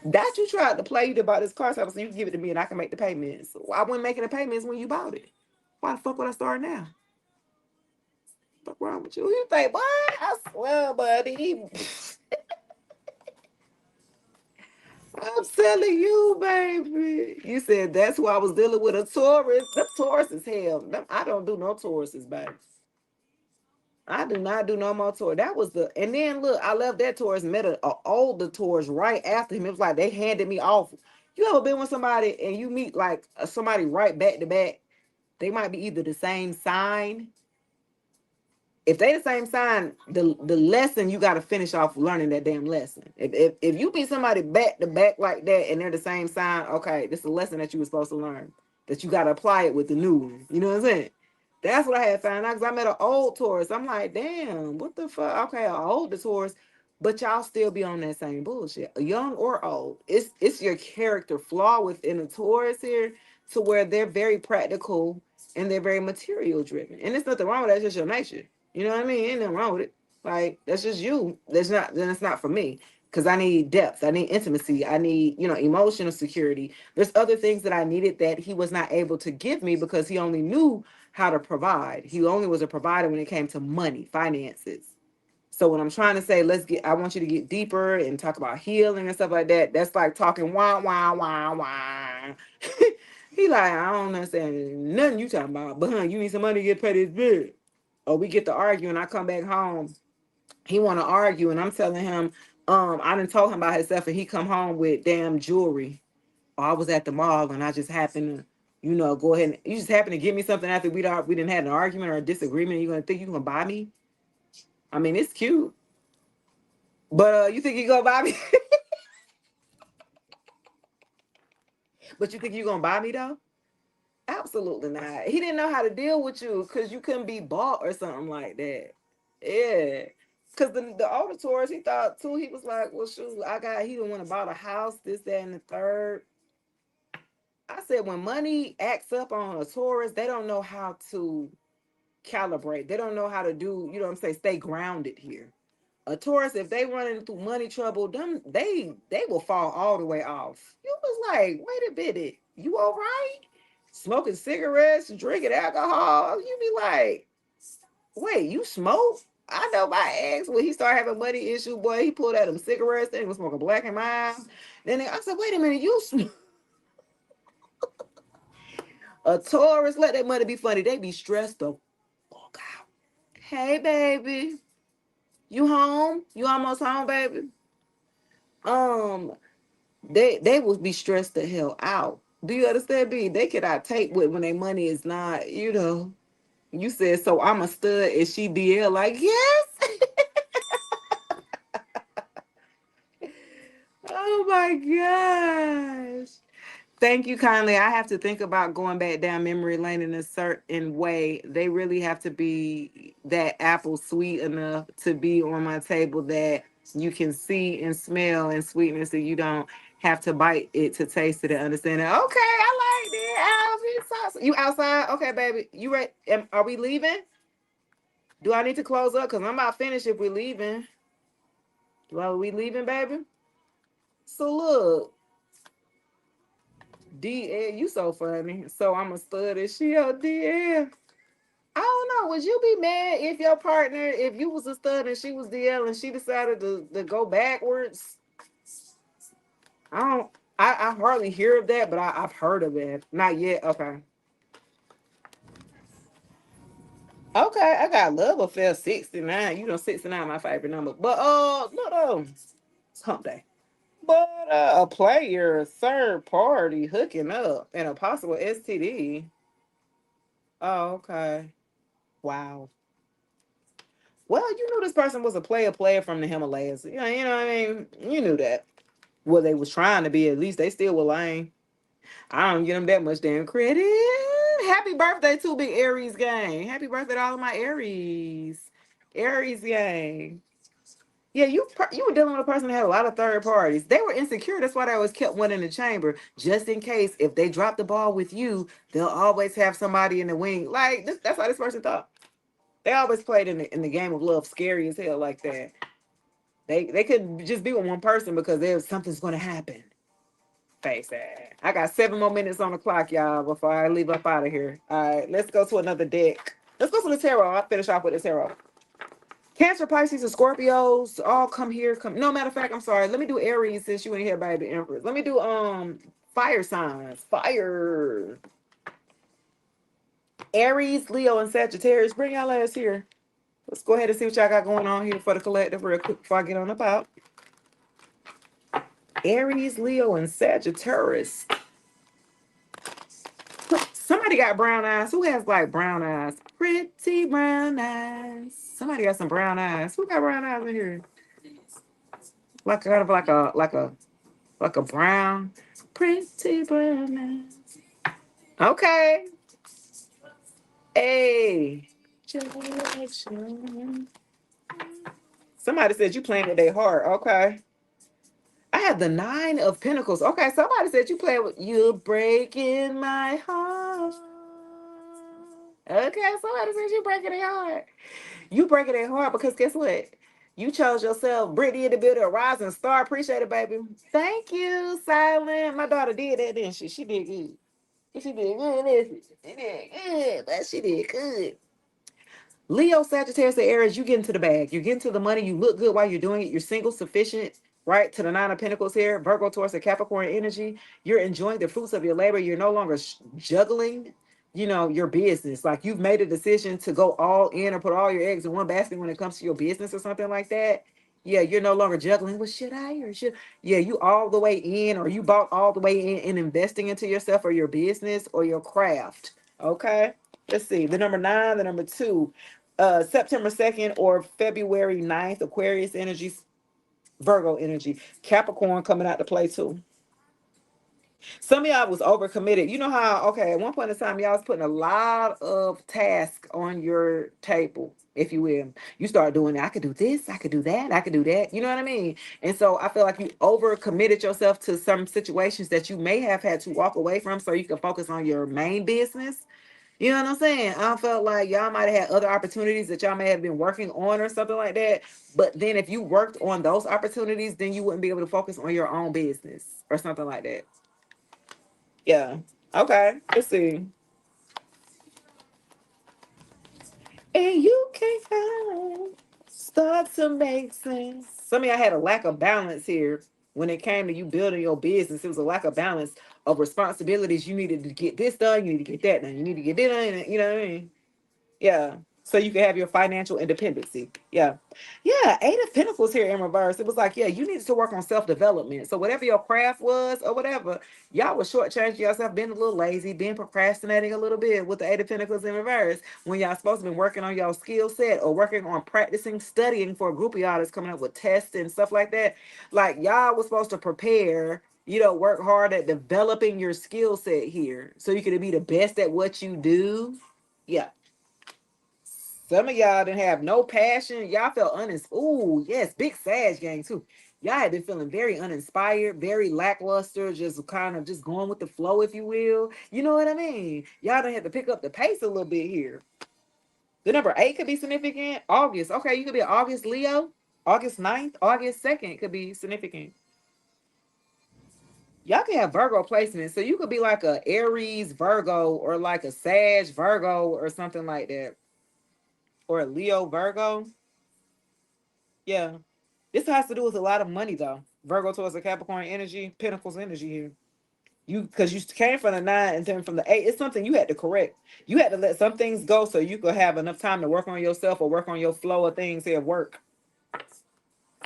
A: That you tried to play. You did buy this car so you can give it to me and I can make the payments. I wasn't making the payments when you bought it. Why the fuck would I start now? What's wrong with you? You think, what? I swear, buddy. I'm telling you, baby. You said that's who I was dealing with a Taurus. The Taurus is hell. I don't do no Tauruses, baby. I do not do no more Taurus. That was the, and then look, I left that Taurus, met a older Taurus right after him. It was like they handed me off. You ever been with somebody and you meet like somebody right back to back? They might be either the same sign. If they the same sign, the lesson you got to finish off learning that damn lesson. If you meet somebody back to back like that and they're the same sign, okay, this is a lesson that you were supposed to learn. That you got to apply it with the new one. You know what I'm saying? That's what I had found out because I met an old Taurus. I'm like, damn, what the fuck? Okay, an older Taurus, but y'all still be on that same bullshit, young or old. It's your character flaw within a Taurus here, to where they're very practical and they're very material driven, and there's nothing wrong with that. It's just your nature. You know what I mean? Ain't nothing wrong with it. Like that's just you. Then it's not for me because I need depth. I need intimacy. I need emotional security. There's other things that I needed that he was not able to give me because he only knew how to provide. He only was a provider when it came to money, finances. So when I'm trying to say, I want you to get deeper and talk about healing and stuff like that, that's like talking wah, wah, wah, wah. He like, I don't understand nothing you talking about, but you need some money to get paid this bill. Or we get to argue and I come back home. He want to argue and I'm telling him, I done told him about himself and he come home with damn jewelry. Or I was at the mall and I just happened to, go ahead and you just happened to give me something after we didn't have an argument or a disagreement. You gonna think you gonna buy me? I mean, it's cute. But you think you gonna buy me? But you think you gonna buy me though? Absolutely not. He didn't know how to deal with you because you couldn't be bought or something like that. Yeah. Cause the older tourist, he thought too, he was like, well, shoot, he didn't want to buy a house, this, that, and the third. I said, when money acts up on a tourist, they don't know how to calibrate. They don't know how to do, you know what I'm saying, stay grounded here. A tourist, if they running through money trouble, they will fall all the way off. You was like, wait a minute, you all right? Smoking cigarettes, drinking alcohol. You be like, wait, you smoke? I know my ex, when he started having money issue, boy, he pulled out them cigarettes, then he was smoking Black and Miles. Then I said, wait a minute, you smoke? A tourist, let that money be funny. They be stressed the fuck out. Hey, baby, you home? You almost home, baby? Um, they will be stressed the hell out. Do you understand me? They cannot take when their money is not, You said, so I'm a stud and she DL like, yes. Oh my gosh. Thank you kindly. I have to think about going back down memory lane in a certain way. They really have to be that apple sweet enough to be on my table that you can see and smell and sweetness that you don't have to bite it to taste it and understand it. Okay, I like that. You outside? Okay, baby. You ready? Are we leaving? Do I need to close up? Because I'm about finished if we're leaving. Are we leaving, baby? So look. DL, you so funny. So I'm a stud and she a DL. I don't know. Would you be mad if your partner, if you was a stud and she was DL and she decided to go backwards? I don't. I hardly hear of that, but I've heard of it. Not yet. Okay. Okay. I got love affair 69. 69 my favorite number. But no. It's hump day. But a player, third party hooking up and a possible STD. Oh, okay. Wow. Well, you knew this person was a player from the Himalayas. You know what I mean? You knew that. Well, they was trying to be. At least they still were lame. I don't give them that much damn credit. Happy birthday to Big Aries gang. Happy birthday to all of my Aries. Aries gang. Yeah, you were dealing with a person that had a lot of third parties. They were insecure. That's why they always kept one in the chamber. Just in case if they drop the ball with you, they'll always have somebody in the wing. Like that's how this person thought. They always played in the game of love scary as hell like that. They couldn't just be with one person because there's something's gonna happen. Face that. I got 7 more minutes on the clock, y'all, before I leave up out of here. All right, let's go to another deck. Let's go to the tarot. I'll finish off with the tarot. Cancer, Pisces, and Scorpios all come here. No, matter of fact, I'm sorry. Let me do Aries since you ain't here by the Empress. Let me do fire signs. Fire. Aries, Leo, and Sagittarius. Bring y'all ass here. Let's go ahead and see what y'all got going on here for the collective real quick before I get on up out. Aries, Leo, and Sagittarius. Somebody got brown eyes. Who has like brown eyes? Pretty brown eyes. Somebody got some brown eyes. Who got brown eyes in here? Like kind of like a brown, pretty brown eyes. Okay. Hey. Somebody said you playing with their heart. Okay. I have the 9 of Pentacles. Okay, somebody said you play with you breaking my heart. Okay, somebody said you breaking their heart. You breaking their heart because guess what? You chose yourself. Brittany in the building, a rising star. Appreciate it, baby. Thank you, Silent. My daughter did that, didn't she? She did good. She did good, didn't she? She did good, but she did good. Leo, Sagittarius, and Aries, you get into the bag. You get into the money. You look good while you're doing it. You're single, sufficient, right? To the Nine of Pentacles here. Virgo, Taurus, and Capricorn energy. You're enjoying the fruits of your labor. You're no longer juggling, your business. Like you've made a decision to go all in or put all your eggs in one basket when it comes to your business or something like that. Yeah, you're no longer juggling. Well, should I or should? Yeah, you all the way in, or you bought all the way in investing into yourself or your business or your craft. Okay. Let's see. The number 9, the number 2, September 2nd or February 9th, Aquarius energy, Virgo energy, Capricorn coming out to play too. Some of y'all was overcommitted. You know how, okay, at one point in time, y'all was putting a lot of tasks on your table, if you will. You start doing, I could do this, I could do that, I could do that. You know what I mean? And so I feel like you overcommitted yourself to some situations that you may have had to walk away from so you can focus on your main business. You know what I'm saying? I felt like y'all might have had other opportunities that y'all may have been working on or something like that. But then if you worked on those opportunities, then you wouldn't be able to focus on your own business or something like that. Yeah. Okay. Let's see. And you can't find start to make sense. Some of y'all had a lack of balance here when it came to you building your business. It was a lack of balance of responsibilities. You needed to get this done. You need to get that done. You need to get that done. You know what I mean? Yeah. So you can have your financial independency. Yeah. Yeah. Eight of Pentacles here in reverse. It was like, yeah, you needed to work on self-development. So whatever your craft was or whatever, y'all was shortchanging yourself, being a little lazy, being procrastinating a little bit with the Eight of Pentacles in reverse when y'all supposed to be working on your skill set or working on practicing, studying for a group of y'all that's coming up with tests and stuff like that. Like y'all was supposed to prepare, work hard at developing your skill set here so you could be the best at what you do. Yeah. Some of y'all didn't have no passion. Y'all felt Ooh, yes, big Sag gang too. Y'all had been feeling very uninspired, very lackluster, just kind of just going with the flow, if you will. You know what I mean? Y'all done had to pick up the pace a little bit here. The number 8 could be significant. August. Okay, you could be an August Leo. August 9th, August 2nd could be significant. Y'all can have Virgo placements. So you could be like a Aries Virgo or like a Sag Virgo or something like that. Or a Leo Virgo. Yeah. This has to do with a lot of money, though. Virgo towards the Capricorn energy, Pentacles energy here. Because you came from the 9 and then from the 8, it's something you had to correct. You had to let some things go so you could have enough time to work on yourself or work on your flow of things here at work.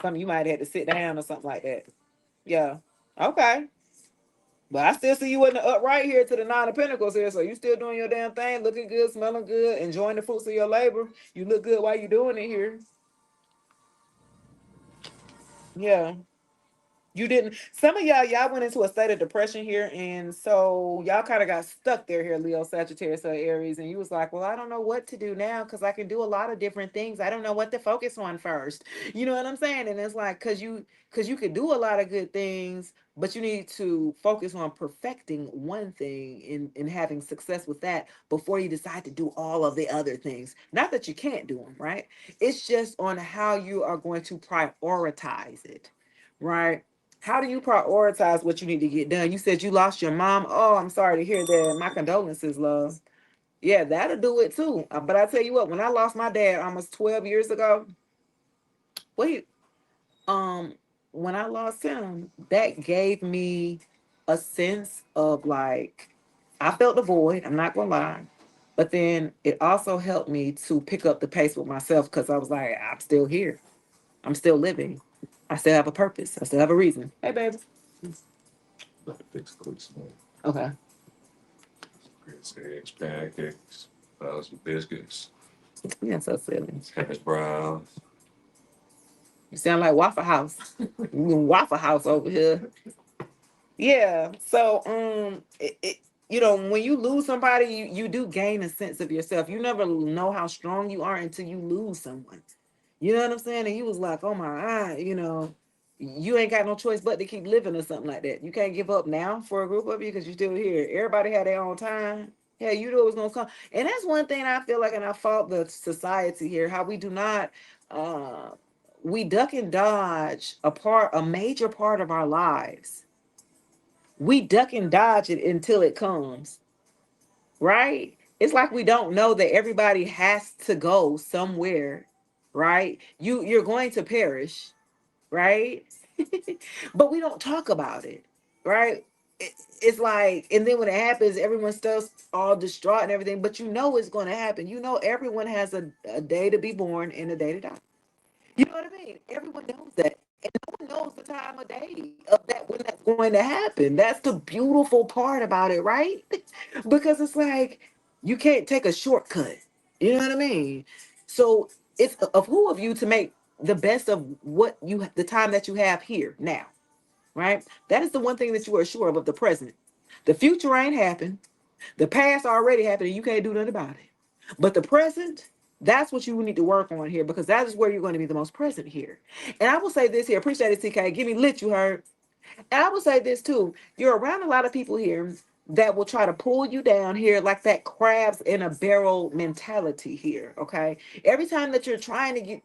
A: Something you might have had to sit down or something like that. Yeah. Okay. But I still see you in the upright here to the 9 of Pentacles here. So you still doing your damn thing, looking good, smelling good, enjoying the fruits of your labor. You look good while you're doing it here. Yeah. You didn't. Some of y'all went into a state of depression here, and so y'all kind of got stuck there here, Leo, Sagittarius, or Aries, and you was like, "Well, I don't know what to do now because I can do a lot of different things. I don't know what to focus on first." You know what I'm saying? And it's like because you could do a lot of good things, but you need to focus on perfecting one thing and having success with that before you decide to do all of the other things. Not that you can't do them, right? It's just on how you are going to prioritize it, right? How do you prioritize what you need to get done? You said you lost your mom. Oh, I'm sorry to hear that. My condolences, love. Yeah, that'll do it too. But I tell you what, when I lost my dad almost 12 years ago, wait, um, when I lost him, that gave me a sense of like, I felt the void, I'm not gonna lie. But then it also helped me to pick up the pace with myself because I was like, I'm still here. I'm still living. I still have a purpose. I still have a reason. Hey, baby. About to fix quick smoke. Okay. Grits, eggs, pancakes, some biscuits. Yeah, so silly. Hash browns. You sound like Waffle House. Waffle House over here. Yeah. So when you lose somebody, you do gain a sense of yourself. You never know how strong you are until you lose someone. You know what I'm saying? And he was like, oh my God, you ain't got no choice but to keep living or something like that. You can't give up now for a group of you because you're still here. Everybody had their own time. Yeah, you knew it was gonna come. And that's one thing I feel like, and I fault the society here, how we do not we duck and dodge a major part of our lives. We duck and dodge it until it comes. Right? It's like we don't know that everybody has to go somewhere, right? You're going to perish, right? But we don't talk about it, right? It's like, and then when it happens, everyone still all distraught and everything, but you know it's going to happen. You know everyone has a day to be born and a day to die. You know what I mean? Everyone knows that. And no one knows the time of day of that when that's going to happen. That's the beautiful part about it, right? Because it's like you can't take a shortcut. You know what I mean? So it's of who of you to make the best of what you the time that you have here now, right? That is the one thing that you are sure of the present. The future ain't happened. The past already happened and you can't do nothing about it. But the present, that's what you need to work on here because that is where you're going to be the most present here. And I will say this here, appreciate it, TK. Give me lit, you heard. And I will say this too. You're around a lot of people here that will try to pull you down here like that crabs in a barrel mentality here. Okay. Every time that you're trying to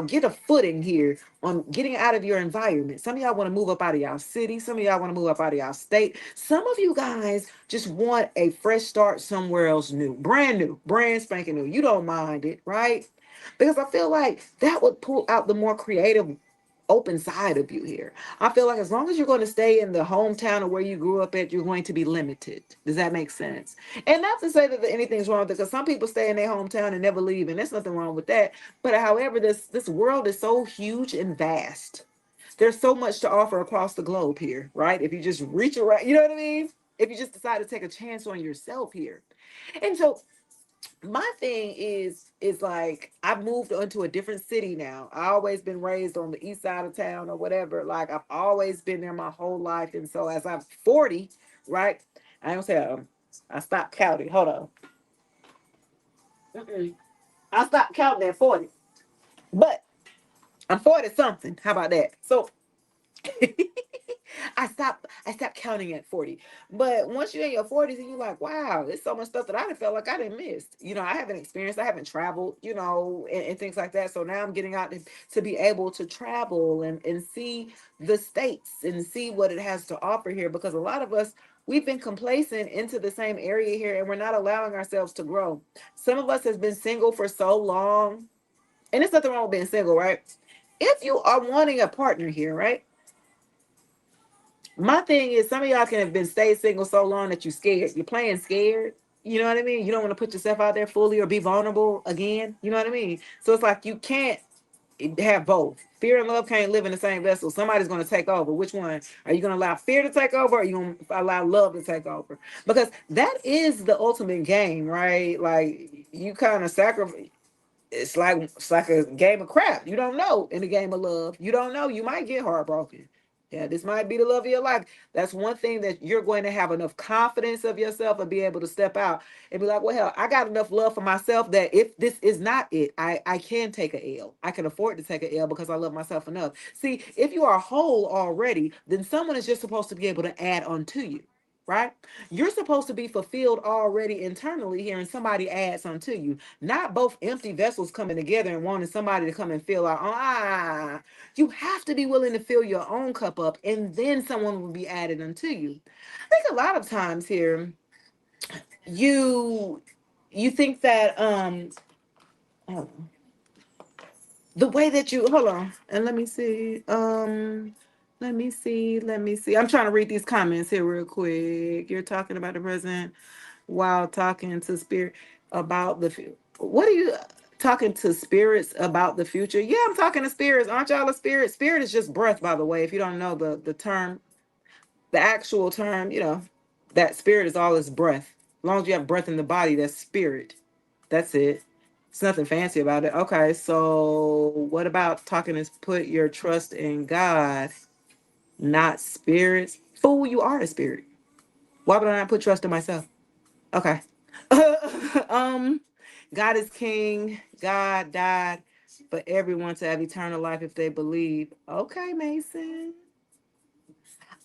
A: get a footing here on getting out of your environment. Some of y'all want to move up out of y'all city. Some of y'all want to move up out of y'all state. Some of you guys just want a fresh start somewhere else new, brand spanking new. You don't mind it, right? Because I feel like that would pull out the more creative open side of you here. I feel like as long as you're going to stay in the hometown of where you grew up at, you're going to be limited. Does that make sense? And not to say that anything's wrong with it, because some people stay in their hometown and never leave, and there's nothing wrong with that. But however, this world is so huge and vast. There's so much to offer across the globe here, right? If you just reach around, you know what I mean? If you just decide to take a chance on yourself here. And so my thing is like I've moved onto a different city now. I always been raised on the east side of town or whatever. Like I've always been there my whole life. And so as I'm 40, right? I don't say I stopped counting. Hold on. Mm-mm. I stopped counting at 40. But I'm 40 something. How about that? So I stopped counting at 40. But once you're in your 40s and you're like, wow, there's so much stuff that I didn't feel like I didn't miss. I haven't experienced, I haven't traveled, and things like that. So now I'm getting out to be able to travel and see the states and see what it has to offer here. Because a lot of us, we've been complacent into the same area here and we're not allowing ourselves to grow. Some of us has been single for so long. And there's nothing wrong with being single, right? If you are wanting a partner here, right? My thing is some of y'all can have been stayed single so long that you're scared. You're playing scared. You know what I mean? You don't want to put yourself out there fully or be vulnerable again. You know what I mean? So it's like you can't have both. Fear and love can't live in the same vessel. Somebody's going to take over. Which one? Are you going to allow fear to take over or are you going to allow love to take over? Because that is the ultimate game, right? Like you kind of sacrifice. It's like a game of crap. You don't know in a game of love. You don't know. You might get heartbroken. Yeah, this might be the love of your life. That's one thing that you're going to have enough confidence of yourself and be able to step out and be like, well, hell, I got enough love for myself that if this is not it, I can take a L. I can afford to take a L because I love myself enough. See, if you are whole already, then someone is just supposed to be able to add on to you. Right? You're supposed to be fulfilled already internally here, and somebody adds onto you. Not both empty vessels coming together and wanting somebody to come and fill out. You have to be willing to fill your own cup up, and then someone will be added unto you. I think a lot of times here, you you think that oh, the way that you hold on and let me see. I'm trying to read these comments here real quick. You're talking about the present while talking to spirit about what are you talking to spirits about the future? Yeah, I'm talking to spirits. Aren't y'all a spirit? Spirit is just breath, by the way. If you don't know the term, the actual term, that spirit is all is breath. As long as you have breath in the body, that's spirit. That's it. It's nothing fancy about it. Okay, so what about talking is put your trust in God, not spirits? Fool, you are a spirit. Why would I not put trust in myself? Okay. um, God is king. God died for everyone to have eternal life if they believe. Okay, Mason.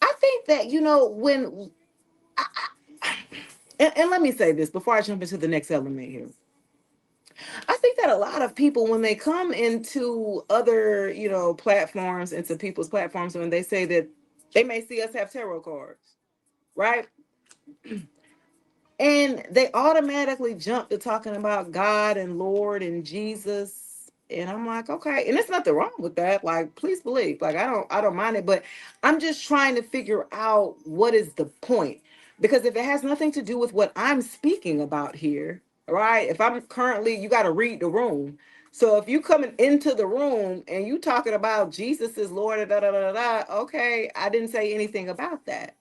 A: I think that when and let me say this before I jump into the next element here. I think that a lot of people, when they come into other, platforms, into people's platforms, when they say that they may see us have tarot cards, right? And they automatically jump to talking about God and Lord and Jesus. And I'm like, okay, and there's nothing wrong with that. Like, please believe. Like, I don't mind it, but I'm just trying to figure out what is the point. Because if it has nothing to do with what I'm speaking about here, right? If I'm currently, you got to read the room. So if you coming into the room and you talking about Jesus is Lord, da da da da da, okay, I didn't say anything about that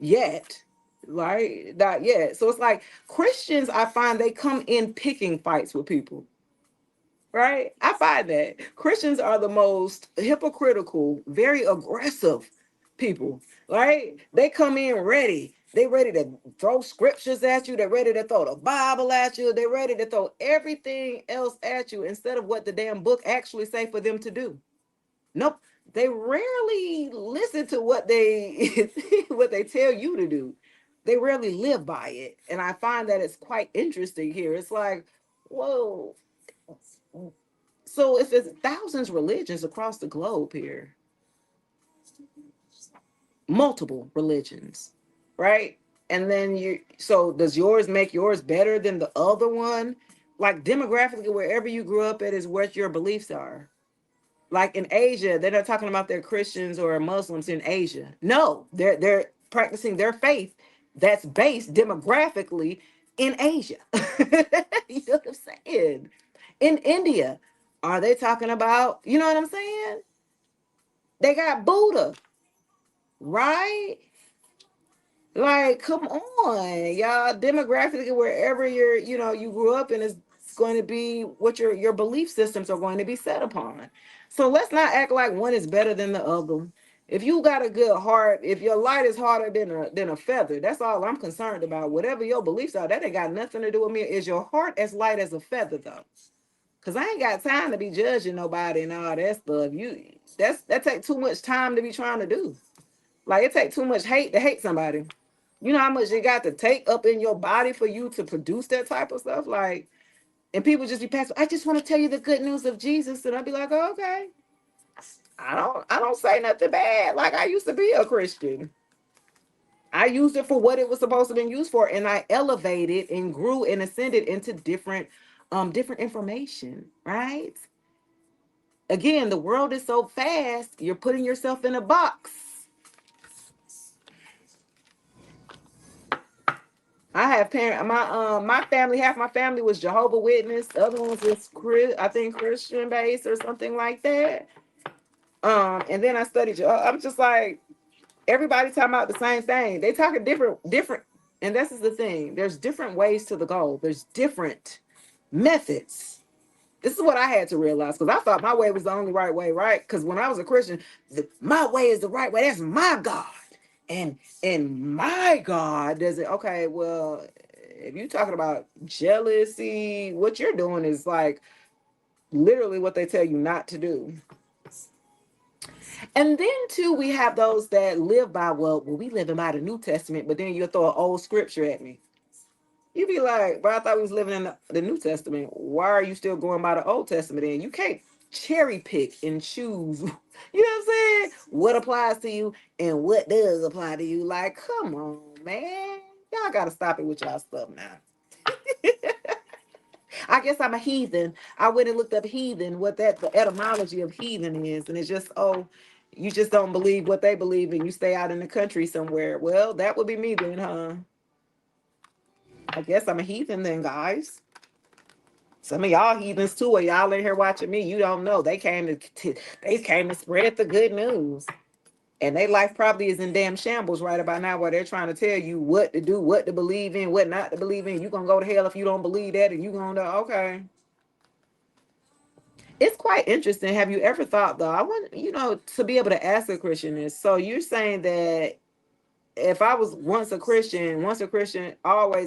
A: yet, right? Not yet. So it's like Christians, I find they come in picking fights with people, right? I find that Christians are the most hypocritical, very aggressive people, right? They come in ready. They ready to throw scriptures at you. They're ready to throw the Bible at you. They're ready to throw everything else at you instead of what the damn book actually say for them to do. Nope. They rarely listen to what they what they tell you to do. They rarely live by it. And I find that it's quite interesting here. It's like, whoa. So if there's thousands of religions across the globe here, multiple religions, right? And then so does yours make yours better than the other one? Like demographically, wherever you grew up at is what your beliefs are. Like in Asia, they're not talking about their Christians or Muslims in Asia. No, they're practicing their faith that's based demographically in Asia. You know what I'm saying? In India, are they talking about, you know what I'm saying? They got Buddha, right? Like, come on, y'all. Demographically, wherever you grew up in is going to be what your belief systems are going to be set upon. So let's not act like one is better than the other. If you got a good heart, if your light is harder than a feather, that's all I'm concerned about. Whatever your beliefs are, that ain't got nothing to do with me. Is your heart as light as a feather though? Cause I ain't got time to be judging nobody and all that stuff. That take too much time to be trying to do. Like it take too much hate to hate somebody. You know how much it got to take up in your body for you to produce that type of stuff? Like, and people just be passing, I just want to tell you the good news of Jesus. And I'll be like, oh, okay. I don't say nothing bad. Like I used to be a Christian. I used it for what it was supposed to be used for. And I elevated and grew and ascended into different information, right? Again, the world is so fast, you're putting yourself in a box. I have parent my family, half my family was Jehovah Witness, the other ones was I think Christian based or something like that. And then I studied. I'm just like everybody talking about the same thing. They talking different, and this is the thing. There's different ways to the goal. There's different methods. This is what I had to realize because I thought my way was the only right way, right? Because when I was a Christian, my way is the right way. That's my God. And my God does it. Okay, well, if you're talking about jealousy, what you're doing is like literally what they tell you not to do. And then too, we have those that live by, well, we living by the New Testament, but then you'll throw an old scripture at me. You be like, but I thought we was living in the New Testament. Why are you still going by the Old Testament? And you can't cherry pick and choose. You know what I'm saying? What applies to you and what does apply to you? Like, come on, man. Y'all gotta stop it with y'all stuff now. I guess I'm a heathen. I went and looked up heathen, what the etymology of heathen is, and it's just, oh, you just don't believe what they believe and you stay out in the country somewhere. Well, that would be me then, huh? I guess I'm a heathen then, guys. Some of y'all heathens too, or y'all in here watching me. You don't know. They came to spread the good news. And their life probably is in damn shambles right about now where they're trying to tell you what to do, what to believe in, what not to believe in. You're gonna go to hell if you don't believe that, and you gonna okay. It's quite interesting. Have you ever thought though? I want to be able to ask a Christian this. So you're saying that if I was once a Christian, always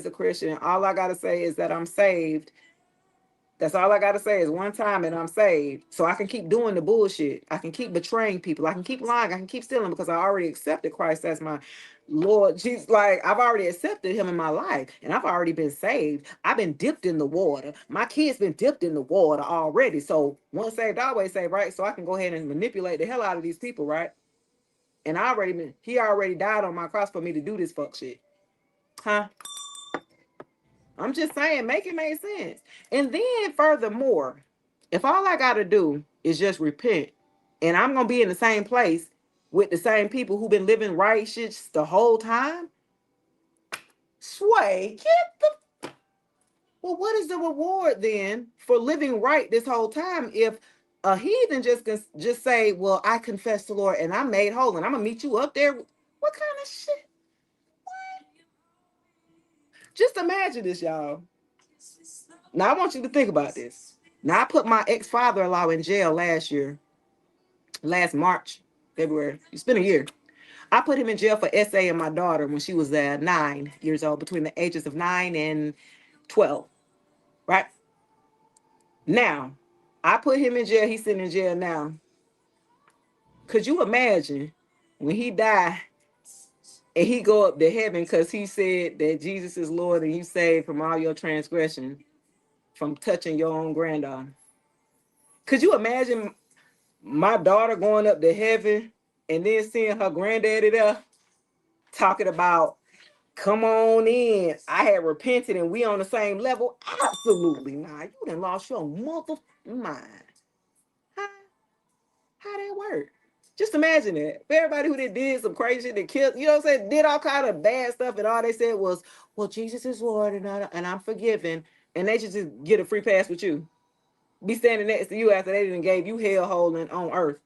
A: a Christian, all I gotta say is that I'm saved. That's all I gotta say is one time and I'm saved. So I can keep doing the bullshit. I can keep betraying people. I can keep lying. I can keep stealing because I already accepted Christ as my Lord. Jesus, like I've already accepted him in my life and I've already been saved. I've been dipped in the water. My kids been dipped in the water already. So once saved, always saved, right? So I can go ahead and manipulate the hell out of these people, right? And he already died on my cross for me to do this fuck shit. Huh? I'm just saying, make it make sense. And then furthermore, if all I gotta do is just repent, and I'm gonna be in the same place with the same people who've been living righteous the whole time, sway, get the well, what is the reward then for living right this whole time if a heathen just say, well, I confess the Lord and I'm made whole and I'm gonna meet you up there? What kind of shit? Just imagine this, y'all. Now I want you to think about this. Now I put my ex-father-in-law in jail last March, February. It's been a year. I put him in jail for SA and my daughter when she was 9 years old, between the ages of 9 and 12. Right now, I put him in jail. He's sitting in jail now. Could you imagine when he die and he go up to heaven because he said that Jesus is Lord and you saved from all your transgression from touching your own granddaughter? Could you imagine my daughter going up to heaven and then seeing her granddaddy there talking about, come on in, I had repented and we on the same level? Absolutely not. You done lost your mother mind. How, how that work? Just imagine it. For everybody who did some crazy shit, that killed, you know what I'm saying, did all kind of bad stuff, and all they said was, well, Jesus is Lord and I'm forgiven, and they should just get a free pass with you. Be standing next to you after they didn't gave you hell holding on earth.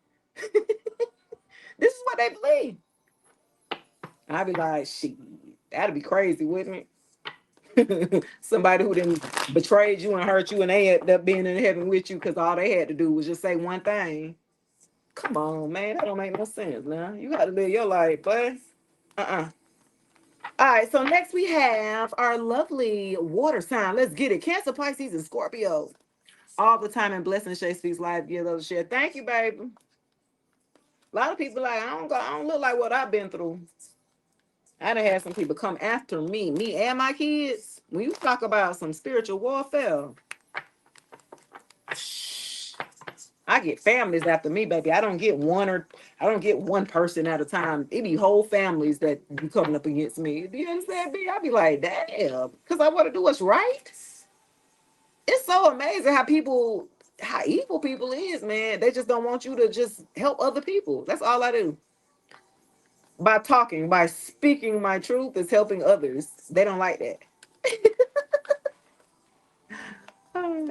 A: This is what they believe. I'd be like, shit, that'd be crazy, wouldn't it? Somebody who didn't betrayed you and hurt you, and they ended up being in heaven with you because all they had to do was just say one thing. Come on, man, that don't make no sense. Now you got to live your life, but All right, so next we have our lovely water sign. Let's get it. Cancer, Pisces, and Scorpio. All the time in Blessing Shay Speaks Live. Give those a share. Thank you, baby. A lot of people like, I don't look like what I've been through. I done had some people come after me and my kids. When you talk about some spiritual warfare, I get families after me, baby. I don't get one person at a time. It be whole families that be coming up against me. Do you understand me? I be like, damn, because I want to do what's right. It's so amazing how evil people is, man. They just don't want you to just help other people. That's all I do. By speaking my truth is helping others. They don't like that.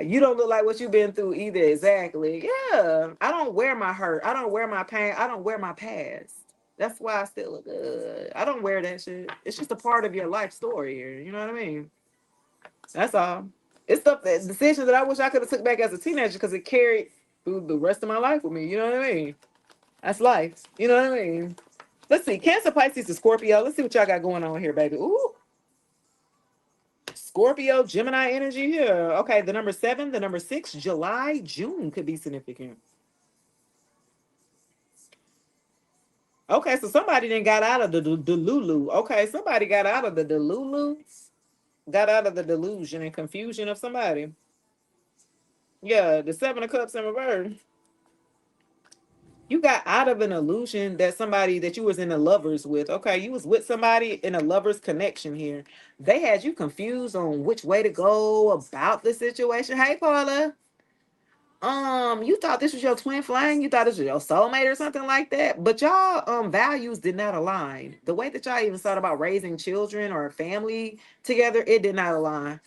A: You don't look like what you've been through either. Exactly. Yeah. I don't wear my hurt. I don't wear my pain. I don't wear my past. That's why I still look good. I don't wear that shit. It's just a part of your life story here. You know what I mean? That's all. It's stuff that decisions that I wish I could have took back as a teenager because it carried through the rest of my life with me. You know what I mean? That's life. You know what I mean? Let's see. Cancer, Pisces, and Scorpio. Let's see what y'all got going on here, baby. Ooh. Scorpio, Gemini energy here. Okay, the number 7, the number 6, July, June could be significant. Okay, so somebody then got out of the delulu. Okay, somebody got out of the delulu, got out of the delusion and confusion of somebody. Yeah, the 7 of Cups in reverse. You got out of an illusion that somebody that you was in a lovers with. Okay, you was with somebody in a lovers connection here. They had you confused on which way to go about the situation. Hey, Paula. You thought this was your twin flame, you thought this was your soulmate or something like that, but y'all values did not align. The way that y'all even thought about raising children or a family together, it did not align.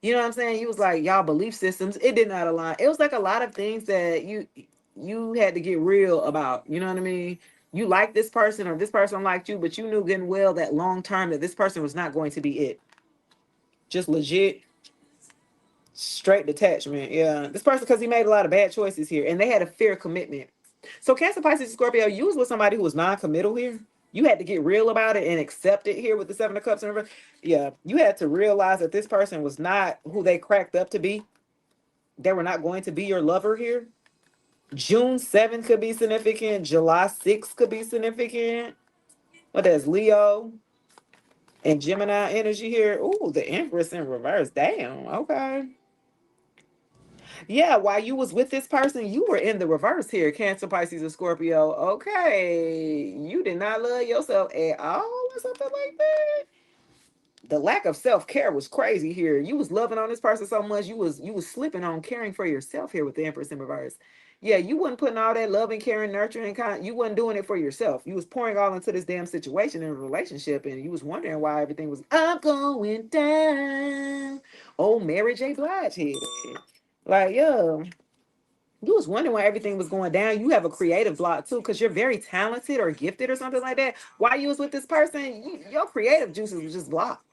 A: You know what I'm saying? You was like, y'all belief systems, it did not align. It was like a lot of things that you had to get real about. You know what I mean? You like this person or this person liked you, but you knew good and well that long term that this person was not going to be it. Just legit straight detachment. Yeah. This person, because he made a lot of bad choices here and they had a fair commitment. So Cancer, Pisces, Scorpio, you was with somebody who was non-committal here. You had to get real about it and accept it here with the 7 of Cups. And yeah, you had to realize that this person was not who they cracked up to be. They were not going to be your lover here. June 7th could be significant. July 6th could be significant. What that's Leo and Gemini energy here. Ooh, the Empress in reverse. Damn. Okay. Yeah, while you was with this person, you were in the reverse here, Cancer, Pisces, and Scorpio. Okay, you did not love yourself at all or something like that. the lack of self-care was crazy here. You was loving on this person so much, you was slipping on caring for yourself here with the Empress in reverse. Yeah, you wasn't putting all that loving, caring, nurturing kind. You wasn't doing it for yourself. You was pouring all into this damn situation in a relationship, and you was wondering why everything was I'm going down. Oh, Mary J. Blige here. Like, yeah. You was wondering why everything was going down. You have a creative block too, because you're very talented or gifted or something like that. While you was with this person, your creative juices was just blocked.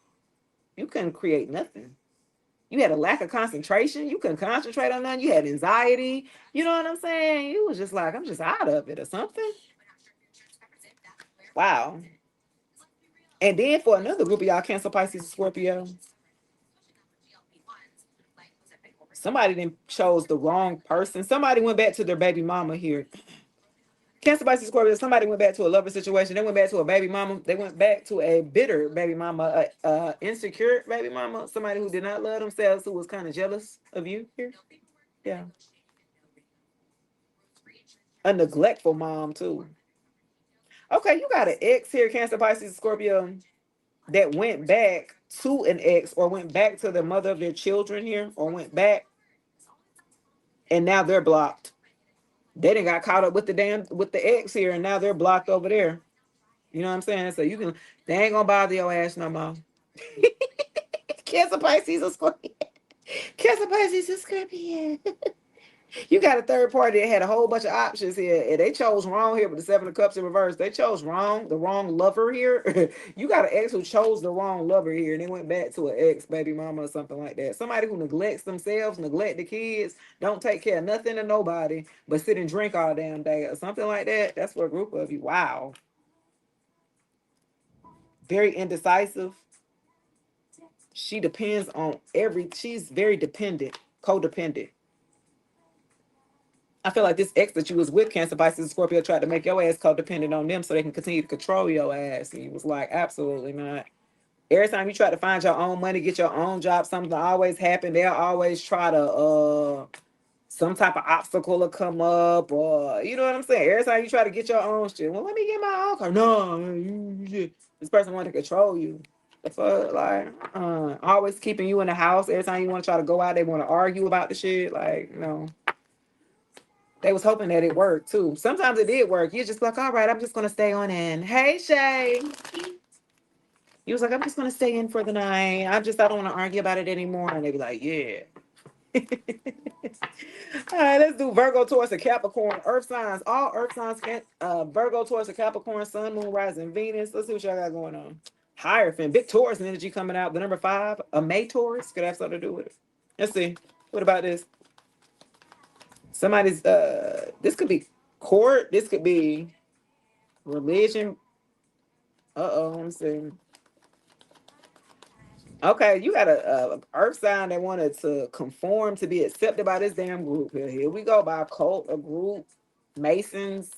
A: You couldn't create nothing. You had a lack of concentration. You couldn't concentrate on nothing. You had anxiety. You know what I'm saying? You was just like, I'm just out of it or something. Wow. And then for another group of y'all, Cancer, Pisces, and Scorpio, somebody then chose the wrong person. Somebody went back to their baby mama here. Cancer, Pisces, Scorpio, somebody went back to a lover situation. They went back to a baby mama. They went back to a bitter baby mama, insecure baby mama, somebody who did not love themselves, who was kind of jealous of you here. Yeah. A neglectful mom, too. Okay, you got an ex here, Cancer, Pisces, Scorpio, that went back to an ex or went back to the mother of their children here or went back and now they're blocked. They didn't got caught up with the ex here and now they're blocked over there. You know what I'm saying? So they ain't gonna bother your ass no more. Cancer, Pisces, or Scorpio. Cancer, Pisces, or Scorpio. You got a third party that had a whole bunch of options here, and they chose wrong here with the Seven of Cups in reverse. They chose wrong, the wrong lover here. You got an ex who chose the wrong lover here, and they went back to an ex baby mama or something like that. Somebody who neglects themselves, neglect the kids, don't take care of nothing or nobody, but sit and drink all damn day or something like that. That's for a group of you. Wow. Very indecisive. She depends on she's very dependent, codependent. I feel like this ex that you was with, Cancer, Pisces, and Scorpio, tried to make your ass codependent on them so they can continue to control your ass. And you was like, absolutely not. Every time you try to find your own money, get your own job, something always happen. They'll always try to some type of obstacle will come up, or you know what I'm saying. Every time you try to get your own shit, well, let me get my own car. No, this person want to control you. The fuck, like, always keeping you in the house. Every time you want to try to go out, they want to argue about the shit. Like, no. They was hoping that it worked too. Sometimes it did work. You're just like, all right, I'm just gonna stay on in. Hey Shay. You was like, I'm just gonna stay in for the night. I don't want to argue about it anymore. And they be like, yeah. All right, let's do Virgo, Taurus, and Capricorn. Earth signs. All Earth signs can Virgo, Taurus, and Capricorn, Sun, Moon, Rising, Venus. Let's see what y'all got going on. Hierophant, big Taurus energy coming out. The number 5, a May Taurus. Could have something to do with it. Let's see. What about this? Somebody's this could be court, this could be religion. Let me see. Okay, you got a earth sign that wanted to conform to be accepted by this damn group here. Here we go, by a cult, a group, Masons,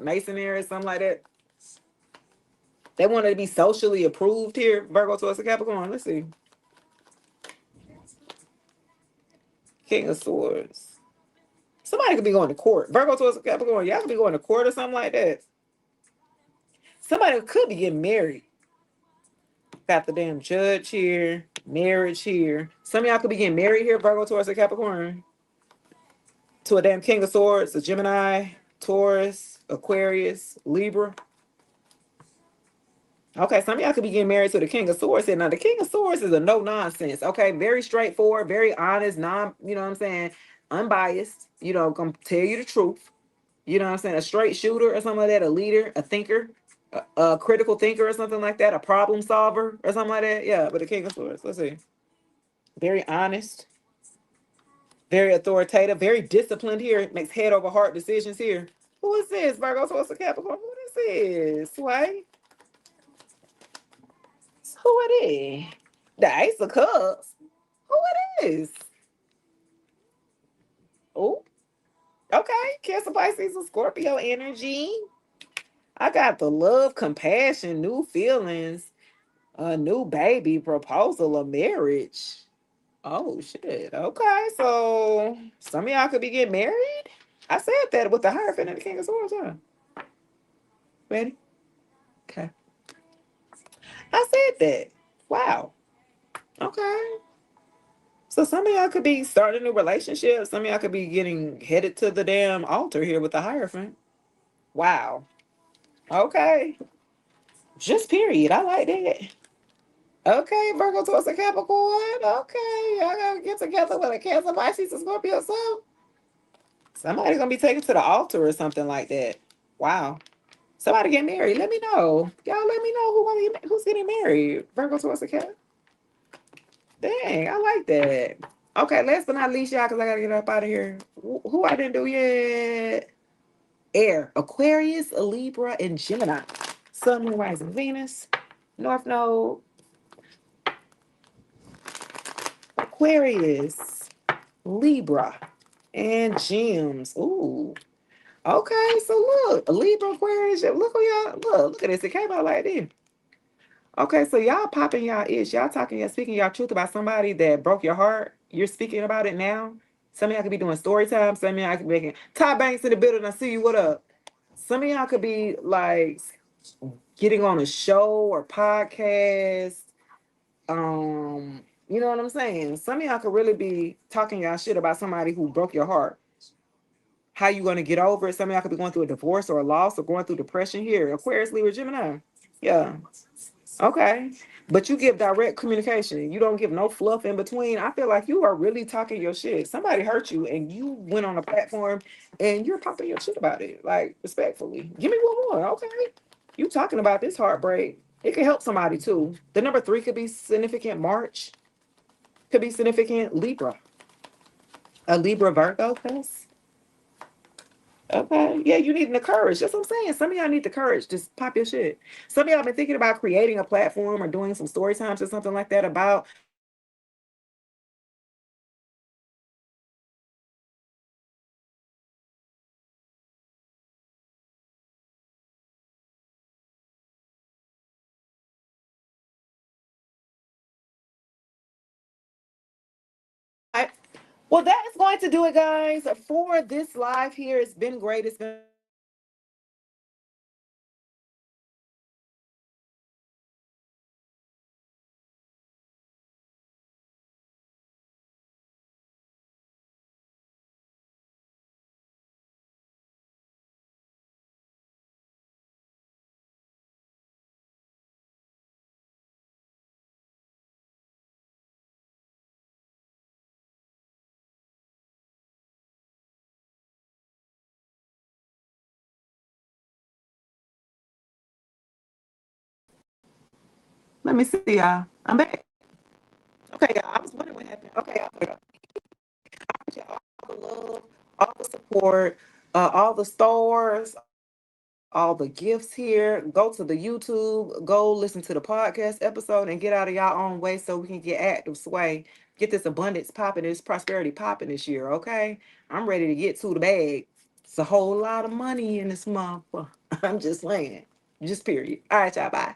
A: Masonry, something like that. They wanted to be socially approved here. Virgo, Taurus, and Capricorn. Let's see. King of Swords. Somebody could be going to court. Virgo, Taurus, and Capricorn. Y'all could be going to court or something like that. Somebody could be getting married. Got the damn judge here, marriage here. Some of y'all could be getting married here, Virgo, Taurus, and Capricorn. To a damn King of Swords, a Gemini, Taurus, Aquarius, Libra. Okay, some of y'all could be getting married to the King of Swords. Now, the King of Swords is a no nonsense. Okay, very straightforward, very honest, you know what I'm saying, unbiased. You know, gonna tell you the truth. You know what I'm saying? A straight shooter or something like that, a leader, a thinker, a critical thinker or something like that, a problem solver or something like that. Yeah, but the King of Swords, let's see. Very honest, very authoritative, very disciplined here. Makes head over heart decisions here. Who is this? Virgo, Taurus, and Capricorn. Who this is? Sway? Who it is? The Ace of Cups. Who it is? Oh, okay. Cancer, Pisces, and Scorpio energy. I got the love, compassion, new feelings, a new baby, proposal of marriage. Oh shit. Okay, so some of y'all could be getting married. I said that with the Hierophant and the King of Swords, huh? Ready? Okay. I said that. Wow. Okay. So some of y'all could be starting a new relationship. Some of y'all could be getting headed to the damn altar here with the Hierophant. Wow. Okay. Just period. I like that. Okay, Virgo towards a Capricorn. Okay, y'all gotta get together with a Cancer, Pisces, and Scorpio. So somebody's gonna be taken to the altar or something like that. Wow. Somebody get married. Let me know. Y'all let me know who's getting married. Virgo towards a Cap. Dang, I like that. Okay, last but not least, y'all, because I gotta get up out of here. Who I didn't do yet? Air, Aquarius, Libra, and Gemini. Sun, Moon, Rising, Venus, North Node, Aquarius, Libra, and Gems. Ooh. Okay, so look, Libra, Aquarius. Look who y'all look at this. It came out like this. Okay, so y'all popping y'all ish. Y'all talking, y'all speaking y'all truth about somebody that broke your heart. You're speaking about it now. Some of y'all could be doing story time. Some of y'all could be making Ty Banks in the building. I see you. What up? Some of y'all could be like getting on a show or podcast. You know what I'm saying? Some of y'all could really be talking y'all shit about somebody who broke your heart. How you gonna get over it? Some of y'all could be going through a divorce or a loss or going through depression here. Aquarius, Libra, Gemini. Yeah. Okay. But you give direct communication. You don't give no fluff in between. I feel like you are really talking your shit. Somebody hurt you and you went on a platform and you're talking your shit about it. Like respectfully. Give me one more. Okay. You talking about this heartbreak. It could help somebody too. The number 3 could be significant March. Could be significant Libra. A Libra Virgo cuz. Okay. Yeah, you need the courage. That's what I'm saying. Some of y'all need the courage. Just pop your shit. Some of y'all been thinking about creating a platform or doing some story times or something like that about I, well, that is going to do it, guys, for this live here. It's been great. It's been let me see y'all. I'm back. Okay, y'all. I was wondering what happened. Okay, y'all. I appreciate all the love, all the support, all the stars, all the gifts here. Go to the YouTube, go listen to the podcast episode, and get out of y'all own way so we can get active sway. Get this abundance popping, this prosperity popping this year, okay? I'm ready to get to the bag. It's a whole lot of money in this month. I'm just saying. Just period. All right, y'all. Bye.